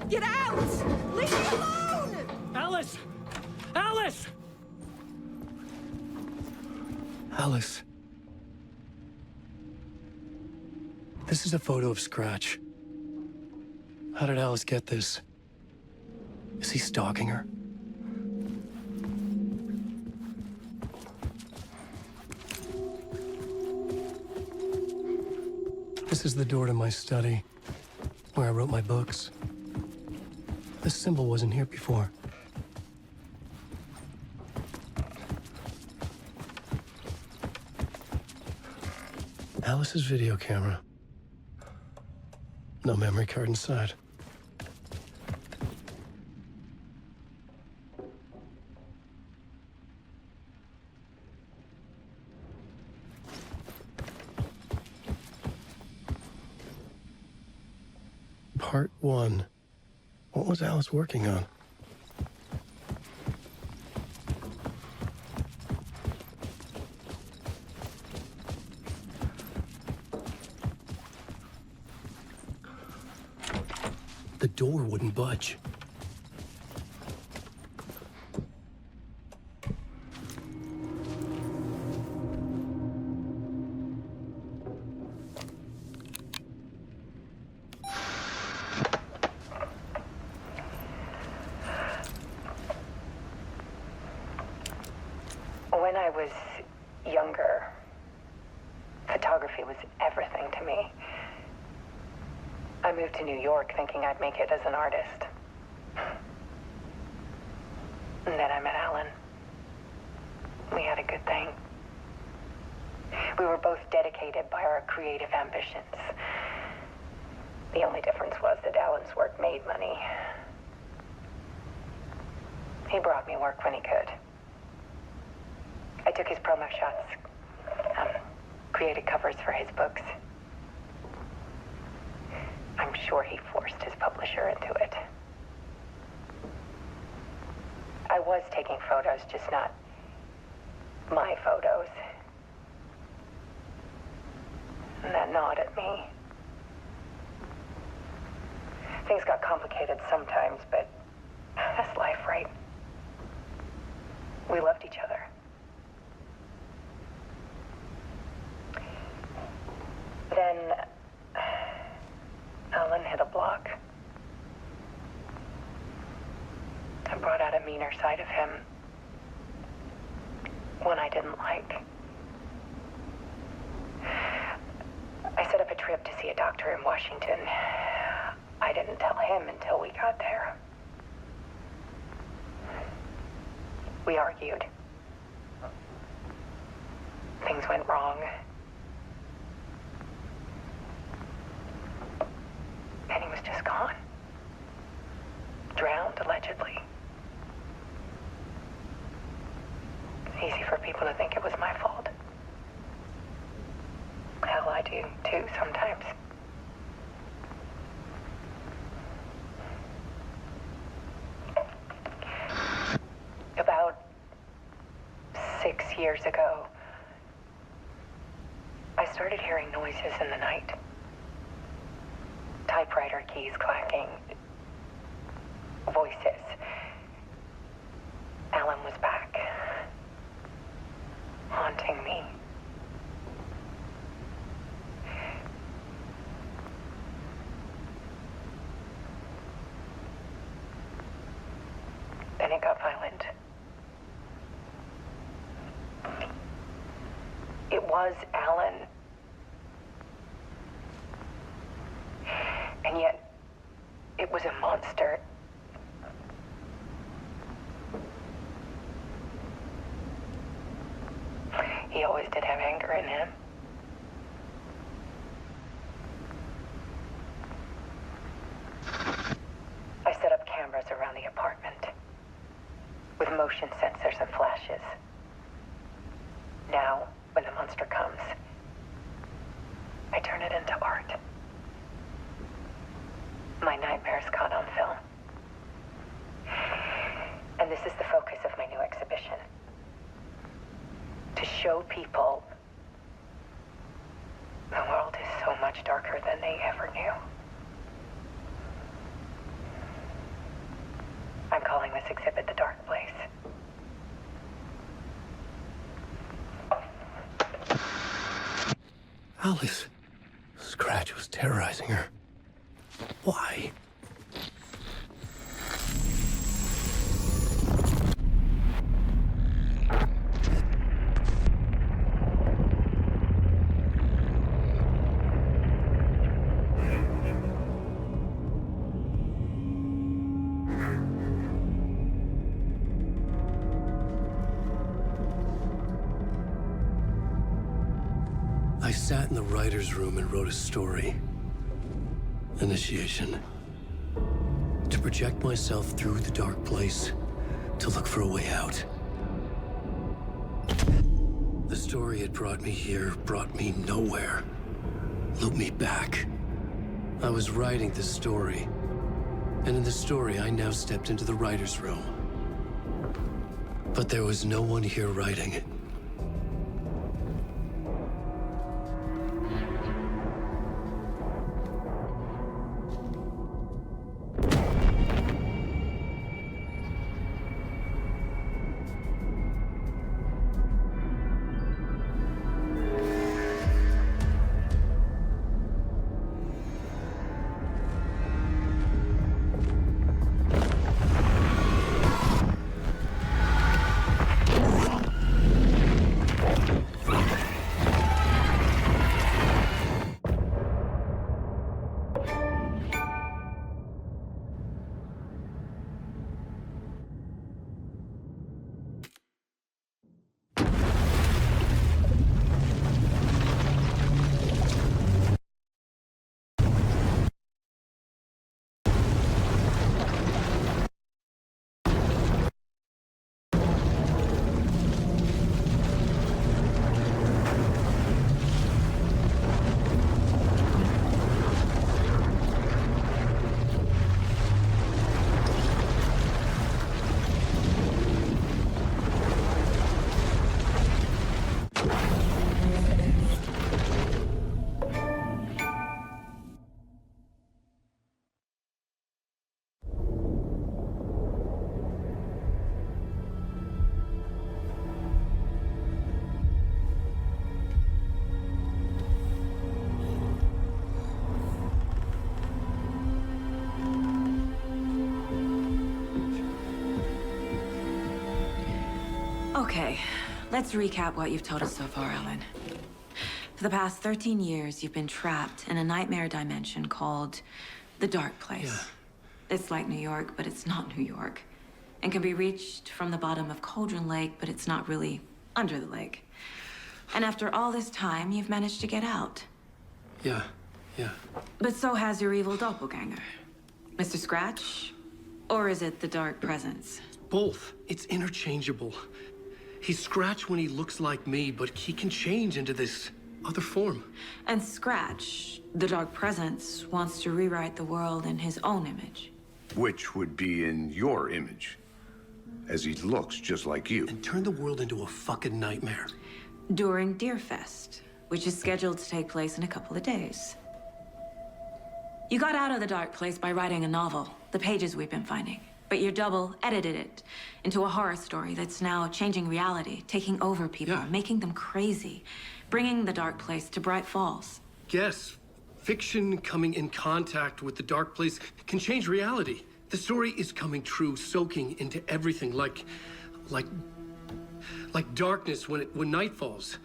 Get out! Leave me alone! Alice! Alice! Alice. This is a photo of Scratch. How did Alice get this? Is he stalking her? This is the door to my study, where I wrote my books. This symbol wasn't here before. Alice's video camera. No memory card inside. Part 1. What was Alice working on? The door wouldn't budge. When I was younger, photography was everything to me. I moved to New York thinking I'd make it as an artist. And then I met Alan. We had a good thing. We were both dedicated by our creative ambitions. The only difference was that Alan's work made money. He brought me work when he could. I took his promo shots, created covers for his books. I'm sure he forced his publisher into it. I was taking photos, just not my photos. And that gnawed at me. Things got complicated sometimes, but that's life, right? We loved each other. Then Alan hit a block. I brought out a meaner side of him. One I didn't like. I set up a trip to see a doctor in Washington. I didn't tell him until we got there. We argued. Things went wrong. And he was just gone. Drowned, allegedly. It's easy for people to think it was my fault. Hell, I do, too, sometimes. About 6 years ago, I started hearing noises in the night. Typewriter keys clacking. Voices. Alan was back. Haunting me. Then it got violent. It was Alan. And yet, it was a monster. He always did have anger in him. I set up cameras around the apartment with motion sensors and flashes. Now, when the monster comes, I turn it into art. My nightmares caught on film. And this is the focus of my new exhibition. To show people the world is so much darker than they ever knew. I'm calling this exhibit The Dark Place. Alice. Scratch was terrorizing her. Why? I sat in the writer's room and wrote a story. Initiation. To project myself through the dark place, to look for a way out. The story had brought me here, brought me nowhere. Looped me back. I was writing the story. And in the story, I now stepped into the writer's room. But there was no one here writing. Okay, let's recap what you've told us so far, Alan. For the past 13 years, you've been trapped in a nightmare dimension called The Dark Place. It's like New York, but it's not New York. And can be reached from the bottom of Cauldron Lake, but it's not really under the lake. And after all this time, you've managed to get out. Yeah. But so has your evil doppelganger. Mr. Scratch? Or is it the Dark Presence? Both. It's interchangeable. He's Scratch when he looks like me, but he can change into this other form. And Scratch, the Dark Presence, wants to rewrite the world in his own image. Which would be in your image, as he looks just like you. And turn the world into a fucking nightmare. During Deerfest, which is scheduled to take place in a couple of days. You got out of the Dark Place by writing a novel, the pages we've been finding. But your double edited it into a horror story that's now changing reality, taking over people, making them crazy, bringing the Dark Place to Bright Falls. Yes, fiction coming in contact with the Dark Place can change reality. The story is coming true, soaking into everything, like darkness when night falls.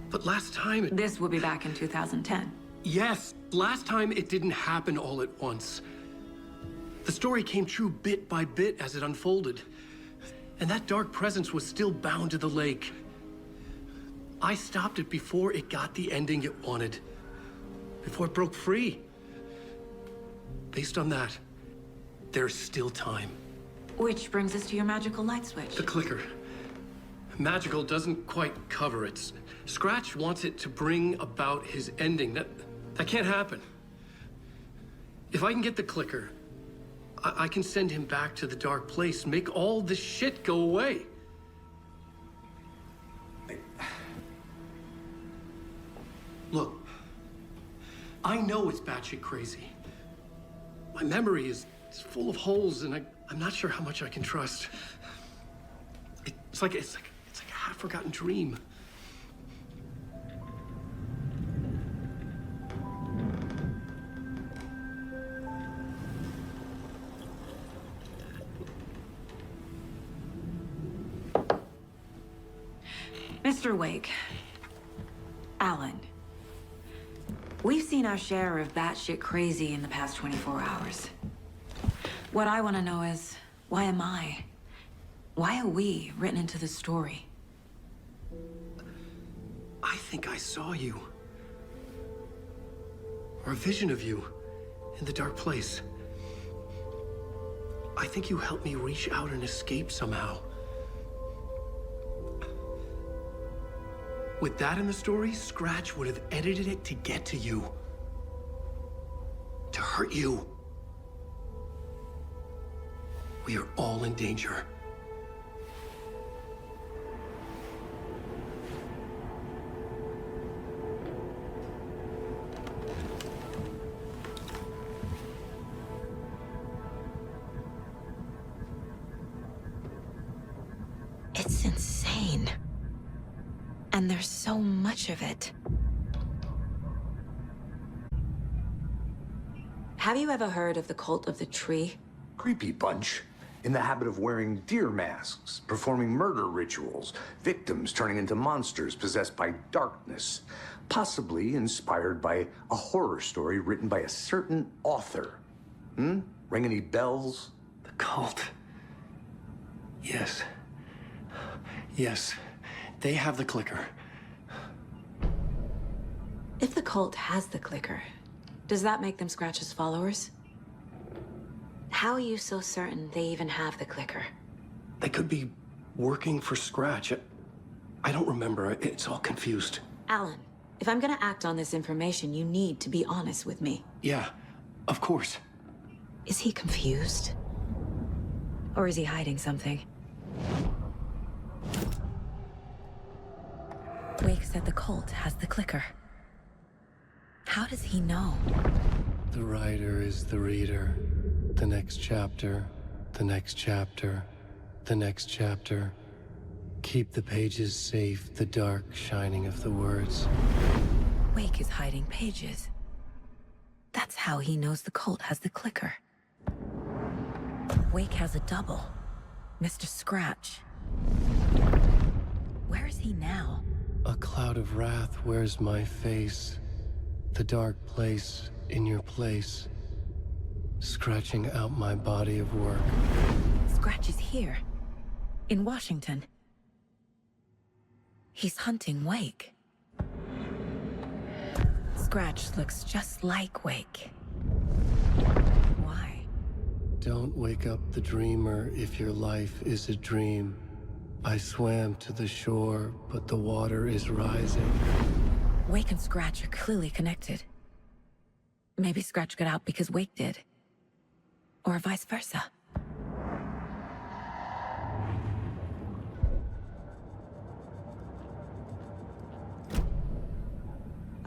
But last time This will be back in 2010. Yes, last time it didn't happen all at once. The story came true bit by bit as it unfolded. And that Dark Presence was still bound to the lake. I stopped it before it got the ending it wanted. Before it broke free. Based on that, there's still time. Which brings us to your magical light switch. The clicker. Magical doesn't quite cover it. Scratch wants it to bring about his ending. That can't happen. If I can get the clicker, I can send him back to the Dark Place, make all this shit go away. Look, I know it's batshit crazy. My memory is full of holes, and I'm not sure how much I can trust. It's like a half-forgotten dream. Mr. Wake, Alan, we've seen our share of batshit crazy in the past 24 hours. What I want to know is, why am I? Why are we written into the story? I think I saw you. Or a vision of you in the Dark Place. I think you helped me reach out and escape somehow. With that in the story, Scratch would have edited it to get to you. To hurt you. We are all in danger. It's insane. And there's so much of it. Have you ever heard of the Cult of the Tree? Creepy bunch. In the habit of wearing deer masks, performing murder rituals, victims turning into monsters possessed by darkness. Possibly inspired by a horror story written by a certain author. Ring any bells? The cult. Yes. Yes. They have the clicker. If the cult has the clicker, does that make them Scratch's followers? How are you so certain they even have the clicker? They could be working for Scratch. I don't remember. It's all confused. Alan, if I'm gonna act on this information, you need to be honest with me. Yeah, of course. Is he confused? Or is he hiding something? Wake said the cult has the clicker. How does he know? The writer is the reader. The next chapter, the next chapter, the next chapter. Keep the pages safe, the dark shining of the words. Wake is hiding pages. That's how he knows the cult has the clicker. Wake has a double. Mr. Scratch. Where is he now? A cloud of wrath wears my face. The dark place in your place, scratching out my body of work. Scratch is here, in Washington. He's hunting Wake. Scratch looks just like Wake. Why? Don't wake up the dreamer if your life is a dream. I swam to the shore, but the water is rising. Wake and Scratch are clearly connected. Maybe Scratch got out because Wake did. Or vice versa.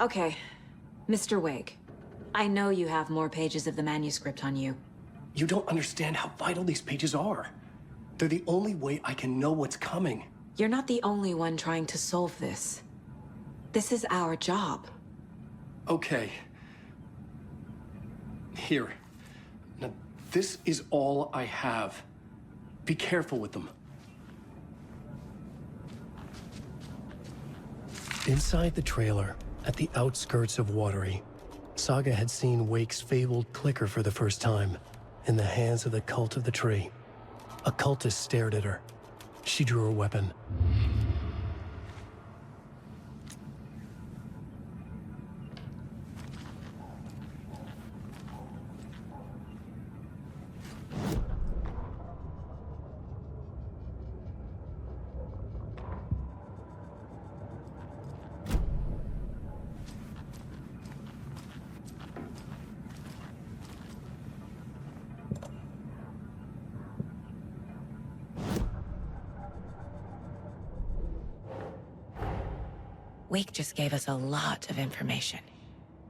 Okay, Mr. Wake. I know you have more pages of the manuscript on you. You don't understand how vital these pages are. They're the only way I can know what's coming. You're not the only one trying to solve this. This is our job. Okay. Here. Now, this is all I have. Be careful with them. Inside the trailer, at the outskirts of Watery, Saga had seen Wake's fabled clicker for the first time, in the hands of the Cult of the Tree. A cultist stared at her. She drew her weapon. Wake just gave us a lot of information.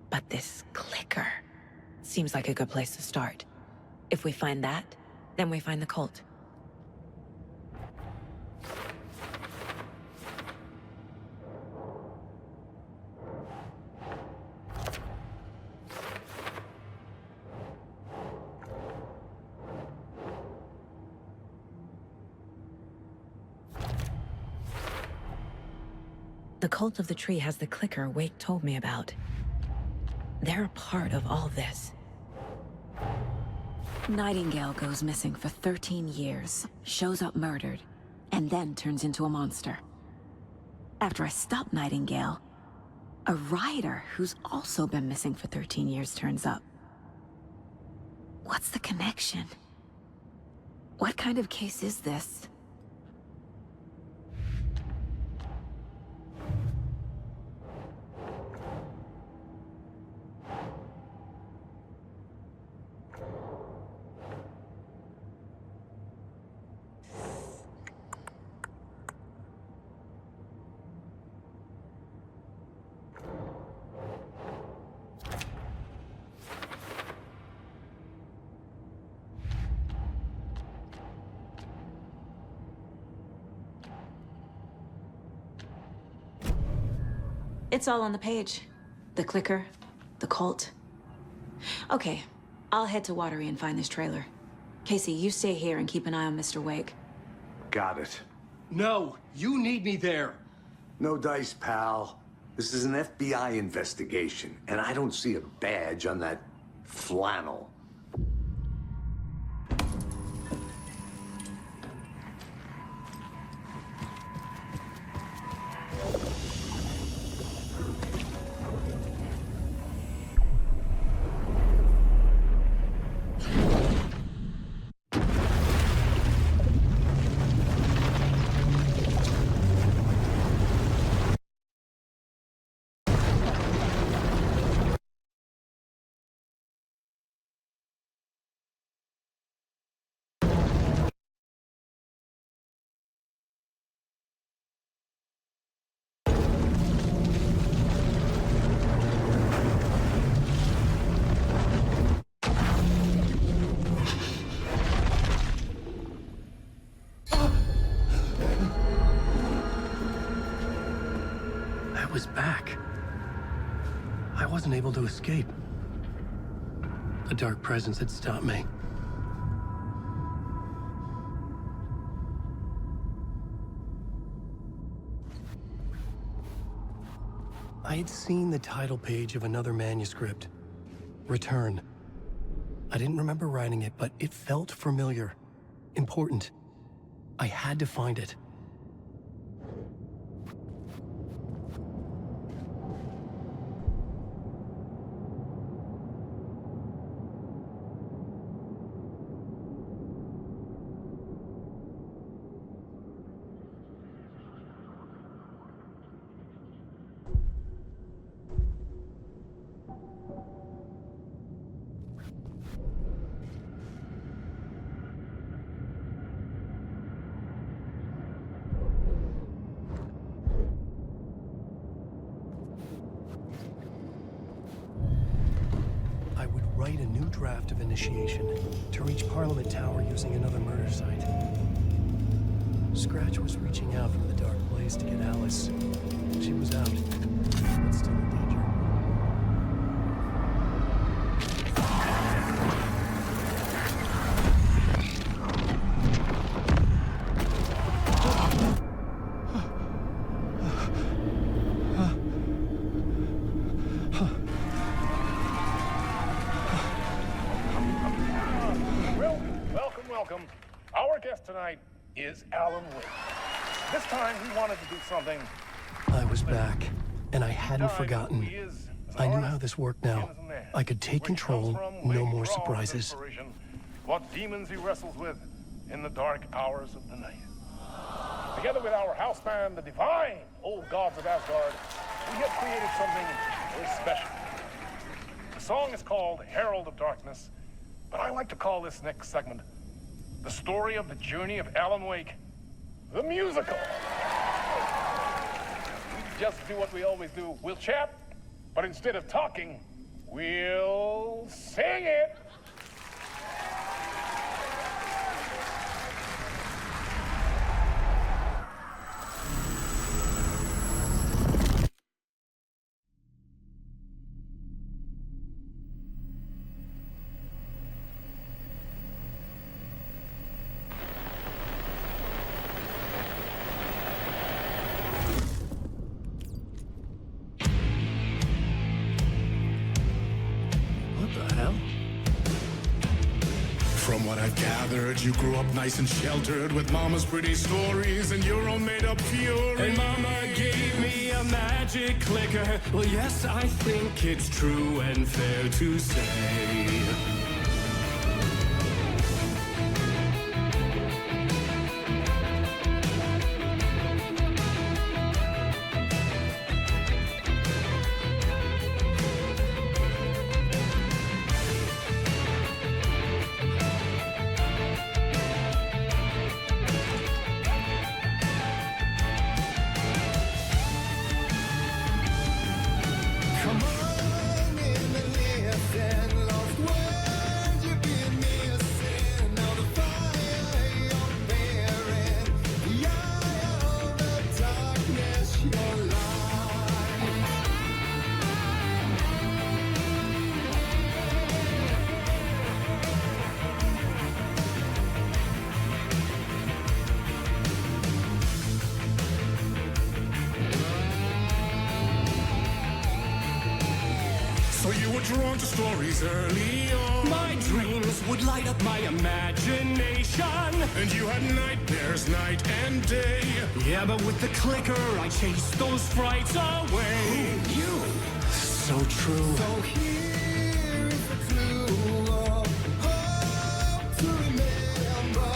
But this clicker seems like a good place to start. If we find that, then we find the cult. The Cult of the Tree has the clicker Wake told me about. They're a part of all this. Nightingale goes missing for 13 years, shows up murdered, and then turns into a monster. After I stop Nightingale, a rider who's also been missing for 13 years turns up. What's the connection? What kind of case is this? It's all on the page. The clicker, the cult. Okay, I'll head to Watery and find this trailer. Casey, you stay here and keep an eye on Mr. Wake. Got it. No, you need me there. No dice, pal. This is an FBI investigation, and I don't see a badge on that flannel. I was back. I wasn't able to escape. A dark presence had stopped me. I had seen the title page of another manuscript. Return. I didn't remember writing it, but it felt familiar. Important. I had to find it. Write a new draft of initiation to reach Parliament Tower using another murder site. Scratch was reaching out from the dark place to get Alice. She was out, but still in danger. Welcome. Our guest tonight is Alan Wake. This time he wanted to do something. I was back, and I hadn't forgotten. I knew how this worked now. I could take control, no more surprises. What demons he wrestles with in the dark hours of the night. Together with our house band, the Divine Old Gods of Asgard, we have created something very special. The song is called Herald of Darkness, but I like to call this next segment the story of the journey of Alan Wake, the musical. We just do what we always do. We'll chat, but instead of talking, we'll sing it. From what I've gathered, you grew up nice and sheltered with Mama's pretty stories and your own made-up fury. And Mama gave me a magic clicker. Well, yes, I think it's true and fair to say. So you were drawn to stories early on. My dreams would light up my imagination. And you had nightmares night and day. Yeah, but with the clicker, I chased those frights away. Who knew? So true. So here is the clue of hope to remember.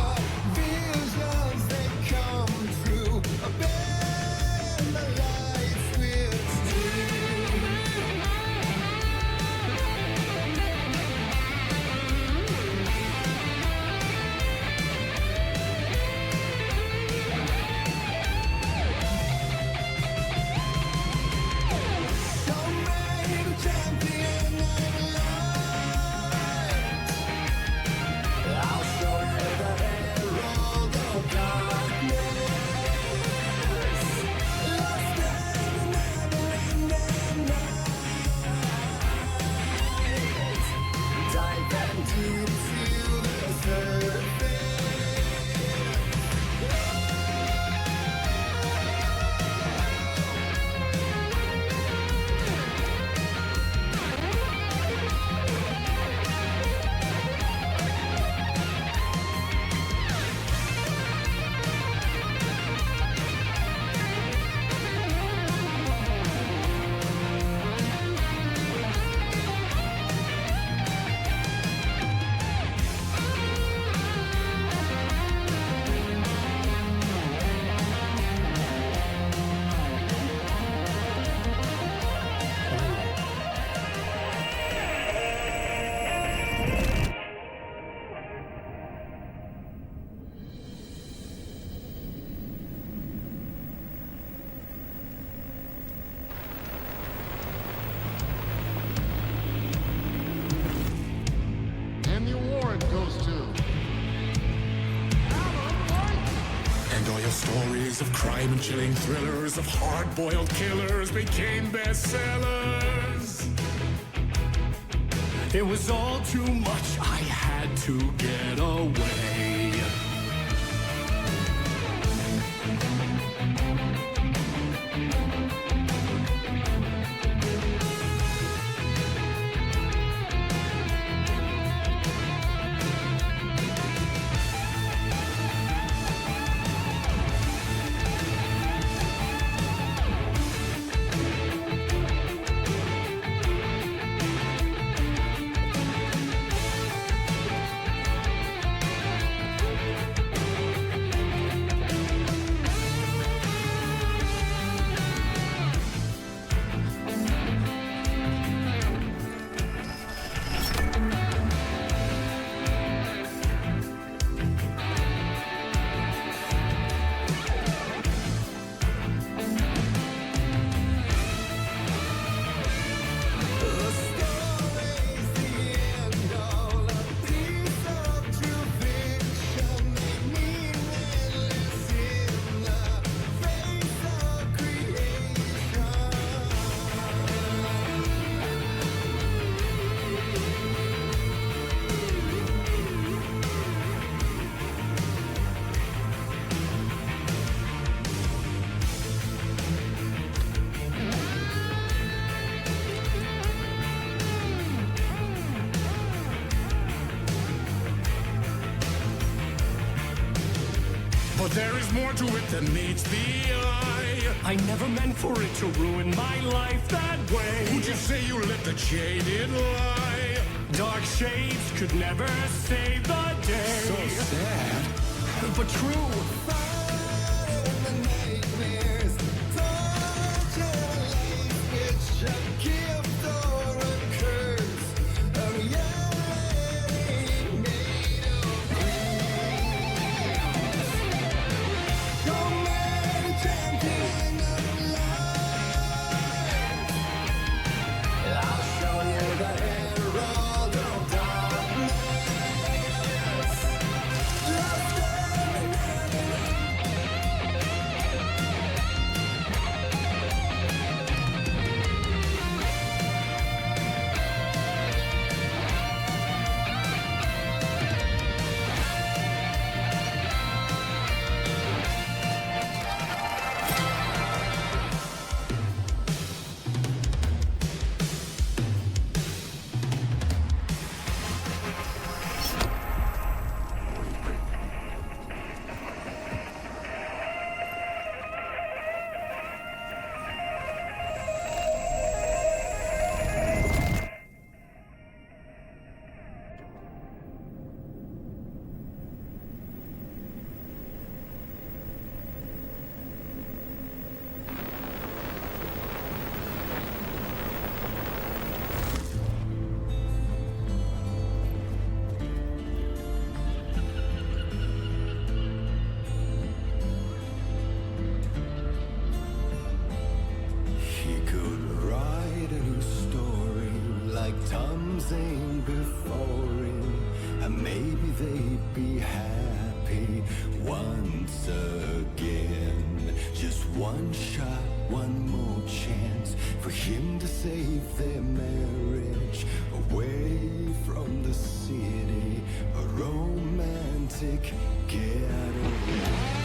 Visions that come true. Abandon the lights with champion. Stories of crime and chilling thrillers of hard-boiled killers became bestsellers. It was all too much, I had to get away. But there is more to it than meets the eye. I never meant for it to ruin my life that way. Would you say you let the jaded lie? Dark shades could never save the day. So sad, but true. Tom Zane before him, and maybe they'd be happy once again. Just one shot, one more chance for him to save their marriage away from the city, a romantic getaway.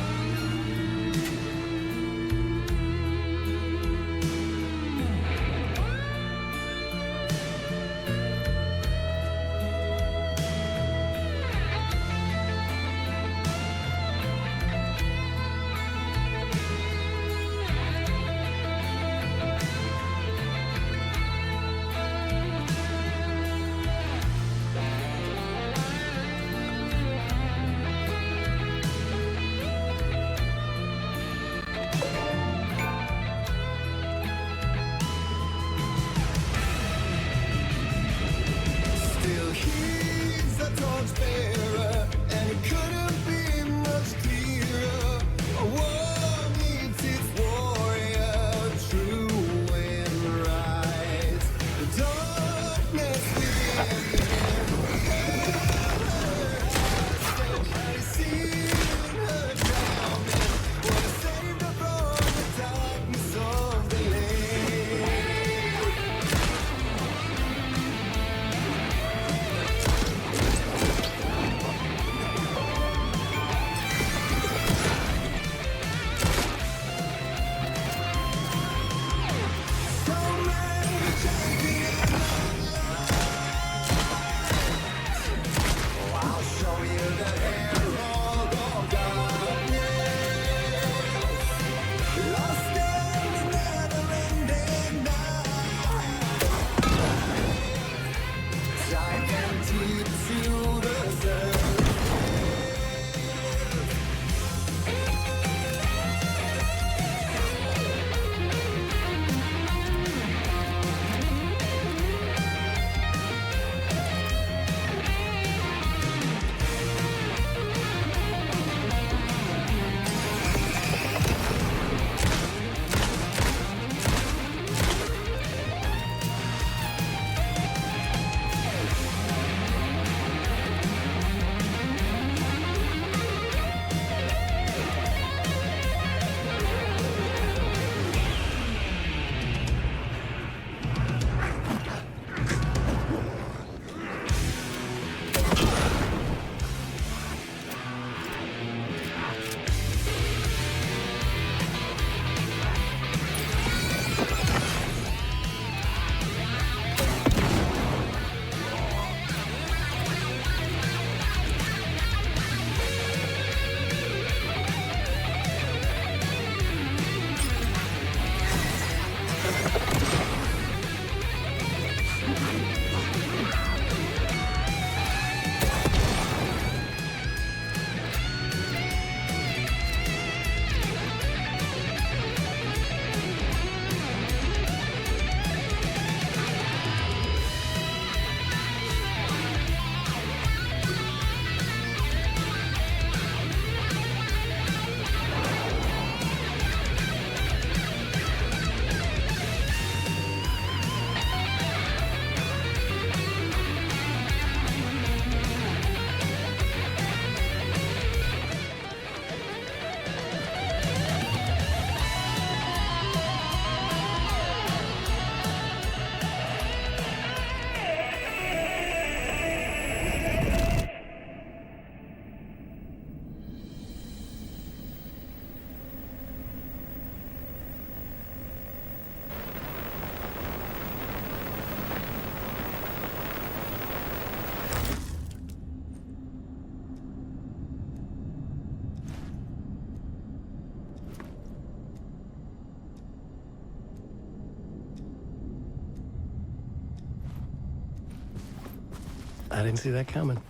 I didn't see that coming.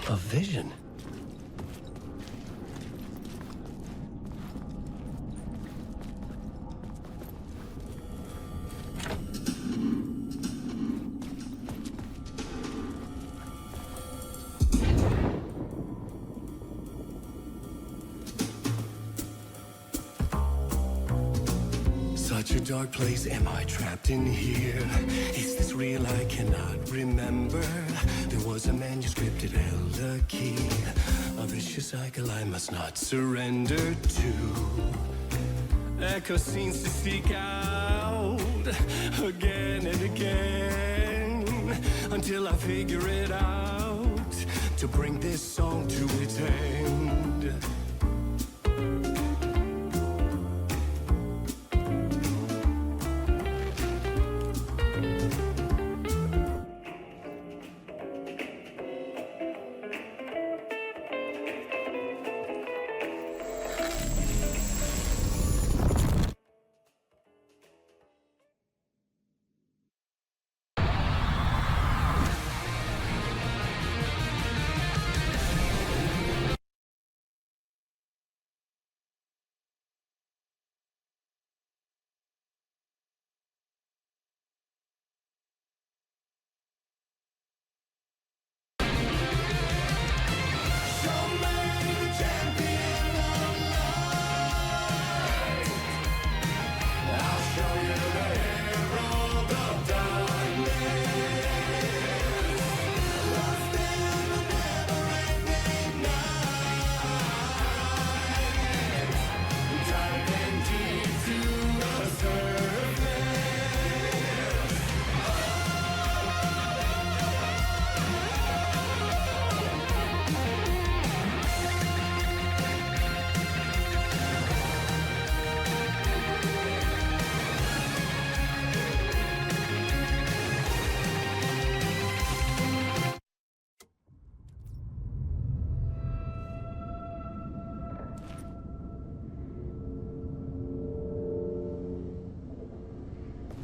A vision? Such a dark place, am I trapped in here? Is this real? I cannot remember. There was a manuscript, it held a key. A vicious cycle I must not surrender to. Echo scenes to seek out again and again until I figure it out to bring this song to its end.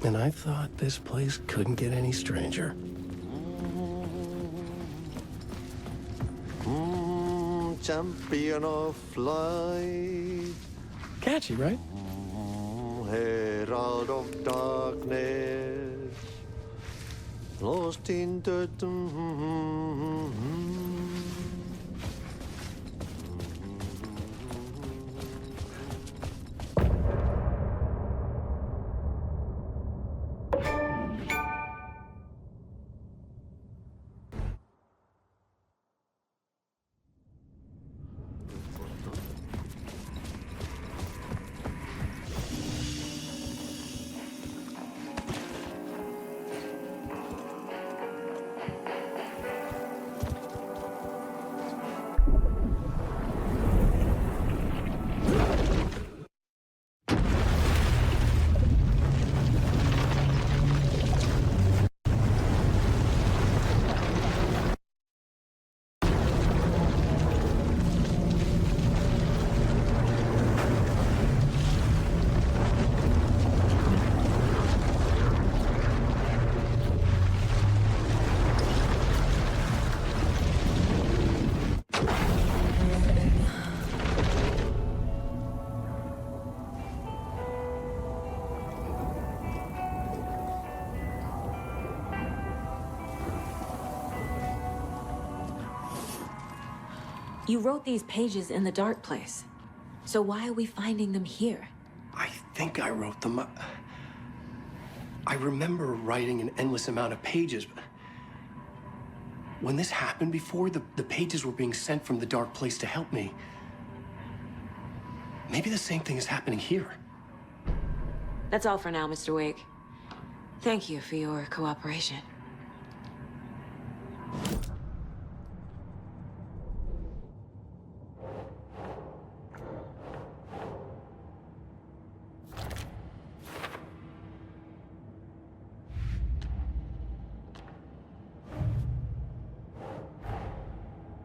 And I thought this place couldn't get any stranger. Champion of light. Catchy, right? Herald of darkness. Lost in the... You wrote these pages in the dark place. So why are we finding them here? I think I wrote them. I remember writing an endless amount of pages, but when this happened before, the pages were being sent from the dark place to help me. Maybe the same thing is happening here. That's all for now, Mr. Wake. Thank you for your cooperation.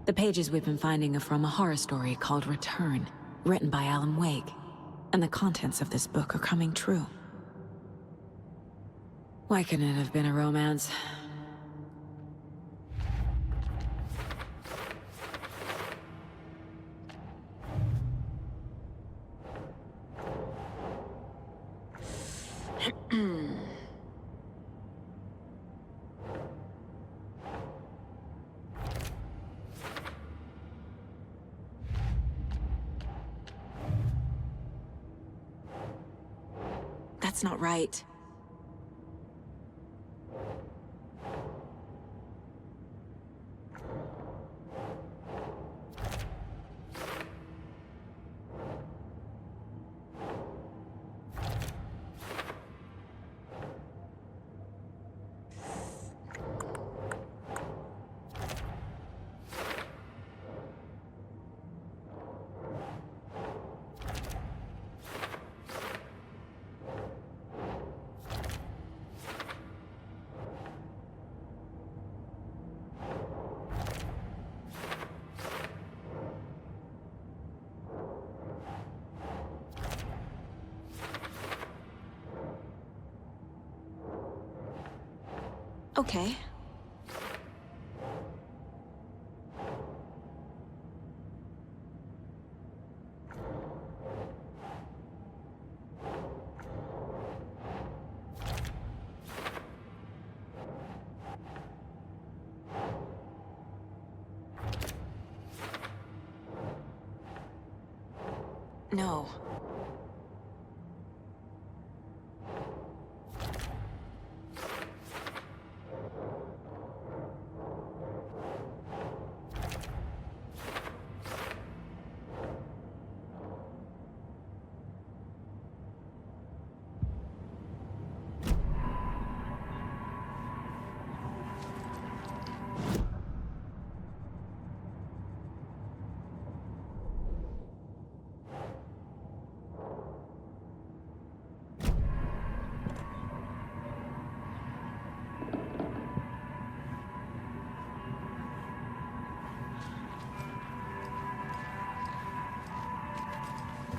The pages we've been finding are from a horror story called Return, written by Alan Wake. And the contents of this book are coming true. Why couldn't it have been a romance? That's not right. Okay. No.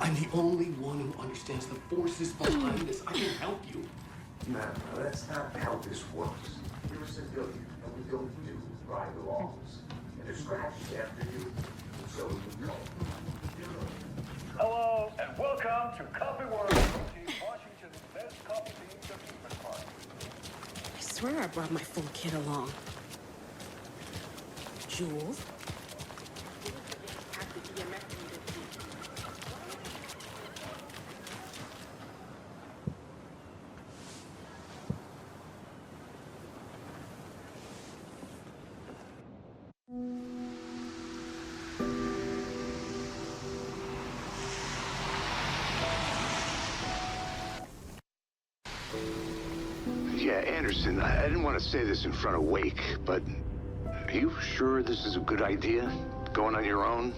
I'm the only one who understands the forces behind this. I can help you. No, that's not how this works. You're a civilian, and we don't do right laws. And there's scratches after you, so you know. Hello, and welcome to Coffee World, Washington's best coffee beans amusement park. I swear I brought my full kit along. Jules? Yeah, Anderson, I didn't want to say this in front of Wake, but are you sure this is a good idea? Going on your own?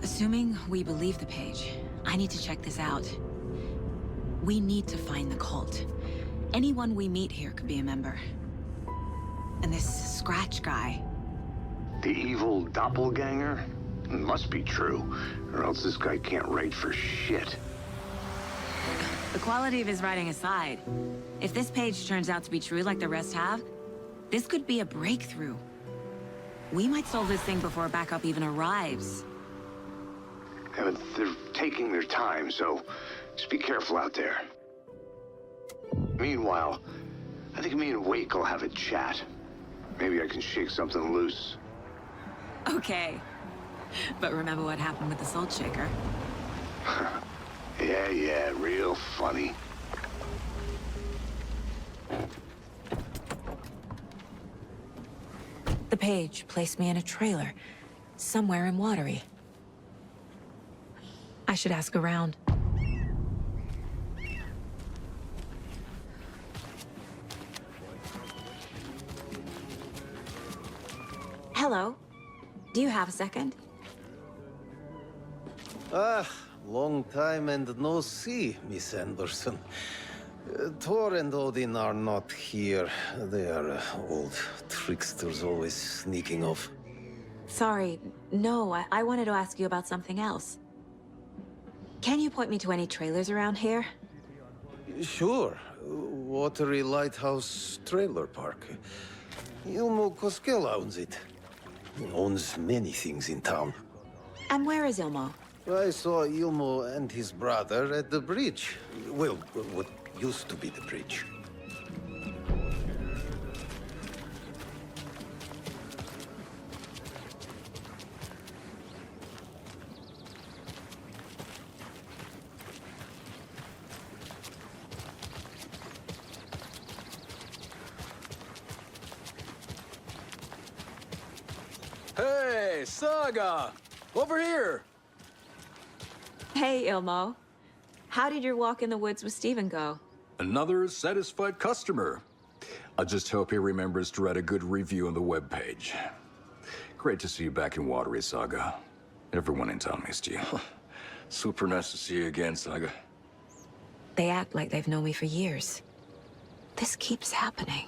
Assuming we believe the page, I need to check this out. We need to find the cult. Anyone we meet here could be a member. And this Scratch guy. The evil doppelganger? It must be true, or else this guy can't write for shit. The quality of his writing aside, if this page turns out to be true like the rest have, this could be a breakthrough. We might solve this thing before backup even arrives. Yeah, but they're taking their time, so just be careful out there. Meanwhile, I think me and Wake will have a chat. Maybe I can shake something loose. Okay. But remember what happened with the Salt Shaker? Yeah, real funny. The page placed me in a trailer, somewhere in Watery. I should ask around. Hello. Do you have a second? Ah, long time and no see, Miss Anderson. Thor and Odin are not here. They are old tricksters always sneaking off. Sorry. No, I wanted to ask you about something else. Can you point me to any trailers around here? Sure. Watery Lighthouse Trailer Park. Ilmo Koskela owns it. He owns many things in town. And where is Ilmo? I saw Ilmo and his brother at the bridge. Well, what used to be the bridge. Saga! Over here! Hey, Ilmo. How did your walk in the woods with Steven go? Another satisfied customer. I just hope he remembers to write a good review on the webpage. Great to see you back in Watery, Saga. Everyone in town missed you. Super nice to see you again, Saga. They act like they've known me for years. This keeps happening.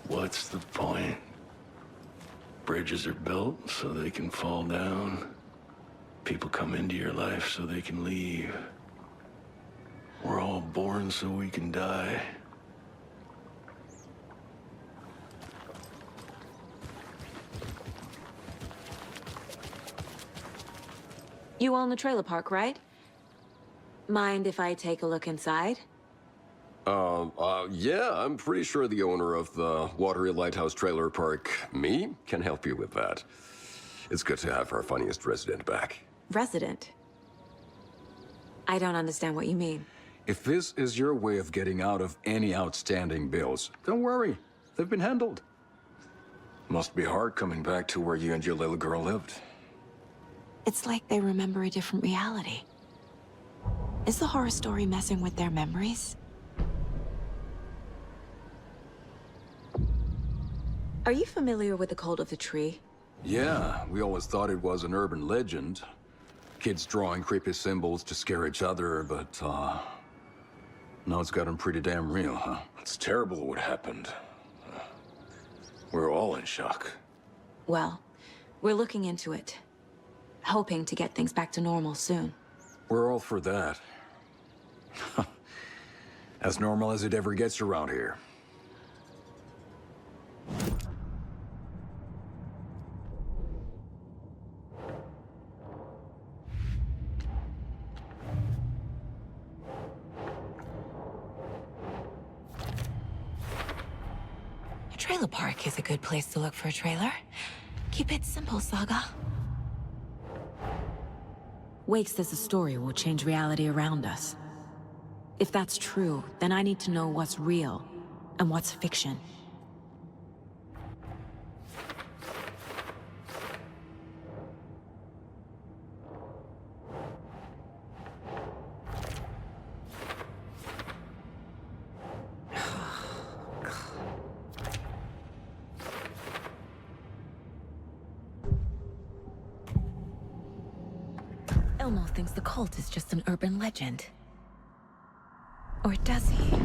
What's the point? Bridges are built so they can fall down. People come into your life so they can leave. We're all born so we can die. You own the trailer park, right? Mind if I take a look inside? Yeah, I'm pretty sure the owner of the Watery Lighthouse Trailer Park, me, can help you with that. It's good to have our funniest resident back. Resident? I don't understand what you mean. If this is your way of getting out of any outstanding bills, don't worry. They've been handled. Must be hard coming back to where you and your little girl lived. It's like they remember a different reality. Is the horror story messing with their memories? Are you familiar with the Cult of the Tree? Yeah, we always thought it was an urban legend. Kids drawing creepy symbols to scare each other, but, now it's gotten pretty damn real, huh? It's terrible what happened. We're all in shock. Well, we're looking into it. Hoping to get things back to normal soon. We're all for that. As normal as it ever gets around here. A trailer park is a good place to look for a trailer. Keep it simple, Saga. Wake says the story will change reality around us. If that's true, then I need to know what's real and what's fiction. Elmo thinks the cult is just an urban legend. Or does he?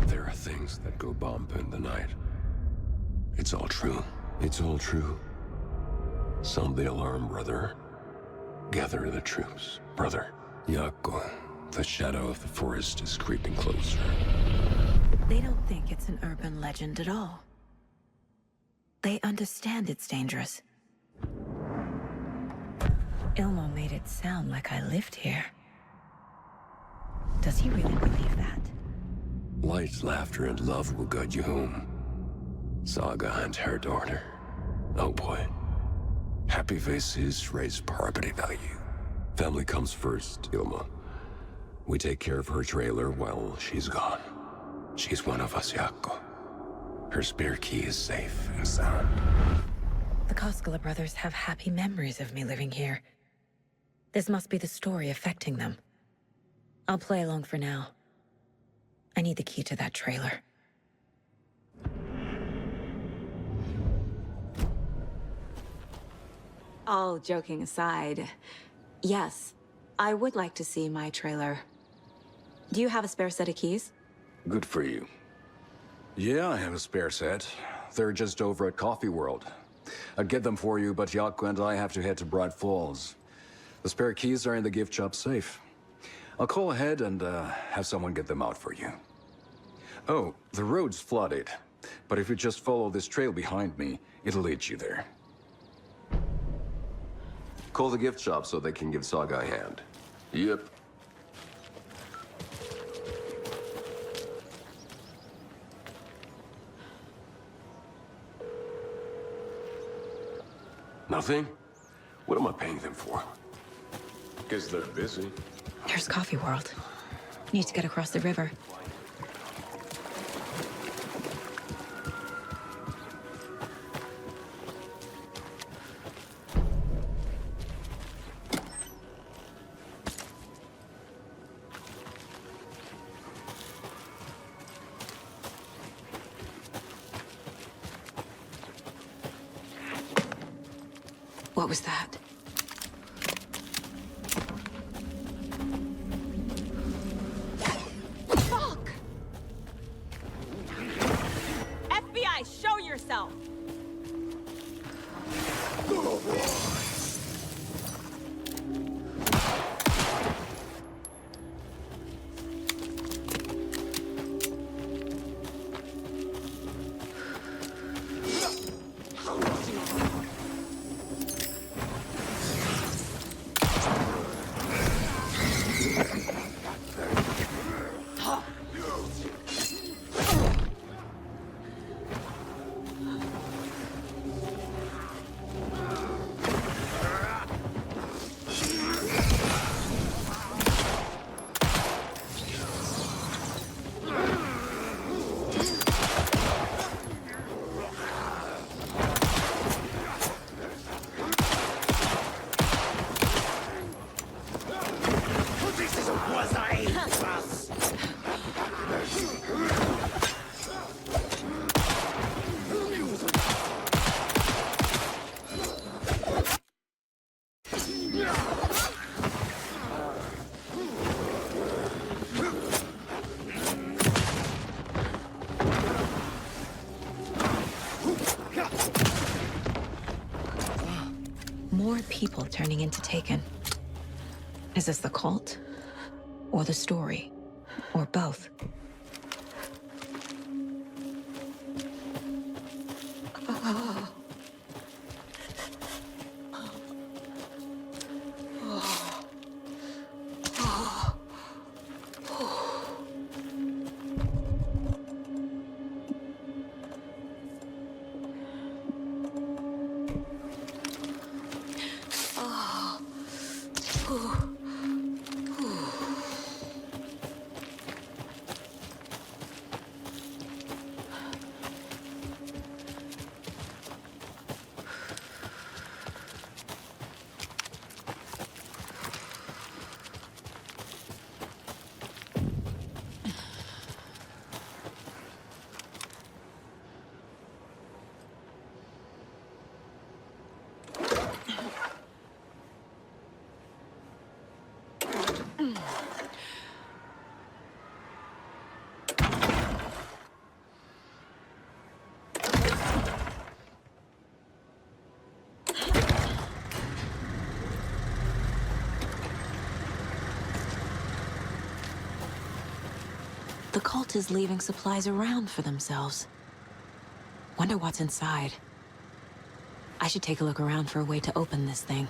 There are things that go bump in the night. It's all true. It's all true. Sound the alarm, brother. Gather the troops, brother. Jaakko, the shadow of the forest is creeping closer. They don't think it's an urban legend at all. They understand it's dangerous. Ilmo made it sound like I lived here. Does he really believe that? Light, laughter, and love will guide you home. Saga and her daughter. Oh boy. Happy faces raise property value. Family comes first, Ilma. We take care of her trailer while she's gone. She's one of us, Jaakko. Her spare key is safe and sound. The Koskela brothers have happy memories of me living here. This must be the story affecting them. I'll play along for now. I need the key to that trailer. All joking aside, yes, I would like to see my trailer. Do you have a spare set of keys? Good for you. Yeah, I have a spare set. They're just over at Coffee World. I'd get them for you, but Jaakko and I have to head to Bright Falls. The spare keys are in the gift shop safe. I'll call ahead and have someone get them out for you. Oh, the road's flooded, but if you just follow this trail behind me, it'll lead you there. Call the gift shop so they can give Saga a hand. Yep. Nothing? What am I paying them for? Guess they're busy. There's Coffee World. Need to get across the river. What was that? Fuck! FBI, show yourself! More people turning into Taken. Is this the cult? Or the story? Or both? The cult is leaving supplies around for themselves. Wonder what's inside. I should take a look around for a way to open this thing.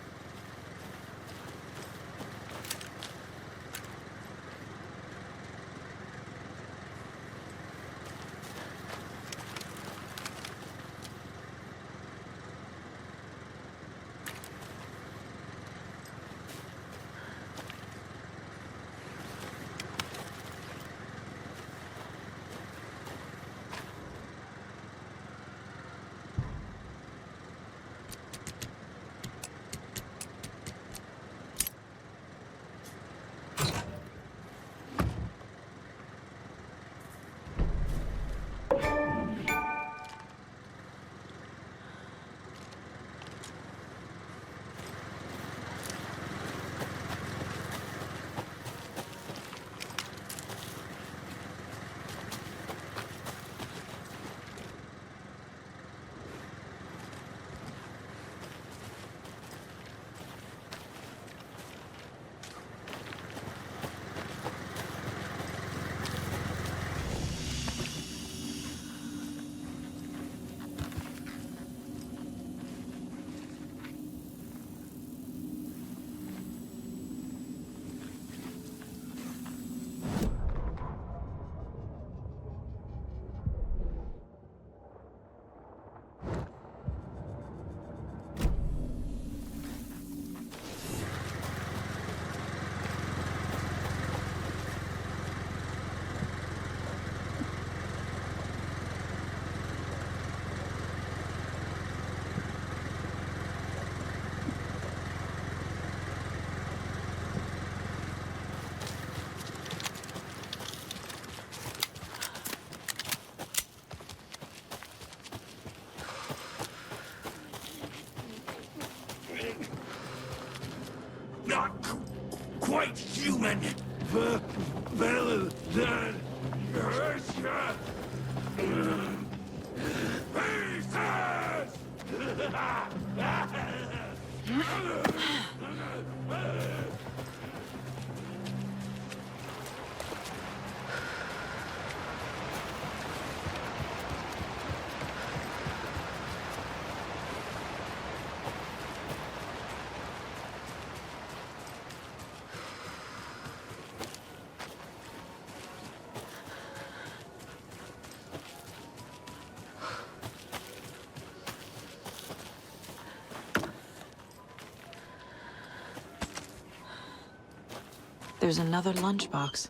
Then Russia There's another lunchbox.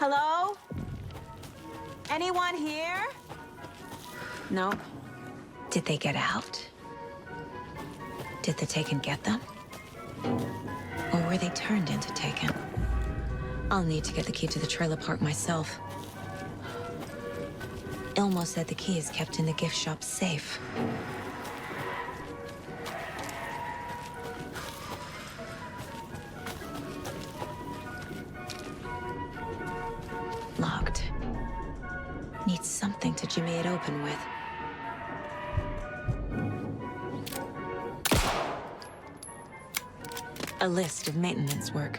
Hello? Anyone here? No. Did they get out? Did the Taken get them? Or were they turned into Taken? I'll need to get the key to the trailer park myself. Ilmo said the key is kept in the gift shop safe. Locked. Need something to jimmy it open with. A list of maintenance work.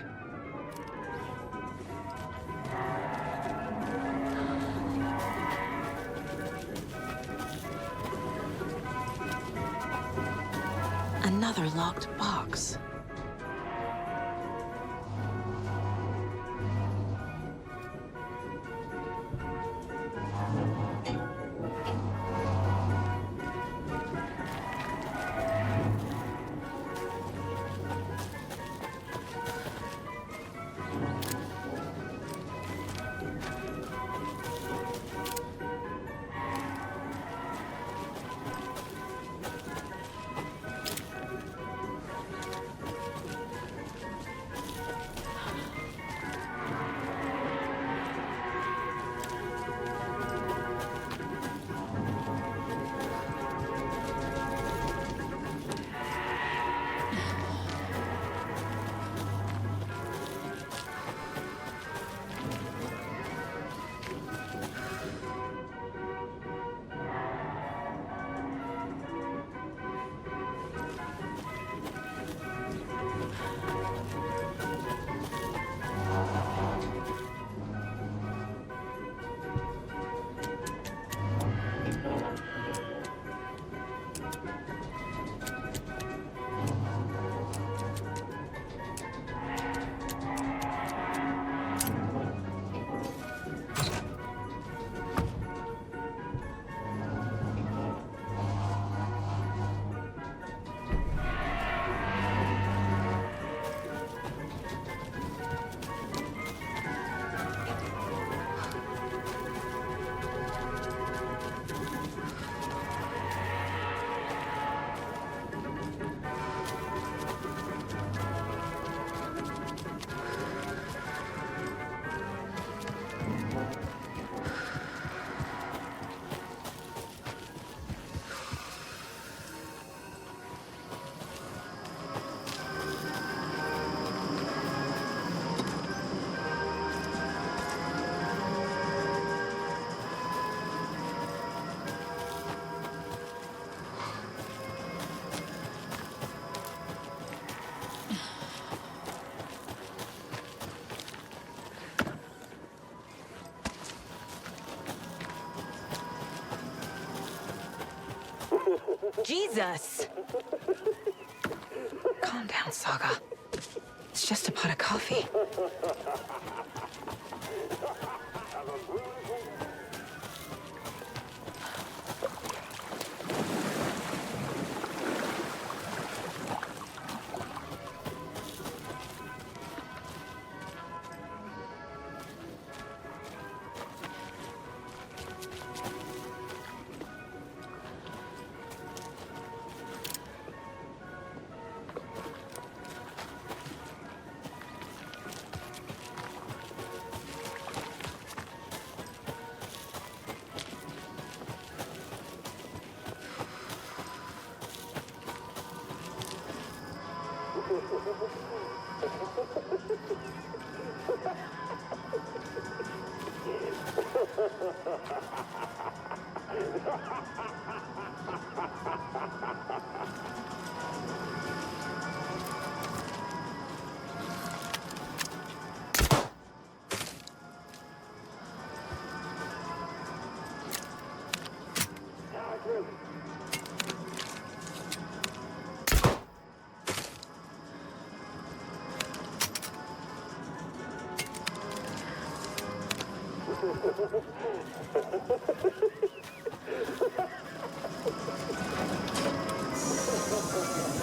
Another locked box. Jesus! Calm down, Saga. It's just a pot of coffee.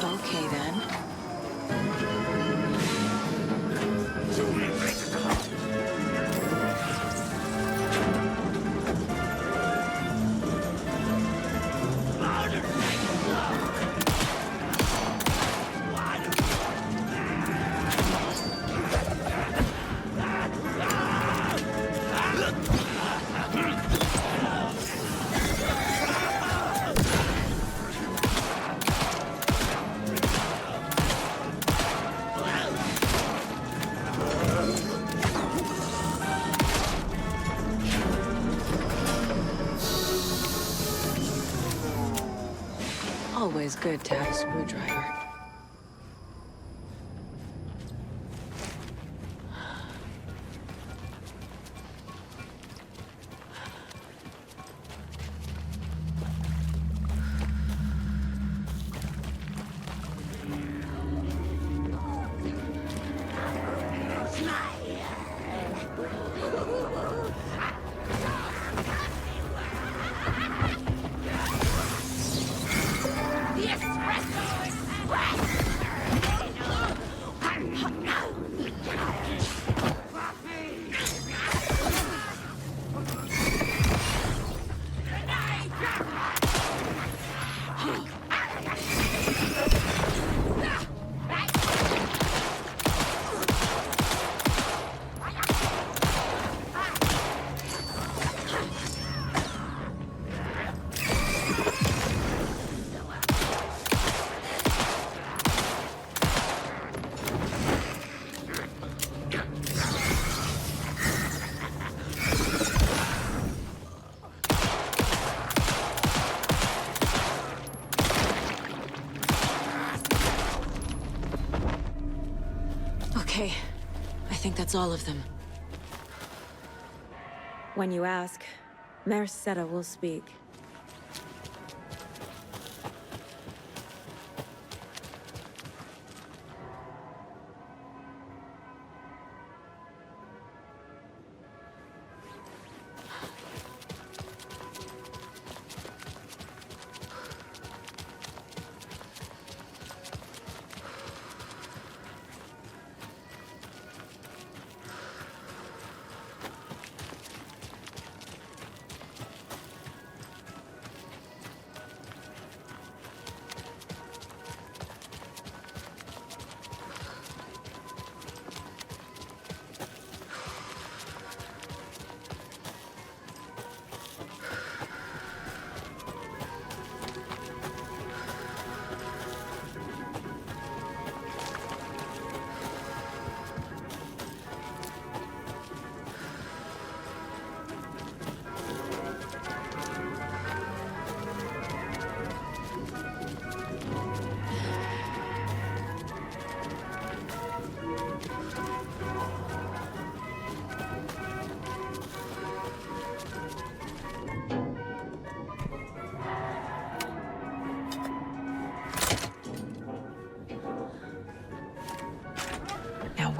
Okay, then. Always good to have a screwdriver. Okay, I think that's all of them. When you ask, Merceda will speak.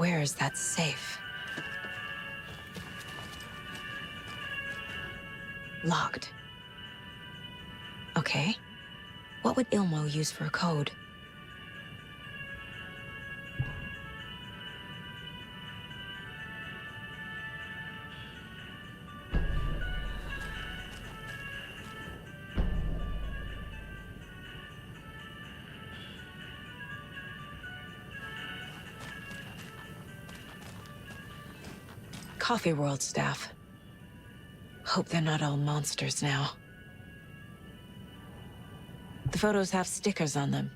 where is that safe? Locked. Okay. What would Ilmo use for a code? Coffee World staff. Hope they're not all monsters now. The photos have stickers on them.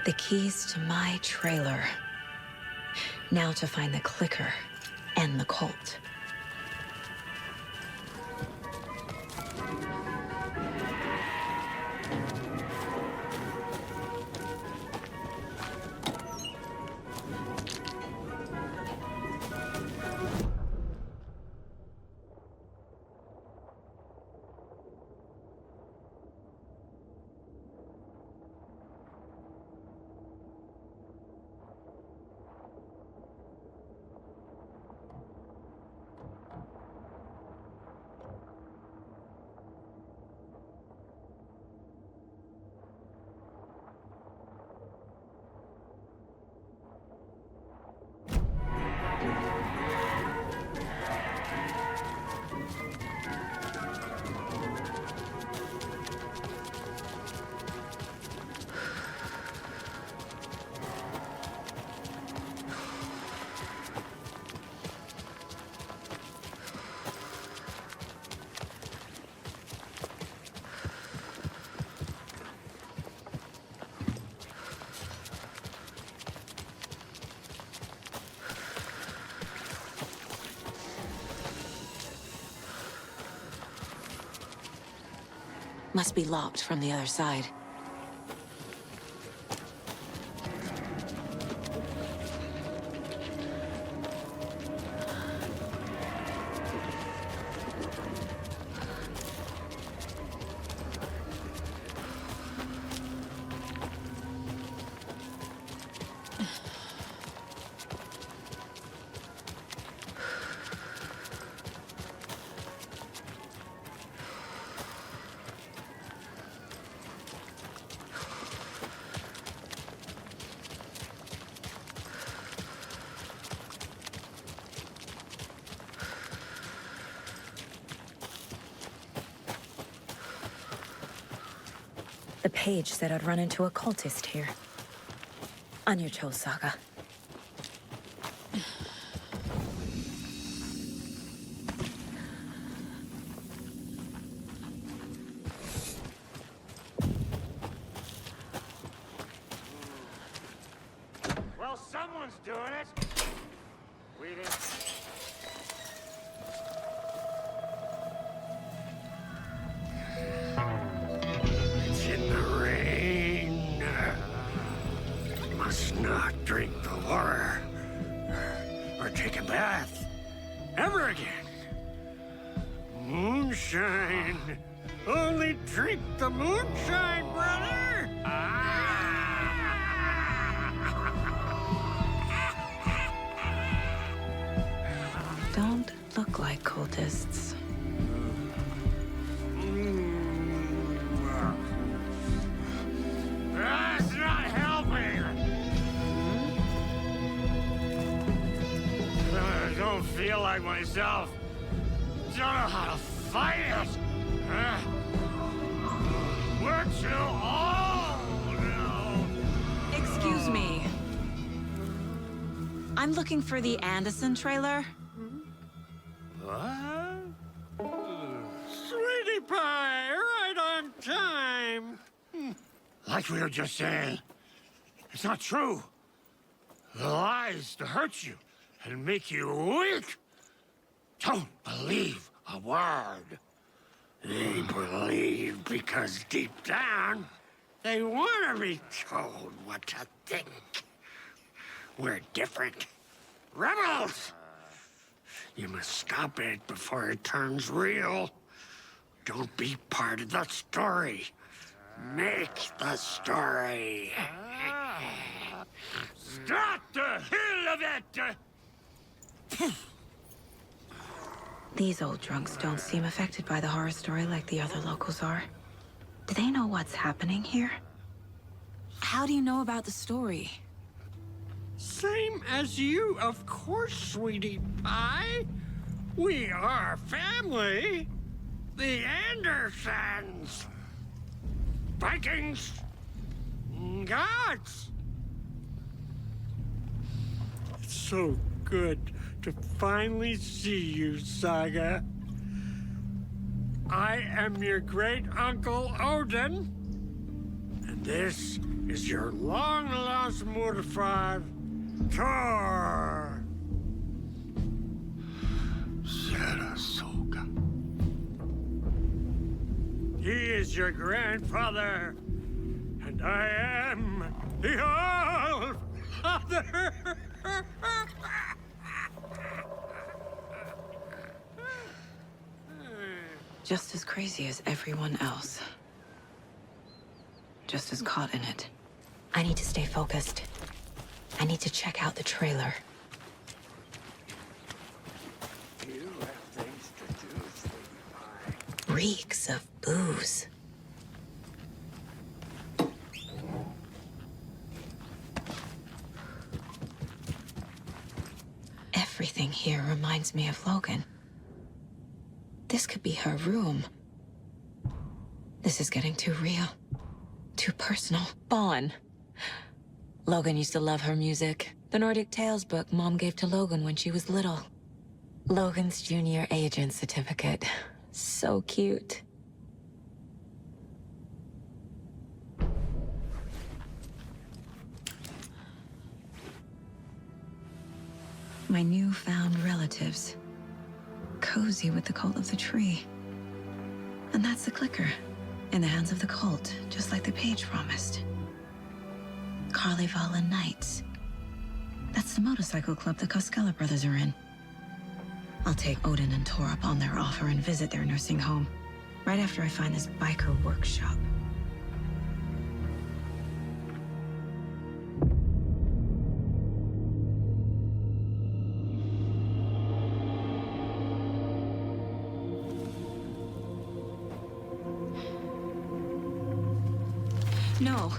The keys to my trailer. Now to find the clicker and the cult. Must be locked from the other side. The page said I'd run into a cultist here. On your Cho saga. Well, someone's doing it. We didn't. Not drink the water or take a bath ever again. Moonshine. Only drink the moonshine, brother. Don't look like cultists. That's not helping. I don't feel like myself. Don't know how to fight it. We're too old. Excuse me. I'm looking for the Anderson trailer. What? Sweetie pie, right on time. Like we were just saying, it's not true. The lies to hurt you and make you weak. Don't believe a word. They believe because deep down, they want to be told what to think. We're different. Rebels! You must stop it before it turns real. Don't be part of the story. Make the story. Start the hell of it! These old drunks don't seem affected by the horror story like the other locals are. Do they know what's happening here? How do you know about the story? Same as you, of course, sweetie pie. We are family. The Andersons. Vikings. Gods. It's so good to finally see you, Saga. I am your great-uncle Odin. And this is your long-lost Murfar, Thor. Sarasota. He is your grandfather, and I am the All-Father. Just as crazy as everyone else. Just as caught in it. I need to stay focused. I need to check out the trailer. You have things to do, sweetie pie. Reeks of booze. Everything here reminds me of Logan. This could be her room. This is getting too real. Too personal. Vaughn. Logan used to love her music. The Nordic Tales book Mom gave to Logan when she was little. Logan's junior agent certificate. So cute. My newfound relatives. Cozy with the cult of the tree. And that's the clicker. In the hands of the cult, just like the page promised. Carlyvala Knights. That's the motorcycle club the Koskela brothers are in. I'll take Odin and Tor up on their offer and visit their nursing home. Right after I find this biker workshop. No.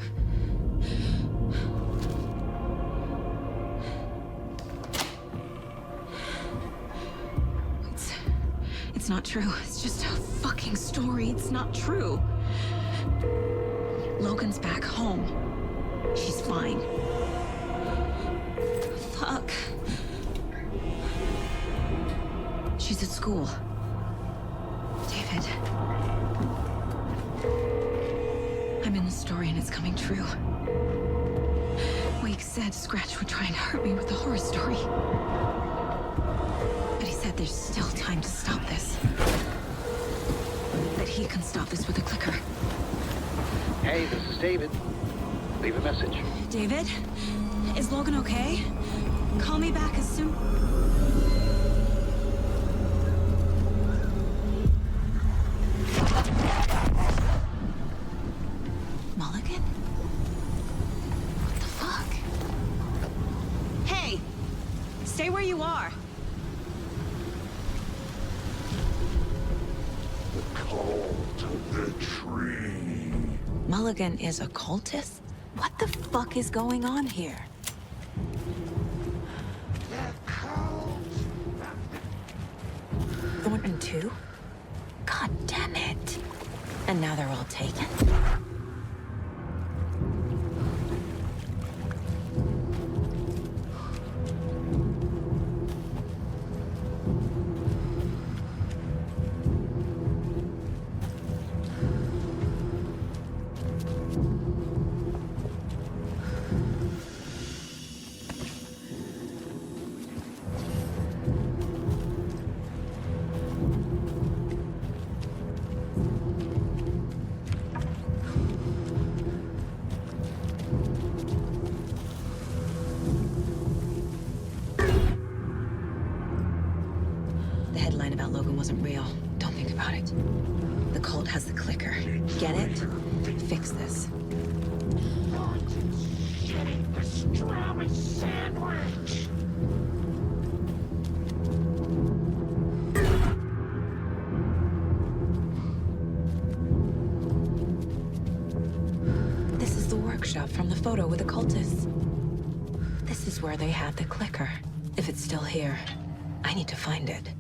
It's not true. It's just a fucking story. It's not true. Logan's back home. She's fine. Fuck. She's at school. David. I'm in the story and it's coming true. Wake said Scratch would try and hurt me with the horror story. But he said there's still time to stop this. That he can stop this with a clicker. Hey, this is David. Leave a message. David? Is Logan okay? Call me back as soon... Mulligan? What the fuck? Hey! Stay where you are. The cult of the tree. Mulligan is a cultist? What the fuck is going on here? Thornton too? God damn it. And now they're all taken? The headline about Logan wasn't real. Don't think about it. The cult has the clicker. Get it? Fix this. Pastrami sandwich! This is the workshop from the photo with the cultists. This is where they had the clicker. If it's still here, I need to find it.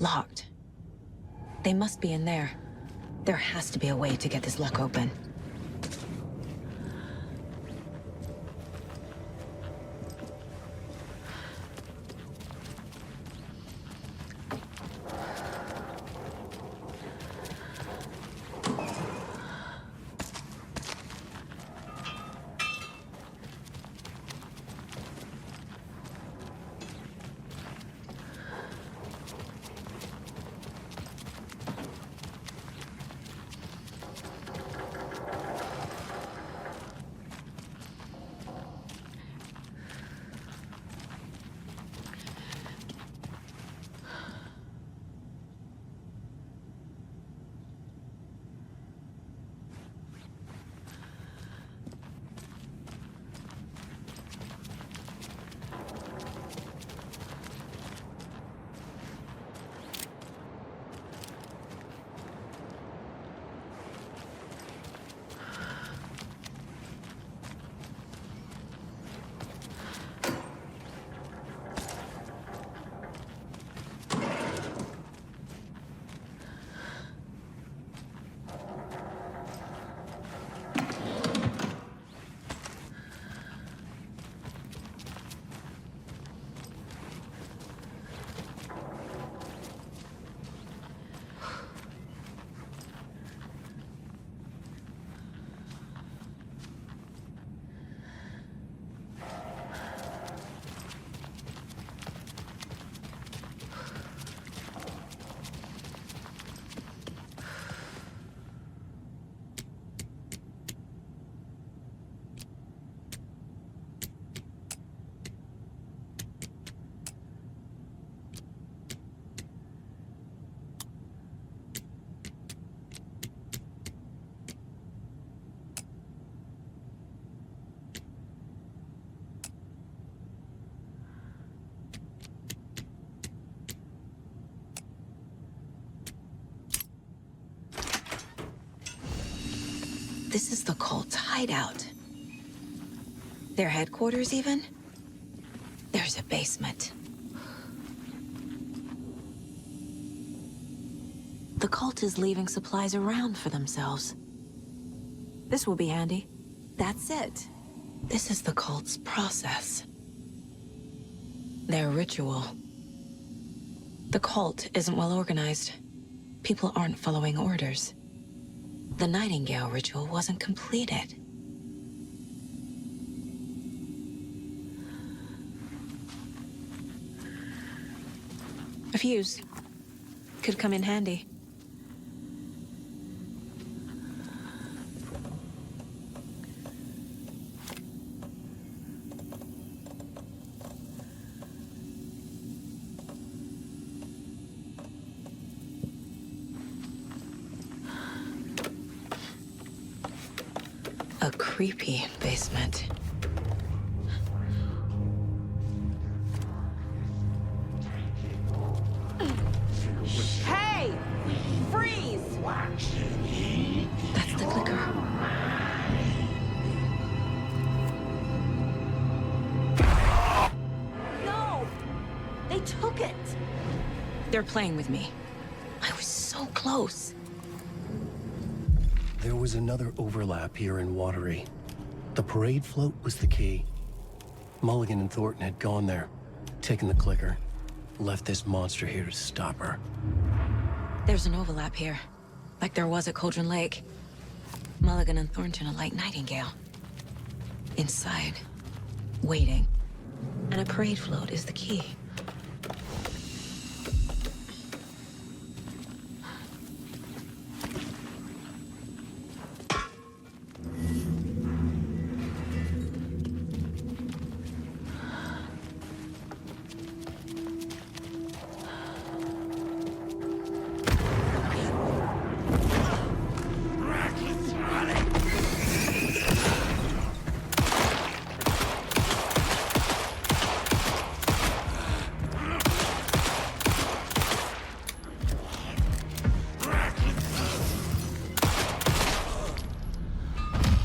Locked. They must be in there. There has to be a way to get this lock open. This is the cult's hideout. Their headquarters, even? There's a basement. The cult is leaving supplies around for themselves. This will be handy. That's it. This is the cult's process. Their ritual. The cult isn't well organized. People aren't following orders. The Nightingale ritual wasn't completed. A fuse. Could come in handy. A creepy basement. Hey! Freeze! That's the clicker. No! I took it! They're playing with me. I was so close. There was another overlap here in Watery. The parade float was the key. Mulligan and Thornton had gone there, taken the clicker, left this monster here to stop her. There's an overlap here, like there was at Cauldron Lake. Mulligan and Thornton are like Nightingale. Inside, waiting. And a parade float is the key.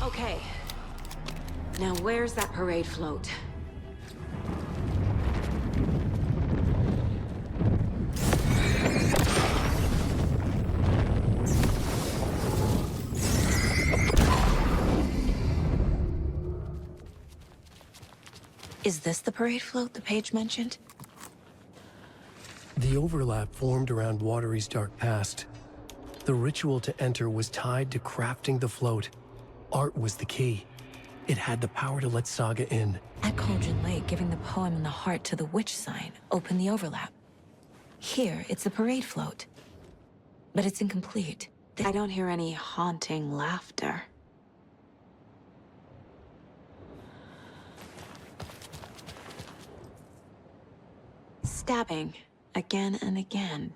Okay. Now where's that parade float? Is this the parade float the page mentioned? The overlap formed around Watery's dark past. The ritual to enter was tied to crafting the float. Art was the key. It had the power to let Saga in. At Cauldron Lake, giving the poem and the heart to the witch sign opened the overlap. Here, it's the parade float. But it's incomplete. I don't hear any haunting laughter. Stabbing, again and again.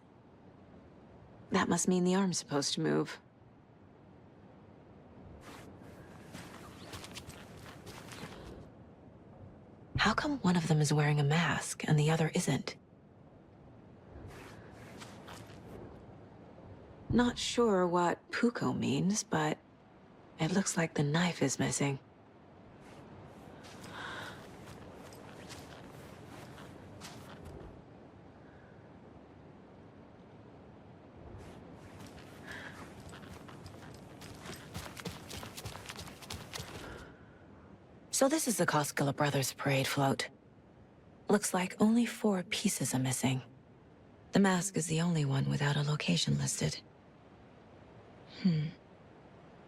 That must mean the arm's supposed to move. How come one of them is wearing a mask and the other isn't? Not sure what Puko means, but it looks like the knife is missing. So this is the Koskela Brothers parade float. Looks like only 4 pieces are missing. The mask is the only one without a location listed.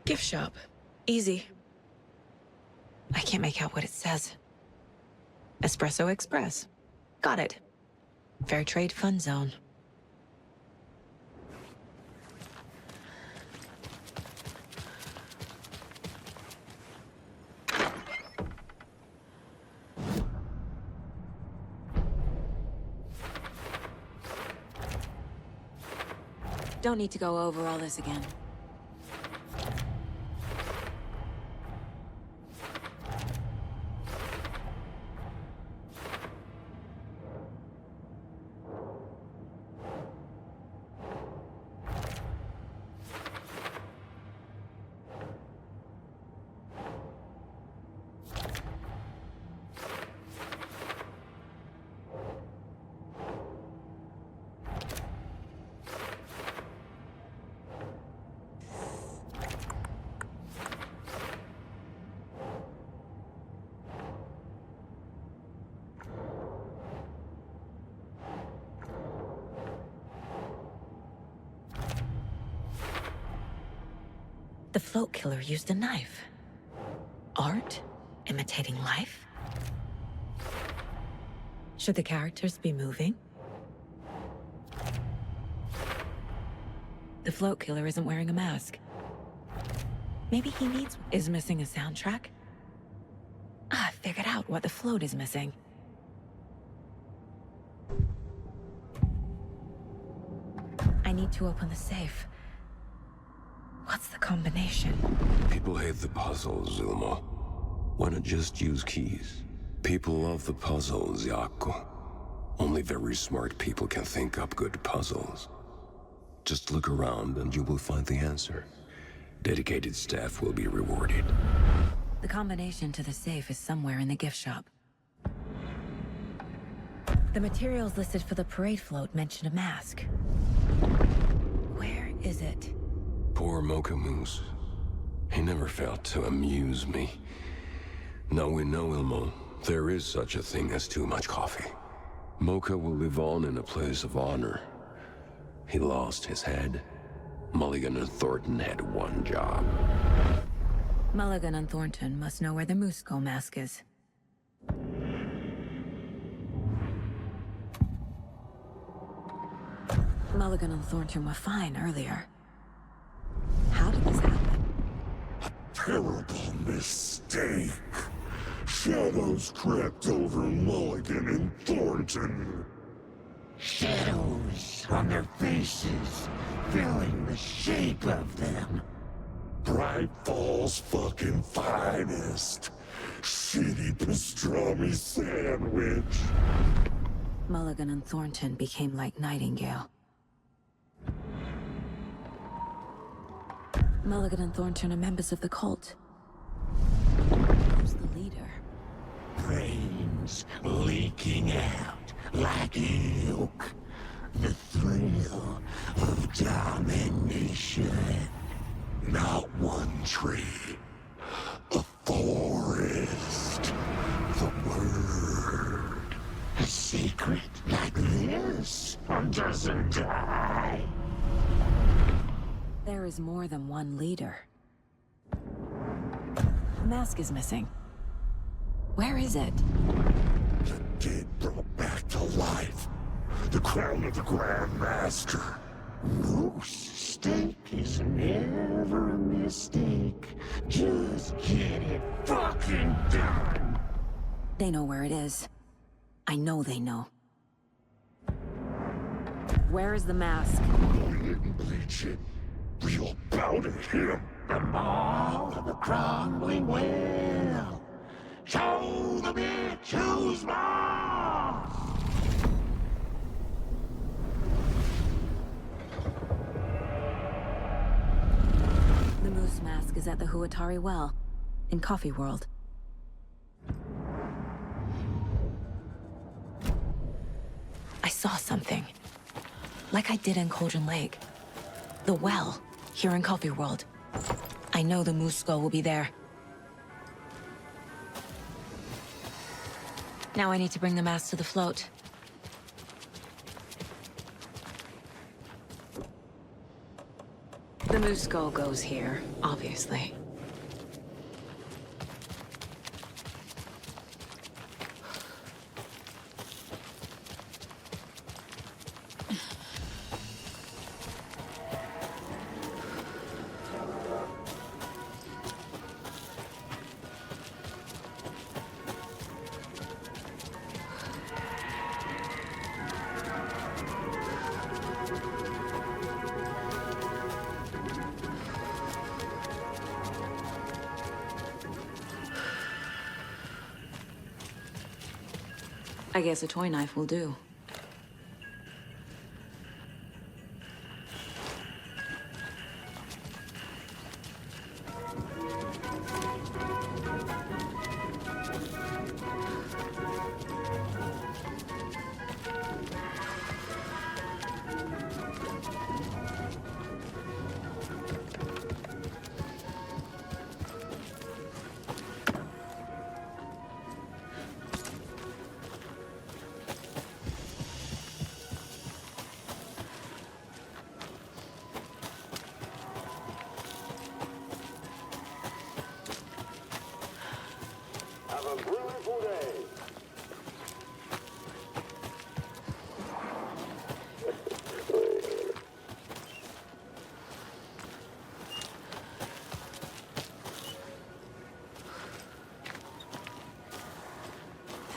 Gift shop. Easy. I can't make out what it says. Espresso Express. Got it. Fair Trade Fun Zone. Don't need to go over all this again. The float killer used a knife. Art? Imitating life? Should the characters be moving? The float killer isn't wearing a mask. Maybe he needs... Is missing a soundtrack? I figured out what the float is missing. I need to open the safe. What's the combination? People hate the puzzles, Ilmo. Why not just use keys? People love the puzzles, Jaakko. Only very smart people can think up good puzzles. Just look around and you will find the answer. Dedicated staff will be rewarded. The combination to the safe is somewhere in the gift shop. The materials listed for the parade float mention a mask. Where is it? Poor Mocha Moose. He never failed to amuse me. Now we know, Ilmo, there is such a thing as too much coffee. Mocha will live on in a place of honor. He lost his head. Mulligan and Thornton had one job. Mulligan and Thornton must know where the Moose Skull mask is. Mulligan and Thornton were fine earlier. How did this happen? Terrible mistake. Shadows crept over Mulligan and Thornton. Shadows on their faces, filling the shape of them. Bright Falls fucking finest. Shitty pastrami sandwich. Mulligan and Thornton became like Nightingale. Mulligan and Thornton are members of the cult. Who's the leader? Brains leaking out like ilk. The thrill of domination. Not one tree. A forest. The word. A secret like this doesn't die. There is more than one leader. The mask is missing. Where is it? The dead brought back to life. The crown of the Grand Master. Moose steak is never a mistake. Just get it fucking done. They know where it is. I know they know. Where is the mask? We didn't bleach it. Real bounty him. The maw of the crumbling well. Show the bitch who's boss. The Moose mask is at the Huatari Well, in Coffee World. I saw something. Like I did in Cauldron Lake. The well, here in Coffee World. I know the Moose Skull will be there. Now I need to bring the mask to the float. The Moose Skull goes here, obviously. I guess a toy knife will do.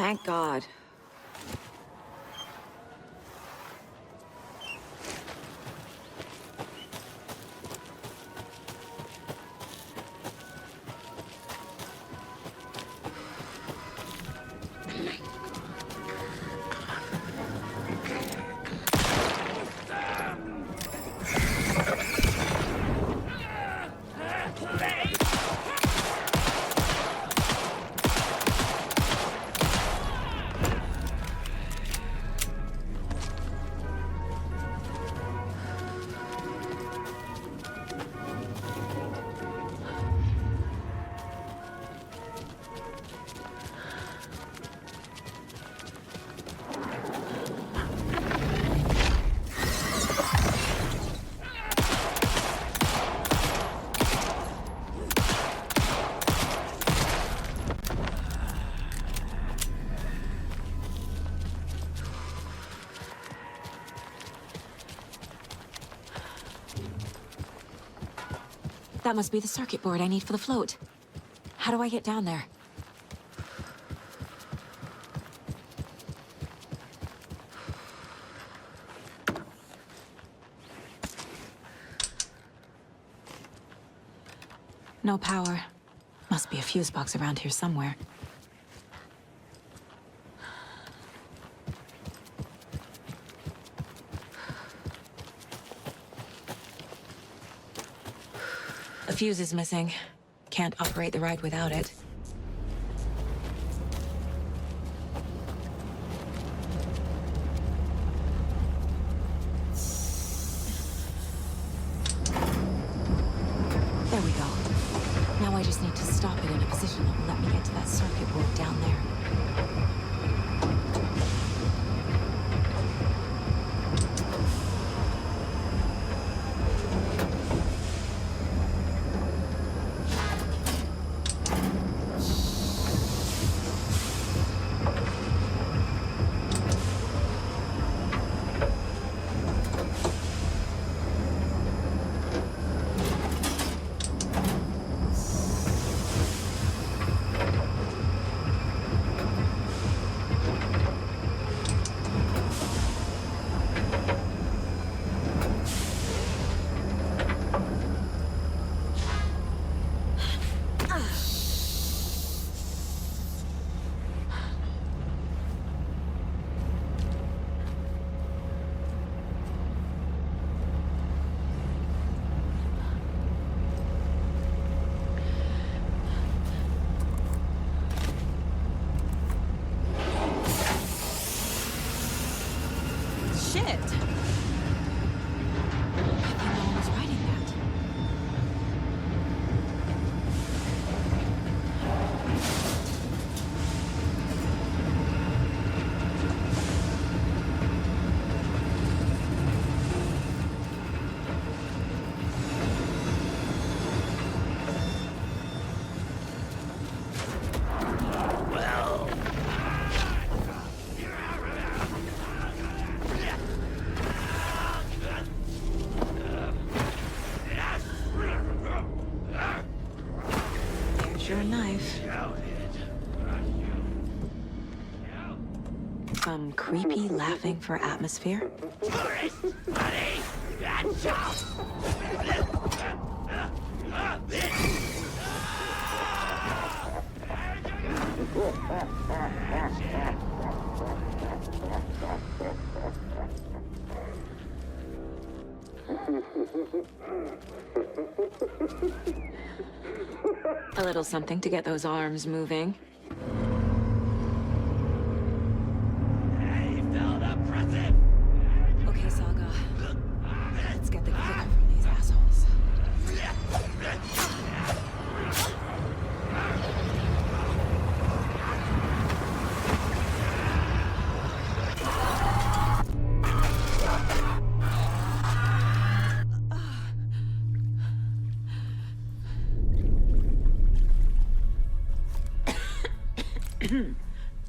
Thank God. That must be the circuit board I need for the float. How do I get down there? No power. Must be a fuse box around here somewhere. A fuse is missing. Can't operate the ride without it. There we go. Now I just need to stop it in a position that will let me get to that circuit board down there. Shit! I think no one was writing that. There's your knife. Some creepy laughing for atmosphere. A little something to get those arms moving. Okay, Saga. Let's get the clicker from these assholes.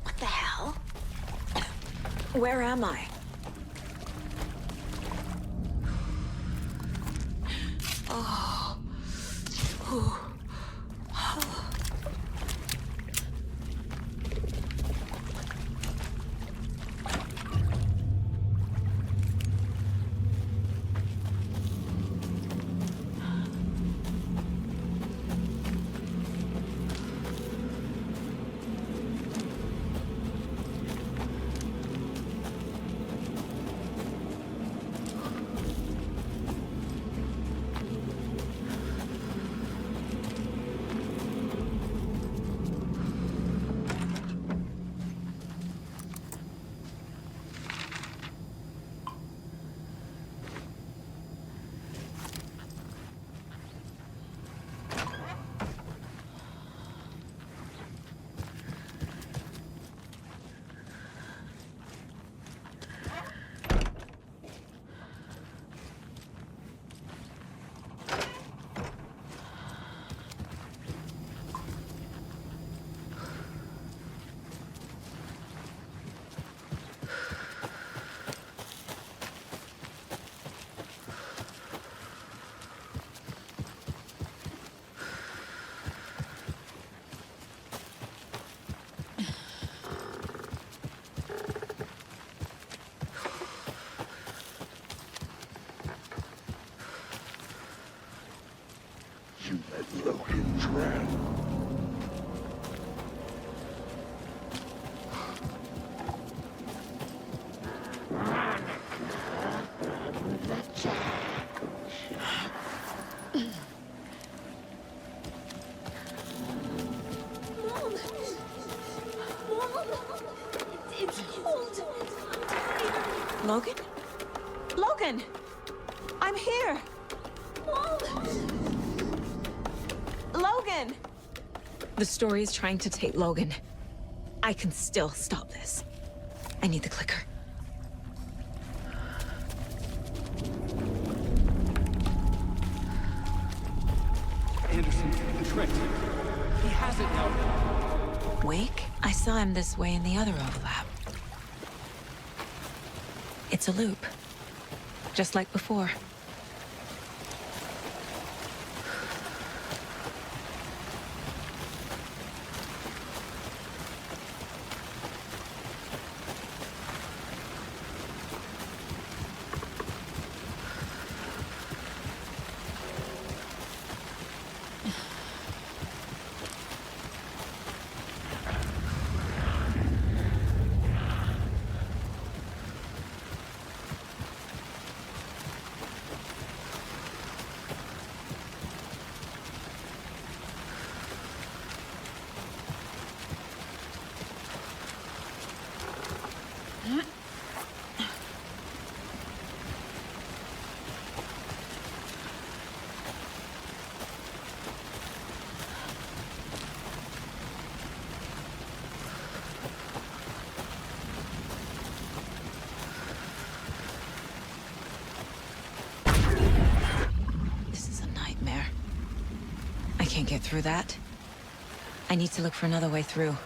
What the hell? Where am I? Oh. Ooh. Logan's rat. It's cold. Logan? Logan! I'm here! Logan! The story is trying to take Logan. I can still stop this. I need the clicker. Anderson, the trick. He has it now. Wake? I saw him this way in the other overlap. It's a loop. Just like before. I can't get through that. I need to look for another way through.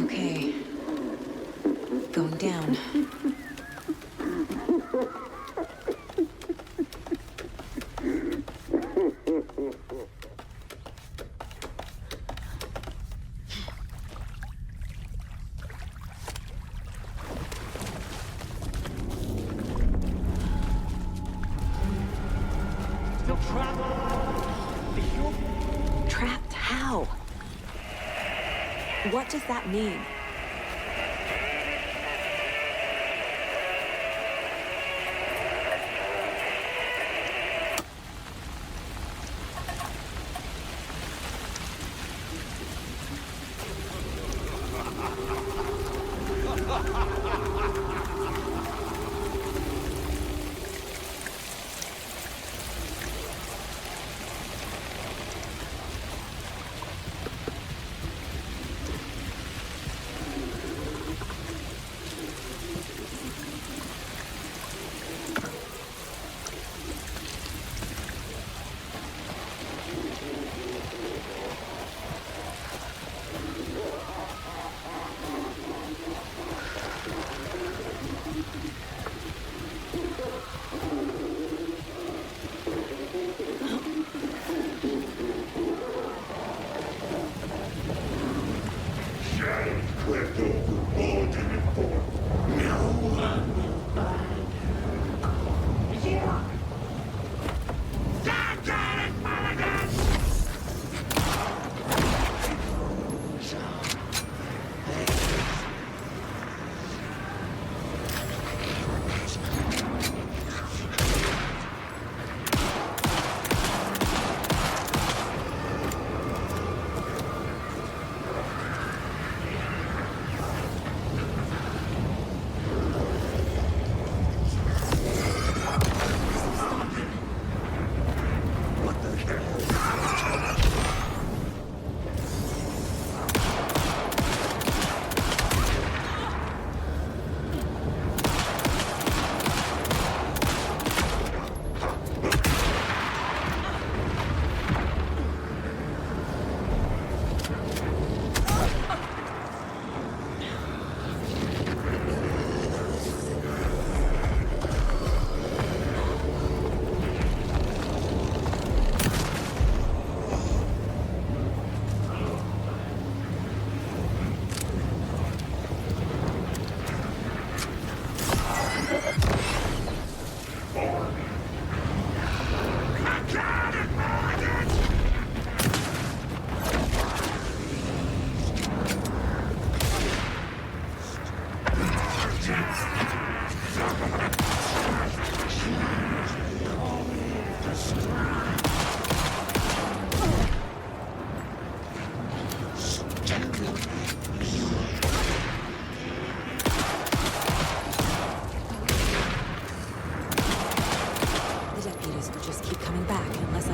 Okay. Going down. Trapped how? What does that mean?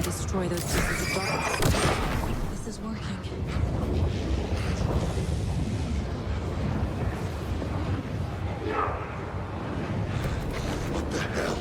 Destroy those pieces of darkness. This is working. What the hell?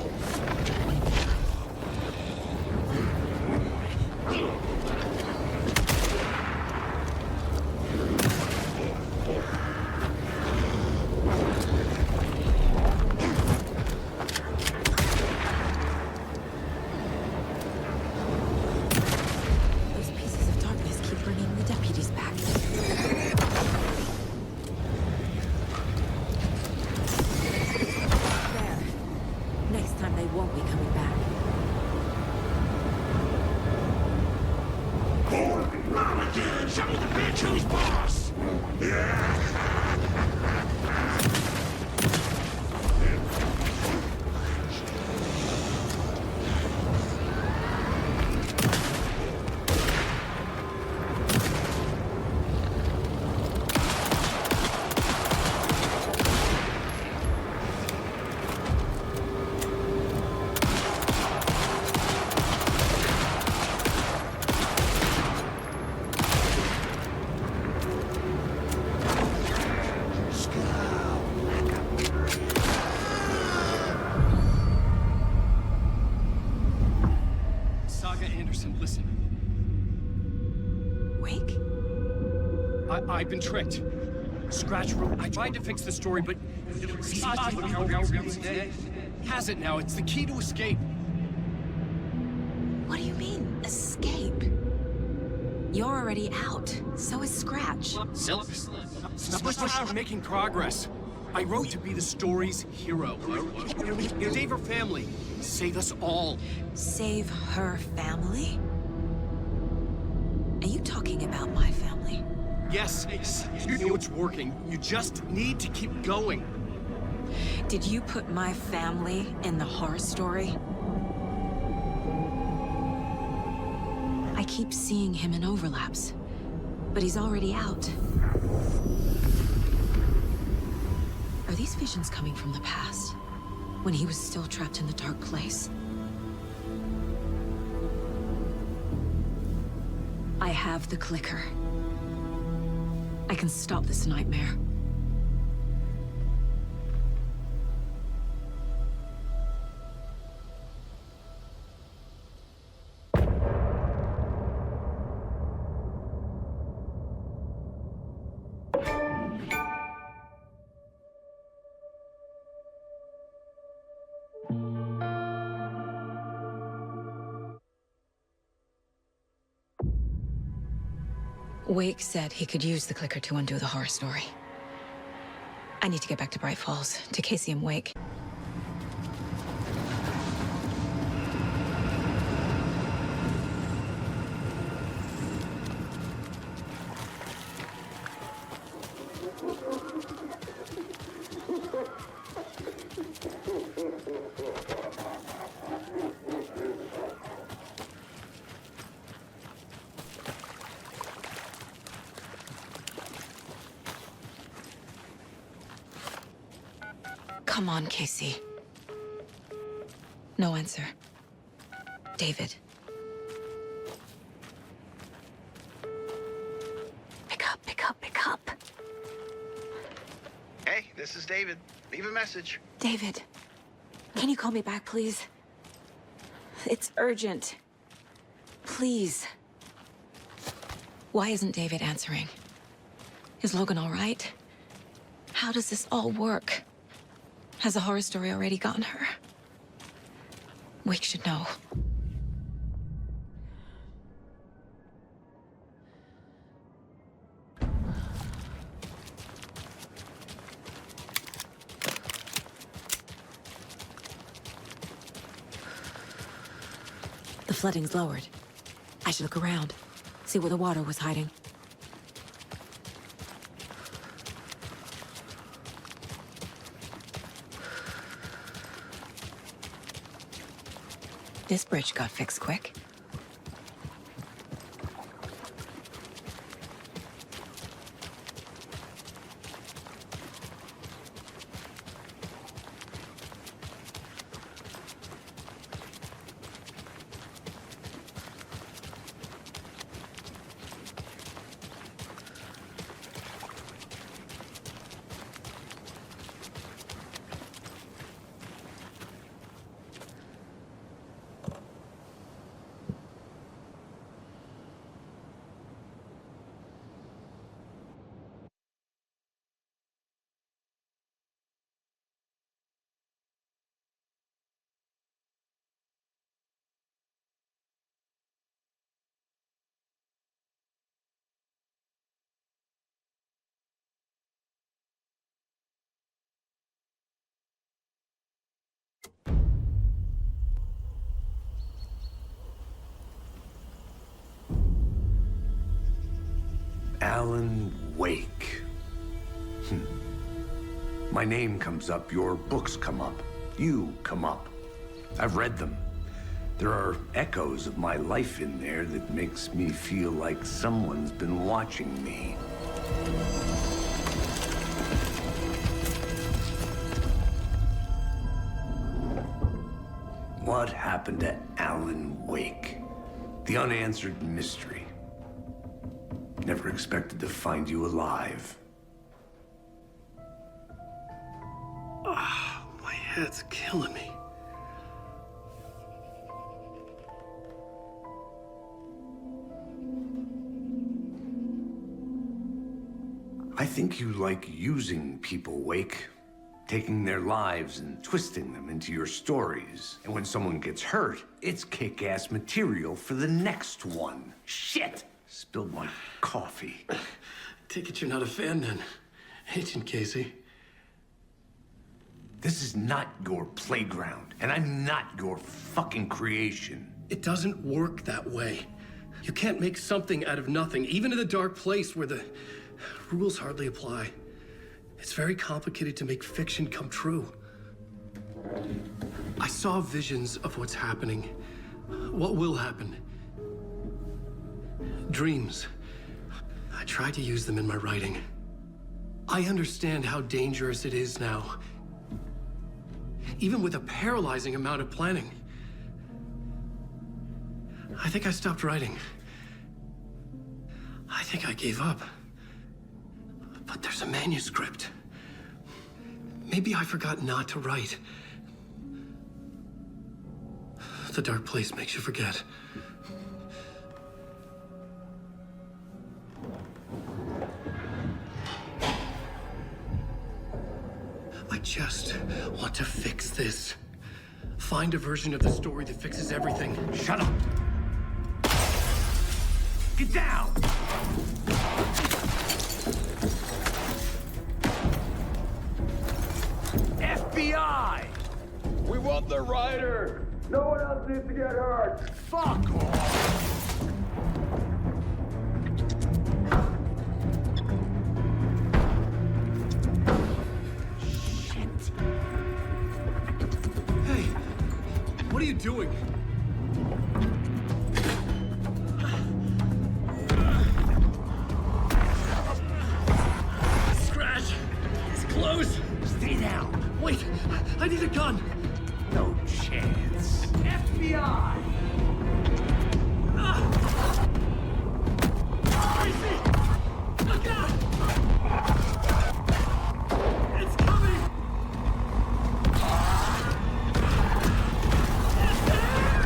I've been tricked. Scratch wrote, I tried to fix the story, but... has it now. It's the key to escape. What do you mean, escape? You're already out. So is Scratch. We're making progress. I wrote to be the story's hero. Save her family. Save us all. Save her family? Are you talking about my family? Yes, you know it's working. You just need to keep going. Did you put my family in the horror story? I keep seeing him in overlaps, but he's already out. Are these visions coming from the past, when he was still trapped in the dark place? I have the clicker. I can stop this nightmare. Wake said he could use the clicker to undo the horror story. I need to get back to Bright Falls, to Casey and Wake. Come on, Casey. No answer. David. Pick up, pick up, pick up. Hey, this is David. Leave a message. David, can you call me back, please? It's urgent. Please. Why isn't David answering? Is Logan all right? How does this all work? Has the horror story already gotten her? Wake should know. The flooding's lowered. I should look around, see where the water was hiding. This bridge got fixed quick. Alan Wake. My name comes up, your books come up, you come up. I've read them. There are echoes of my life in there that makes me feel like someone's been watching me. What happened to Alan Wake? The unanswered mystery. Never expected to find you alive. My head's killing me. think you like using people, Wake. Taking their lives and twisting them into your stories. And when someone gets hurt, it's kick-ass material for the next one. Shit! Spilled my coffee. Take it you're not a fan then, Agent Casey. This is not your playground, and I'm not your fucking creation. It doesn't work that way. You can't make something out of nothing, even in the dark place where the rules hardly apply. It's very complicated to make fiction come true. I saw visions of what's happening, what will happen. Dreams. I tried to use them in my writing. I understand how dangerous it is now, even with a paralyzing amount of planning. I think I stopped writing. I think I gave up. But there's a manuscript. Maybe I forgot not to write. The dark place makes you forget. I just want to fix this. Find a version of the story that fixes everything. Shut up! Get down! FBI! We want the writer! No one else needs to get hurt! Fuck off! Hey, what are you doing? Scratch! It's close! Stay down! Wait, I need a gun! No chance. FBI! Crazy! Look out! It's coming! It's there!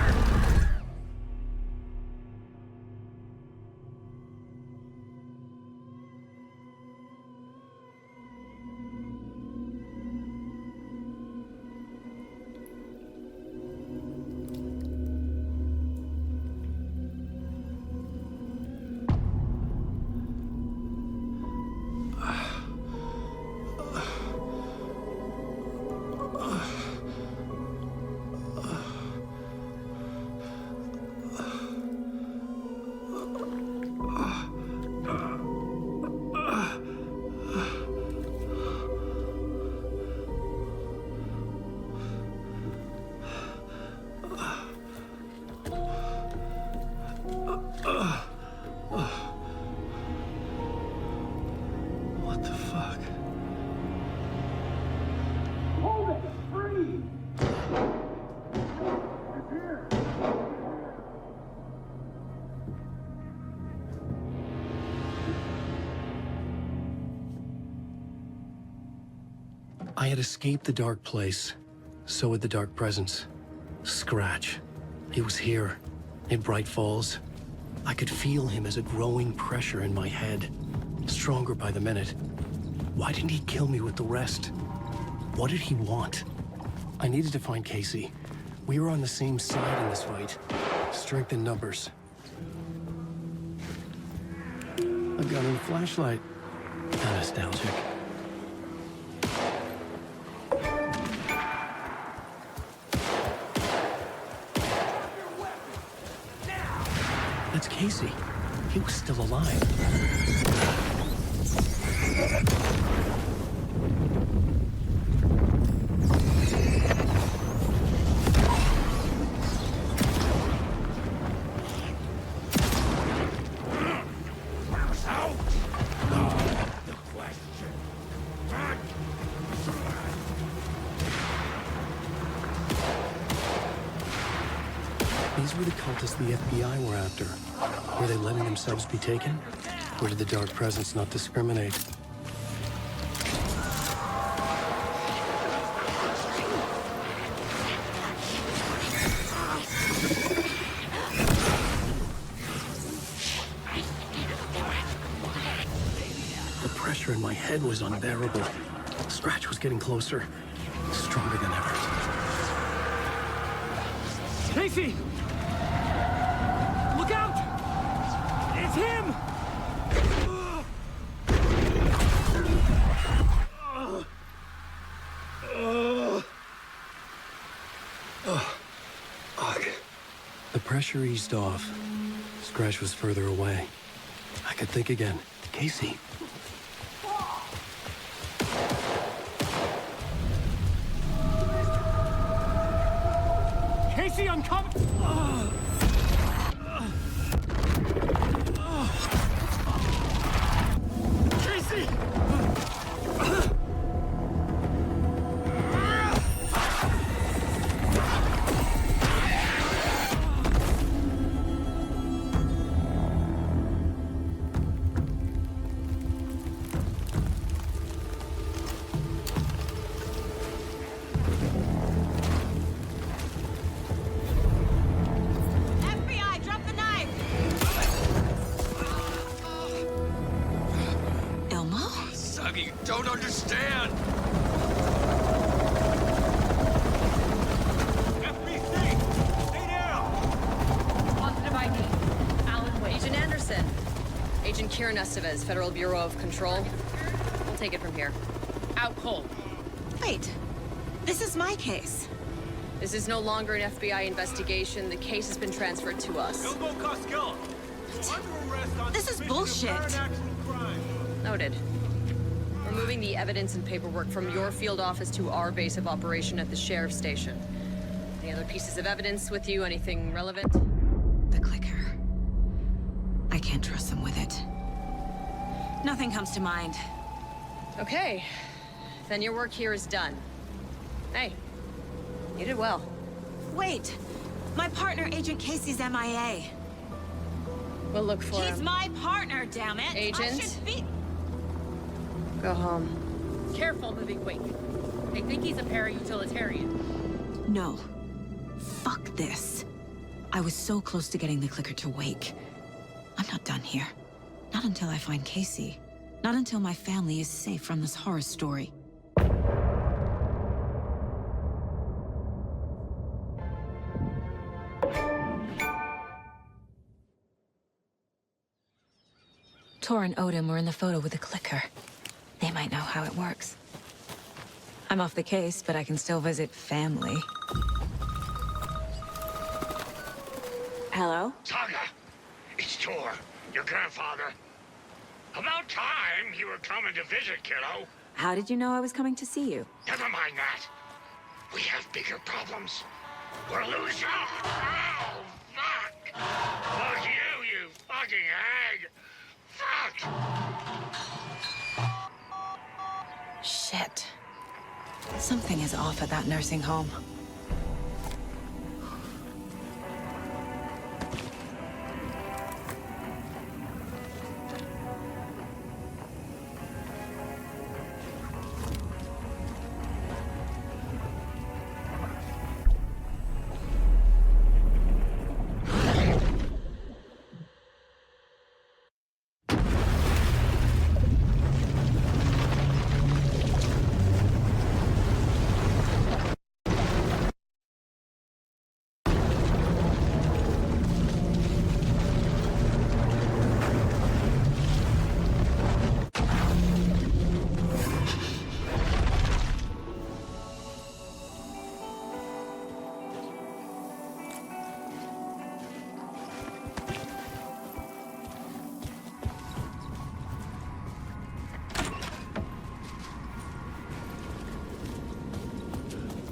What the fuck? Hold it! Free! It's here! I had escaped the dark place. So had the dark presence. Scratch. He was here, in Bright Falls. I could feel him as a growing pressure in my head. Stronger by the minute. Why didn't he kill me with the rest? What did he want? I needed to find Casey. We were on the same side in this fight. Strength in numbers. A gun and a flashlight. How nostalgic. That's Casey. He was still alive. These were the cultists the FBI were after. Were they letting themselves be taken? Or did the dark presence not discriminate? The pressure in my head was unbearable. Scratch was getting closer, stronger than ever. Casey! Look out! It's him! The pressure eased off. Scratch was further away. I could think again. Casey. Casey, I'm coming! Casey! FBI, drop the knife! Elmo? Suggy, you don't understand! Positive ID. Alan Wake. Agent Anderson. Agent Kieran Estevez, Federal Bureau of Control. We'll take it from here. Out cold. Wait, this is my case. This is no longer an FBI investigation. The case has been transferred to us. This is bullshit. Noted. We're moving the evidence and paperwork from your field office to our base of operation at the sheriff's station. Any other pieces of evidence with you? Anything relevant? The clicker. I can't trust them with it. Nothing comes to mind. Okay. Then your work here is done. Hey, you did well. Wait! My partner, Agent Casey's MIA. We'll look for him. He's my partner, damn it! Agent? I should be... Go home. Careful moving Wake. They think he's a para-utilitarian. No. Fuck this. I was so close to getting the clicker to Wake. I'm not done here. Not until I find Casey. Not until my family is safe from this horror story. Tor and Odin were in the photo with the clicker. They might know how it works. I'm off the case, but I can still visit family. Hello? Saga, it's Tor, your grandfather. About time you were coming to visit, kiddo. How did you know I was coming to see you? Never mind that. We have bigger problems. We're losing. Oh, fuck! Fuck you fucking hag! Fuck! Shit. Something is off at that nursing home.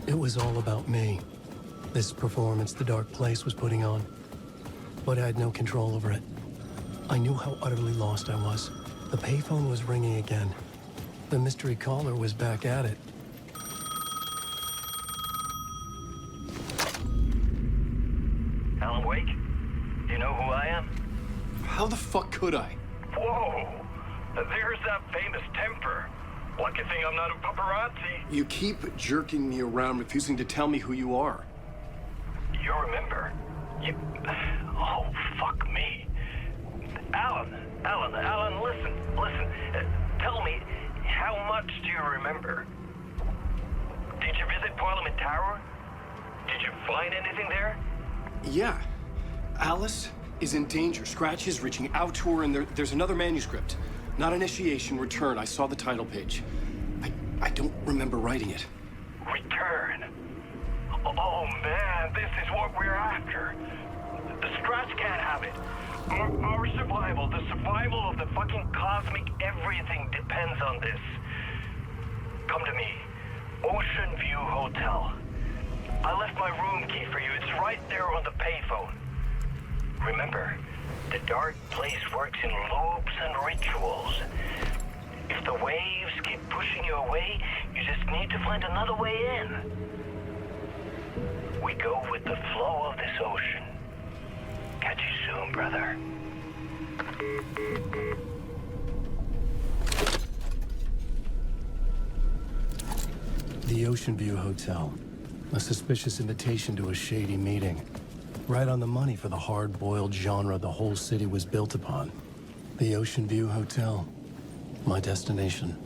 It was all about me. This performance the Dark Place was putting on. But I had no control over it. I knew how utterly lost I was. The payphone was ringing again. The mystery caller was back at it. Alan Wake? Do you know who I am? How the fuck could I? Whoa! There's that famous temper. Lucky thing I'm not a paparazzi. You keep jerking me around, refusing to tell me who you are. You remember? You... Oh, fuck me. Alan, listen. Tell me, much do you remember? Did you visit Parliament Tower? Did you find anything there? Yeah. Alice is in danger. Scratch is reaching out to her, and there's another manuscript. Not initiation, return. I saw the title page. I don't remember writing it. Return? Oh man, this is what we're after. The Scratch can't have it. Our survival, the survival of the fucking cosmic everything depends on this. Come to me. Ocean View Hotel. I left my room key for you. It's right there on the payphone. Remember, the dark place works in loops and rituals. If the waves keep pushing you away, you just need to find another way in. We go with the flow of this ocean. Catch you soon, brother. The Ocean View Hotel. A suspicious invitation to a shady meeting. Right on the money for the hard-boiled genre the whole city was built upon. The Ocean View Hotel. My destination.